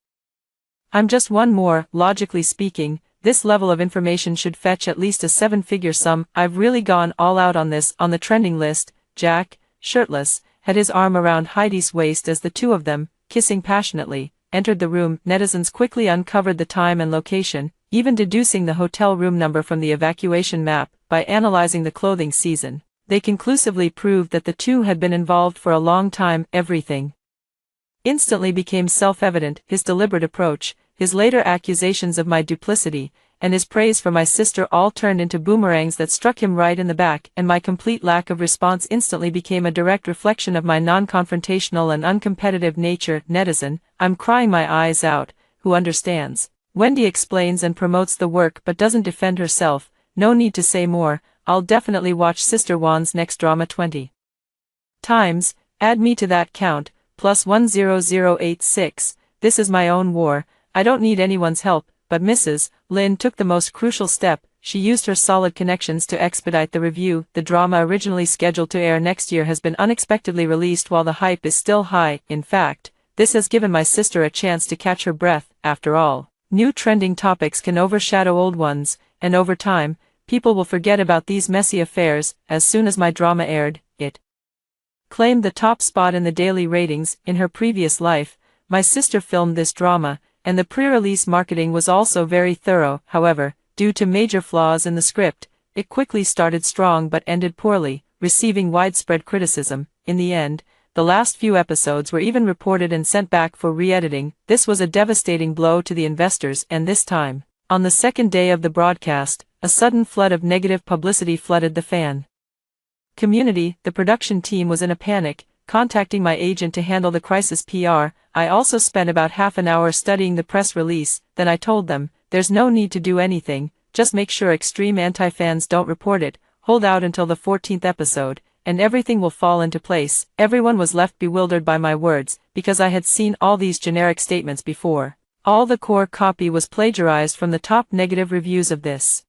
I'm just one more. Logically speaking, this level of information should fetch at least a 7-figure sum. I've really gone all out on this. On the trending list, Jack, shirtless, had his arm around Heidi's waist as the two of them, kissing passionately, entered the room. Netizens quickly uncovered the time and location, even deducing the hotel room number from the evacuation map. By analyzing the clothing season, they conclusively proved that the two had been involved for a long time. Everything instantly became self-evident. His deliberate approach, his later accusations of my duplicity, and his praise for my sister all turned into boomerangs that struck him right in the back, and my complete lack of response instantly became a direct reflection of my non-confrontational and uncompetitive nature. Netizen, I'm crying my eyes out. Who understands? Wendy explains and promotes the work but doesn't defend herself. No need to say more. I'll definitely watch Sister Juan's next drama 20 times. Add me to that count. +10086. This is my own war. I don't need anyone's help. But Mrs. Lin took the most crucial step. She used her solid connections to expedite the review. The drama originally scheduled to air next year has been unexpectedly released while the hype is still high. In fact, this has given my sister a chance to catch her breath. After all, new trending topics can overshadow old ones, and over time, people will forget about these messy affairs. As soon as my drama aired, it claimed the top spot in the daily ratings. In her previous life, my sister filmed this drama, and the pre-release marketing was also very thorough. However, due to major flaws in the script, it quickly started strong but ended poorly, receiving widespread criticism. In the end, the last few episodes were even reported and sent back for re-editing. This was a devastating blow to the investors, and this time, on the second day of the broadcast, a sudden flood of negative publicity flooded the fan community. The production team was in a panic, contacting my agent to handle the crisis PR. I also spent about half an hour studying the press release. Then I told them, there's no need to do anything, just make sure extreme anti-fans don't report it, hold out until the 14th episode, and everything will fall into place. Everyone was left bewildered by my words, because I had seen all these generic statements before. All the core copy was plagiarized from the top negative reviews of this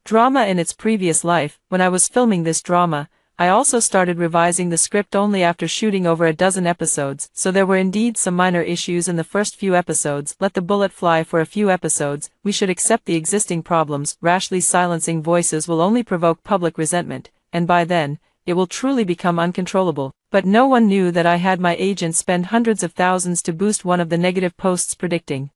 drama in its previous life. When I was filming this drama, I also started revising the script only after shooting over a dozen episodes, so there were indeed some minor issues in the first few episodes. Let the bullet fly for a few episodes. We should accept the existing problems. Rashly silencing voices will only provoke public resentment, and by then, it will truly become uncontrollable. But no one knew that I had my agent spend hundreds of thousands to boost one of the negative posts predicting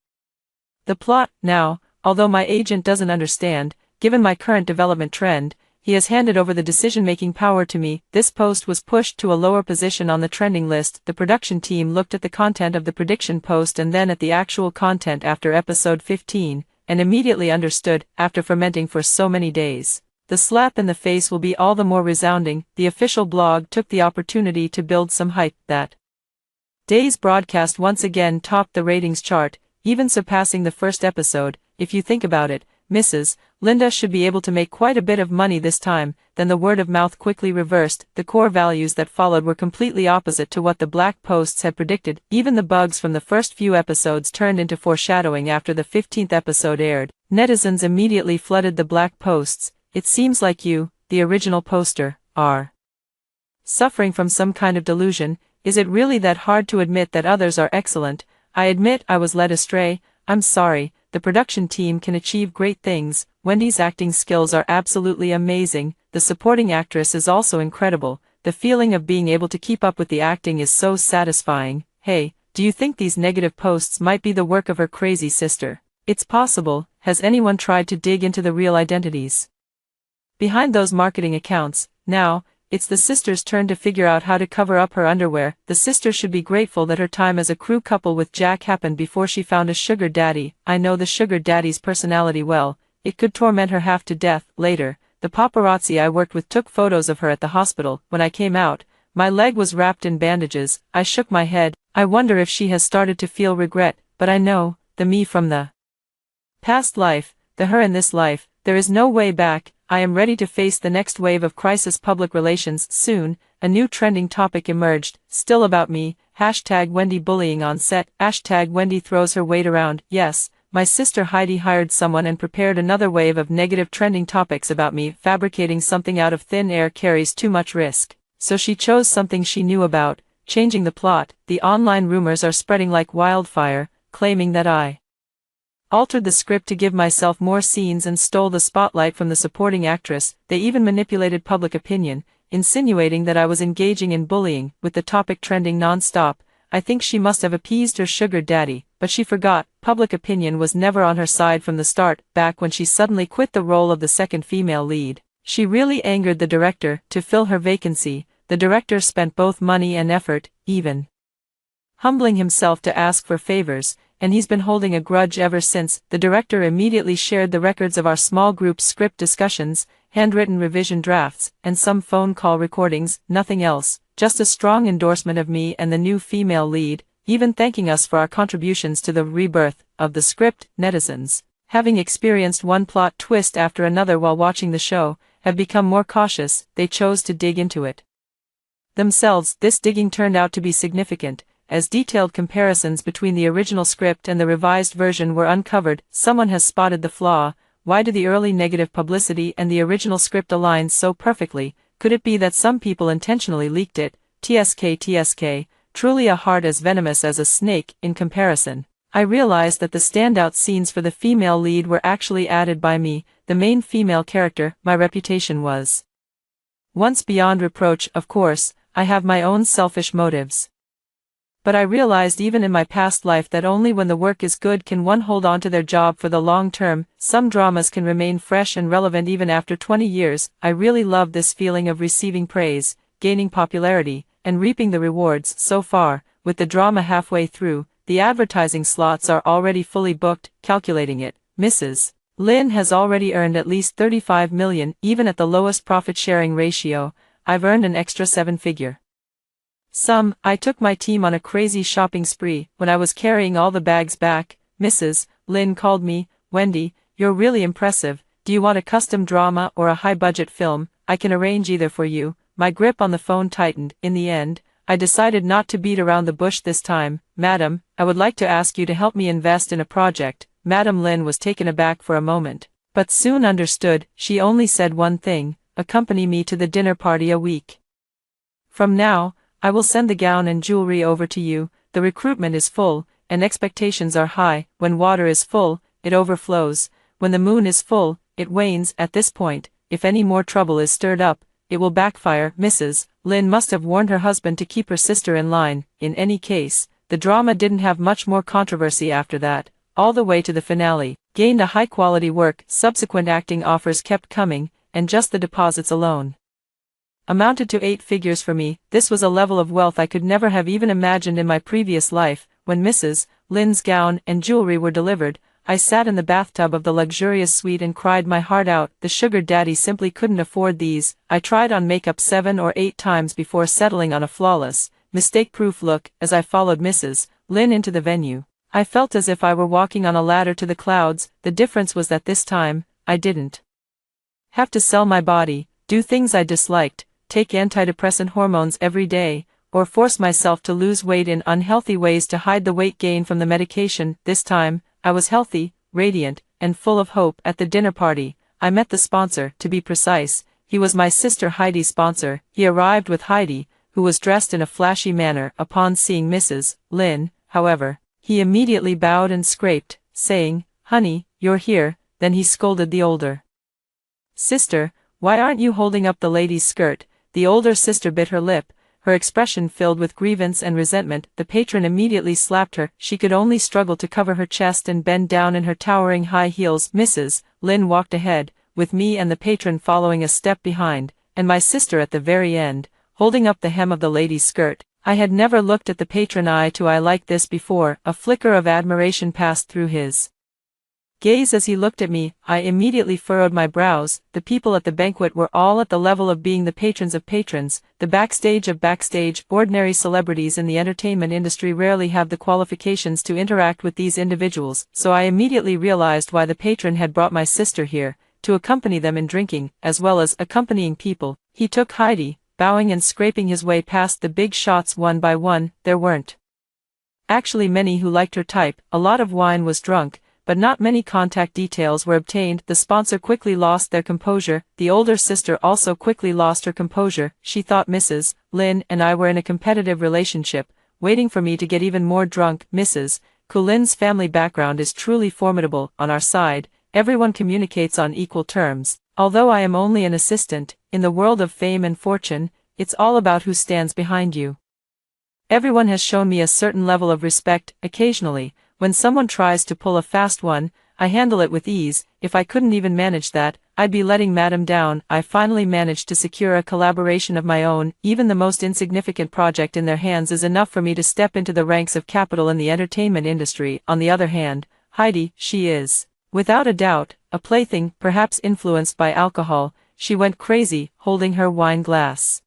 the plot. Now, although my agent doesn't understand, given my current development trend, He has handed over the decision-making power to me. This post was pushed to a lower position on the trending list. The production team looked at the content of the prediction post and then at the actual content after episode 15, and immediately understood, after fermenting for so many days. The slap in the face will be all the more resounding. The official blog took the opportunity to build some hype. That day's broadcast once again topped the ratings chart, even surpassing the first episode. If you think about it, Mrs. Linda should be able to make quite a bit of money this time. Then the word of mouth quickly reversed. The core values that followed were completely opposite to what the black posts had predicted. Even the bugs from the first few episodes turned into foreshadowing after the 15th episode aired. Netizens immediately flooded the black posts. It seems like you, the original poster, are suffering from some kind of delusion. Is it really that hard to admit that others are excellent? I admit I was led astray. I'm sorry. The production team can achieve great things. Wendy's acting skills are absolutely amazing. The supporting actress is also incredible. The feeling of being able to keep up with the acting is so satisfying. Hey, do you think these negative posts might be the work of her crazy sister? It's possible. Has anyone tried to dig into the real identities behind those marketing accounts? Now, it's the sister's turn to figure out how to cover up her underwear. The sister should be grateful that her time as a crew couple with Jack happened before she found a sugar daddy. I know the sugar daddy's personality well. It could torment her half to death. Later, the paparazzi I worked with took photos of her at the hospital. When I came out, my leg was wrapped in bandages. I shook my head. I wonder if she has started to feel regret. But I know, the me from the past life, the her in this life, there is no way back. I am ready to face the next wave of crisis public relations. Soon, a new trending topic emerged, still about me, #Wendy bullying on set, #Wendy throws her weight around. Yes, my sister Heidi hired someone and prepared another wave of negative trending topics about me. Fabricating something out of thin air carries too much risk. So she chose something she knew about, changing the plot. The online rumors are spreading like wildfire, claiming that I altered the script to give myself more scenes and stole the spotlight from the supporting actress. They even manipulated public opinion, insinuating that I was engaging in bullying. With the topic trending non-stop, I think she must have appeased her sugar daddy, but she forgot, public opinion was never on her side from the start. Back when she suddenly quit the role of the second female lead, she really angered the director. To fill her vacancy, the director spent both money and effort, even humbling himself to ask for favors, and he's been holding a grudge ever since. The director immediately shared the records of our small group's script discussions, handwritten revision drafts, and some phone call recordings. Nothing else, just a strong endorsement of me and the new female lead, even thanking us for our contributions to the rebirth of the script. Netizens, having experienced one plot twist after another while watching the show, have become more cautious. They chose to dig into it themselves. This digging turned out to be significant, as detailed comparisons between the original script and the revised version were uncovered. Someone has spotted the flaw. Why do the early negative publicity and the original script align so perfectly? Could it be that some people intentionally leaked it? TSK, truly a heart as venomous as a snake. In comparison, I realized that the standout scenes for the female lead were actually added by me, the main female character. My reputation was once beyond reproach. Of course, I have my own selfish motives, but I realized even in my past life that only when the work is good can one hold on to their job for the long term. Some dramas can remain fresh and relevant even after 20 years. I really love this feeling of receiving praise, gaining popularity, and reaping the rewards. So far, with the drama halfway through, the advertising slots are already fully booked. Calculating it, Mrs. Lin has already earned at least 35 million. Even at the lowest profit-sharing ratio, I've earned an extra 7-figure sum. I took my team on a crazy shopping spree. When I was carrying all the bags back, Mrs. Lin called me. Wendy, you're really impressive. Do you want a custom drama or a high-budget film? I can arrange either for you. My grip on the phone tightened. In the end, I decided not to beat around the bush this time. Madam, I would like to ask you to help me invest in a project. Madam Lin was taken aback for a moment, but soon understood. She only said one thing: accompany me to the dinner party a week from now. I will send the gown and jewelry over to you. The recruitment is full, and expectations are high. When water is full, it overflows. When the moon is full, it wanes. At this point, if any more trouble is stirred up, it will backfire. Mrs. Lin must have warned her husband to keep her sister in line. In any case, the drama didn't have much more controversy after that, all the way to the finale. Gained a high-quality work. Subsequent acting offers kept coming, and just the deposits alone amounted to 8 figures for me. This was a level of wealth I could never have even imagined in my previous life. When Mrs. Lynn's gown and jewelry were delivered, I sat in the bathtub of the luxurious suite and cried my heart out. The sugar daddy simply couldn't afford these. I tried on makeup 7 or 8 times before settling on a flawless, mistake-proof look. As I followed Mrs. Lynn into the venue, I felt as if I were walking on a ladder to the clouds. The difference was that this time, I didn't have to sell my body, do things I disliked, take antidepressant hormones every day, or force myself to lose weight in unhealthy ways to hide the weight gain from the medication. This time, I was healthy, radiant, and full of hope. At the dinner party, I met the sponsor. To be precise, he was my sister Heidi's sponsor. He arrived with Heidi, who was dressed in a flashy manner. Upon seeing Mrs. Lynn, however, he immediately bowed and scraped, saying, "Honey, you're here." Then he scolded the older sister, "Why aren't you holding up the lady's skirt?" The older sister bit her lip, her expression filled with grievance and resentment. The patron immediately slapped her. She could only struggle to cover her chest and bend down in her towering high heels. Mrs. Lynn walked ahead, with me and the patron following a step behind, and my sister at the very end, holding up the hem of the lady's skirt. I had never looked at the patron eye to eye like this before. A flicker of admiration passed through his gaze as he looked at me. I immediately furrowed my brows. The people at the banquet were all at the level of being the patrons of patrons, the backstage of backstage. Ordinary celebrities in the entertainment industry rarely have the qualifications to interact with these individuals, so I immediately realized why the patron had brought my sister here, to accompany them in drinking, as well as accompanying people. He took Heidi, bowing and scraping his way past the big shots one by one. There weren't actually many who liked her type. A lot of wine was drunk, but not many contact details were obtained. The sponsor quickly lost their composure. The older sister also quickly lost her composure. She thought Mrs. Lynn and I were in a competitive relationship, waiting for me to get even more drunk. Mrs. Lynn's family background is truly formidable. On our side, everyone communicates on equal terms. Although I am only an assistant, in the world of fame and fortune, it's all about who stands behind you. Everyone has shown me a certain level of respect. Occasionally, when someone tries to pull a fast one, I handle it with ease. If I couldn't even manage that, I'd be letting Madam down. I finally managed to secure a collaboration of my own. Even the most insignificant project in their hands is enough for me to step into the ranks of capital in the entertainment industry. On the other hand, Heidi, she is, without a doubt, a plaything. Perhaps influenced by alcohol, she went crazy, holding her wine glass.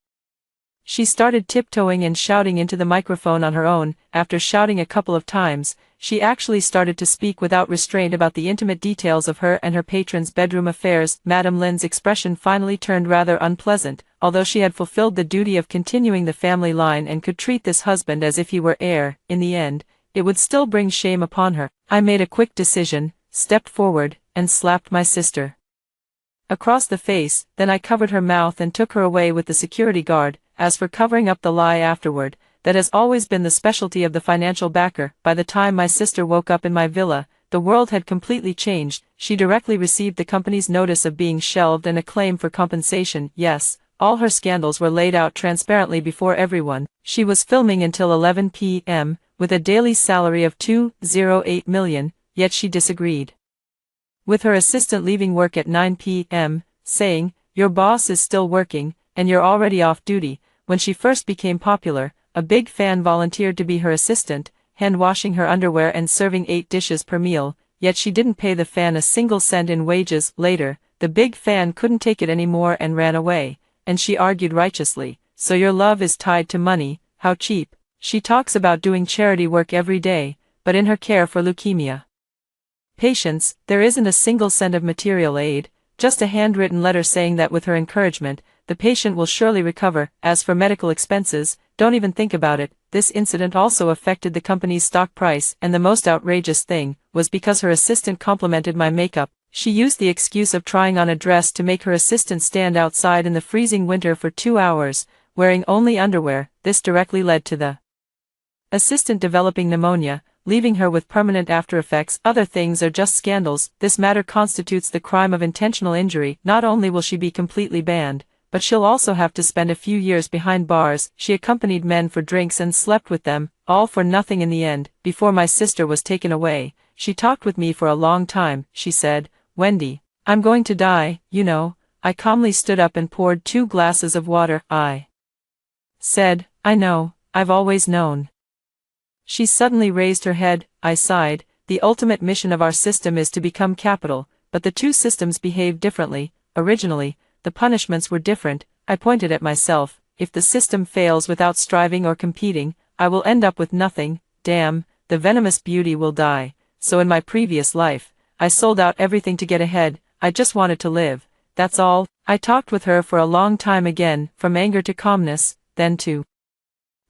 She started tiptoeing and shouting into the microphone on her own. After shouting a couple of times, she actually started to speak without restraint about the intimate details of her and her patron's bedroom affairs. Madame Lynn's expression finally turned rather unpleasant. Although she had fulfilled the duty of continuing the family line and could treat this husband as if he were heir, in the end, it would still bring shame upon her. I made a quick decision, stepped forward, and slapped my sister across the face. Then I covered her mouth and took her away with the security guard. As for covering up the lie afterward, that has always been the specialty of the financial backer. By the time my sister woke up in my villa, the world had completely changed. She directly received the company's notice of being shelved and a claim for compensation. Yes, all her scandals were laid out transparently before everyone. She was filming until 11 p.m., with a daily salary of $208 million, yet she disagreed with her assistant leaving work at 9 p.m., saying, "Your boss is still working, and you're already off duty." When she first became popular, a big fan volunteered to be her assistant, hand-washing her underwear and serving 8 dishes per meal, yet she didn't pay the fan a single cent in wages. Later, the big fan couldn't take it anymore and ran away, and she argued righteously, "So your love is tied to money, how cheap." She talks about doing charity work every day, but in her care for leukemia patients, there isn't a single cent of material aid, just a handwritten letter saying that with her encouragement, the patient will surely recover. As for medical expenses, don't even think about it. This incident also affected the company's stock price, and the most outrageous thing was because her assistant complimented my makeup. She used the excuse of trying on a dress to make her assistant stand outside in the freezing winter for 2 hours, wearing only underwear. This directly led to the assistant developing pneumonia, leaving her with permanent aftereffects. Other things are just scandals. This matter constitutes the crime of intentional injury. Not only will she be completely banned, but she'll also have to spend a few years behind bars. She accompanied men for drinks and slept with them, all for nothing in the end. Before my sister was taken away, she talked with me for a long time. She said, "Wendy, I'm going to die, you know. I calmly stood up and poured 2 glasses of water. I said, I know, I've always known. She suddenly raised her head. I sighed. The ultimate mission of our system is to become capital, but the two systems behave differently. Originally, the punishments were different. I pointed at myself. If the system fails without striving or competing, I will end up with nothing. Damn, the venomous beauty will die. So in my previous life, I sold out everything to get ahead. I just wanted to live. That's all. I talked with her for a long time again, from anger to calmness, then to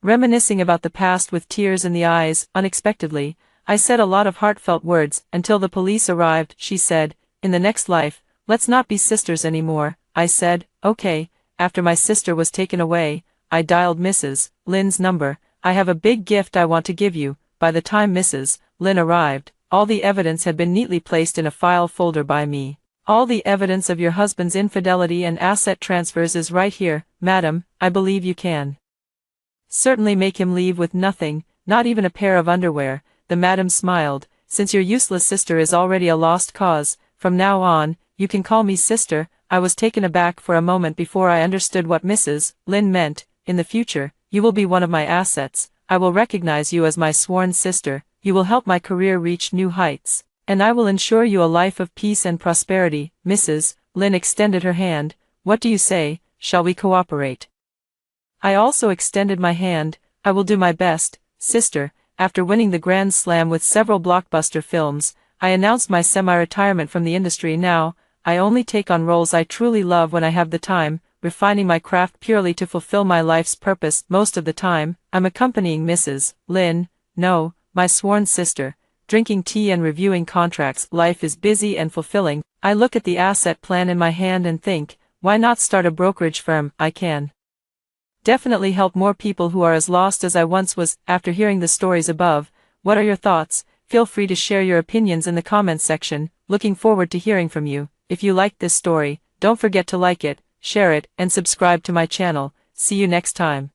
reminiscing about the past with tears in the eyes. Unexpectedly, I said a lot of heartfelt words, until the police arrived. She said, in the next life, let's not be sisters anymore. I said, okay. After my sister was taken away, I dialed Mrs. Lynn's number. I have a big gift I want to give you. By the time Mrs. Lynn arrived, all the evidence had been neatly placed in a file folder by me. All the evidence of your husband's infidelity and asset transfers is right here, madam. I believe you can certainly make him leave with nothing, not even a pair of underwear. The madam smiled. Since your useless sister is already a lost cause, from now on, you can call me sister. I was taken aback for a moment before I understood what Mrs. Lynn meant. In the future, you will be one of my assets. I will recognize you as my sworn sister. You will help my career reach new heights, and I will ensure you a life of peace and prosperity. Mrs. Lynn extended her hand. What do you say? Shall we cooperate? I also extended my hand. I will do my best, sister. After winning the Grand Slam with several blockbuster films, I announced my semi-retirement from the industry. Now, I only take on roles I truly love when I have the time, refining my craft purely to fulfill my life's purpose. Most of the time, I'm accompanying Mrs. Lynn, no, my sworn sister, drinking tea and reviewing contracts. Life is busy and fulfilling. I look at the asset plan in my hand and think, why not start a brokerage firm? I can definitely help more people who are as lost as I once was. After hearing the stories above, what are your thoughts? Feel free to share your opinions in the comments section. Looking forward to hearing from you. If you liked this story, don't forget to like it, share it, and subscribe to my channel. See you next time.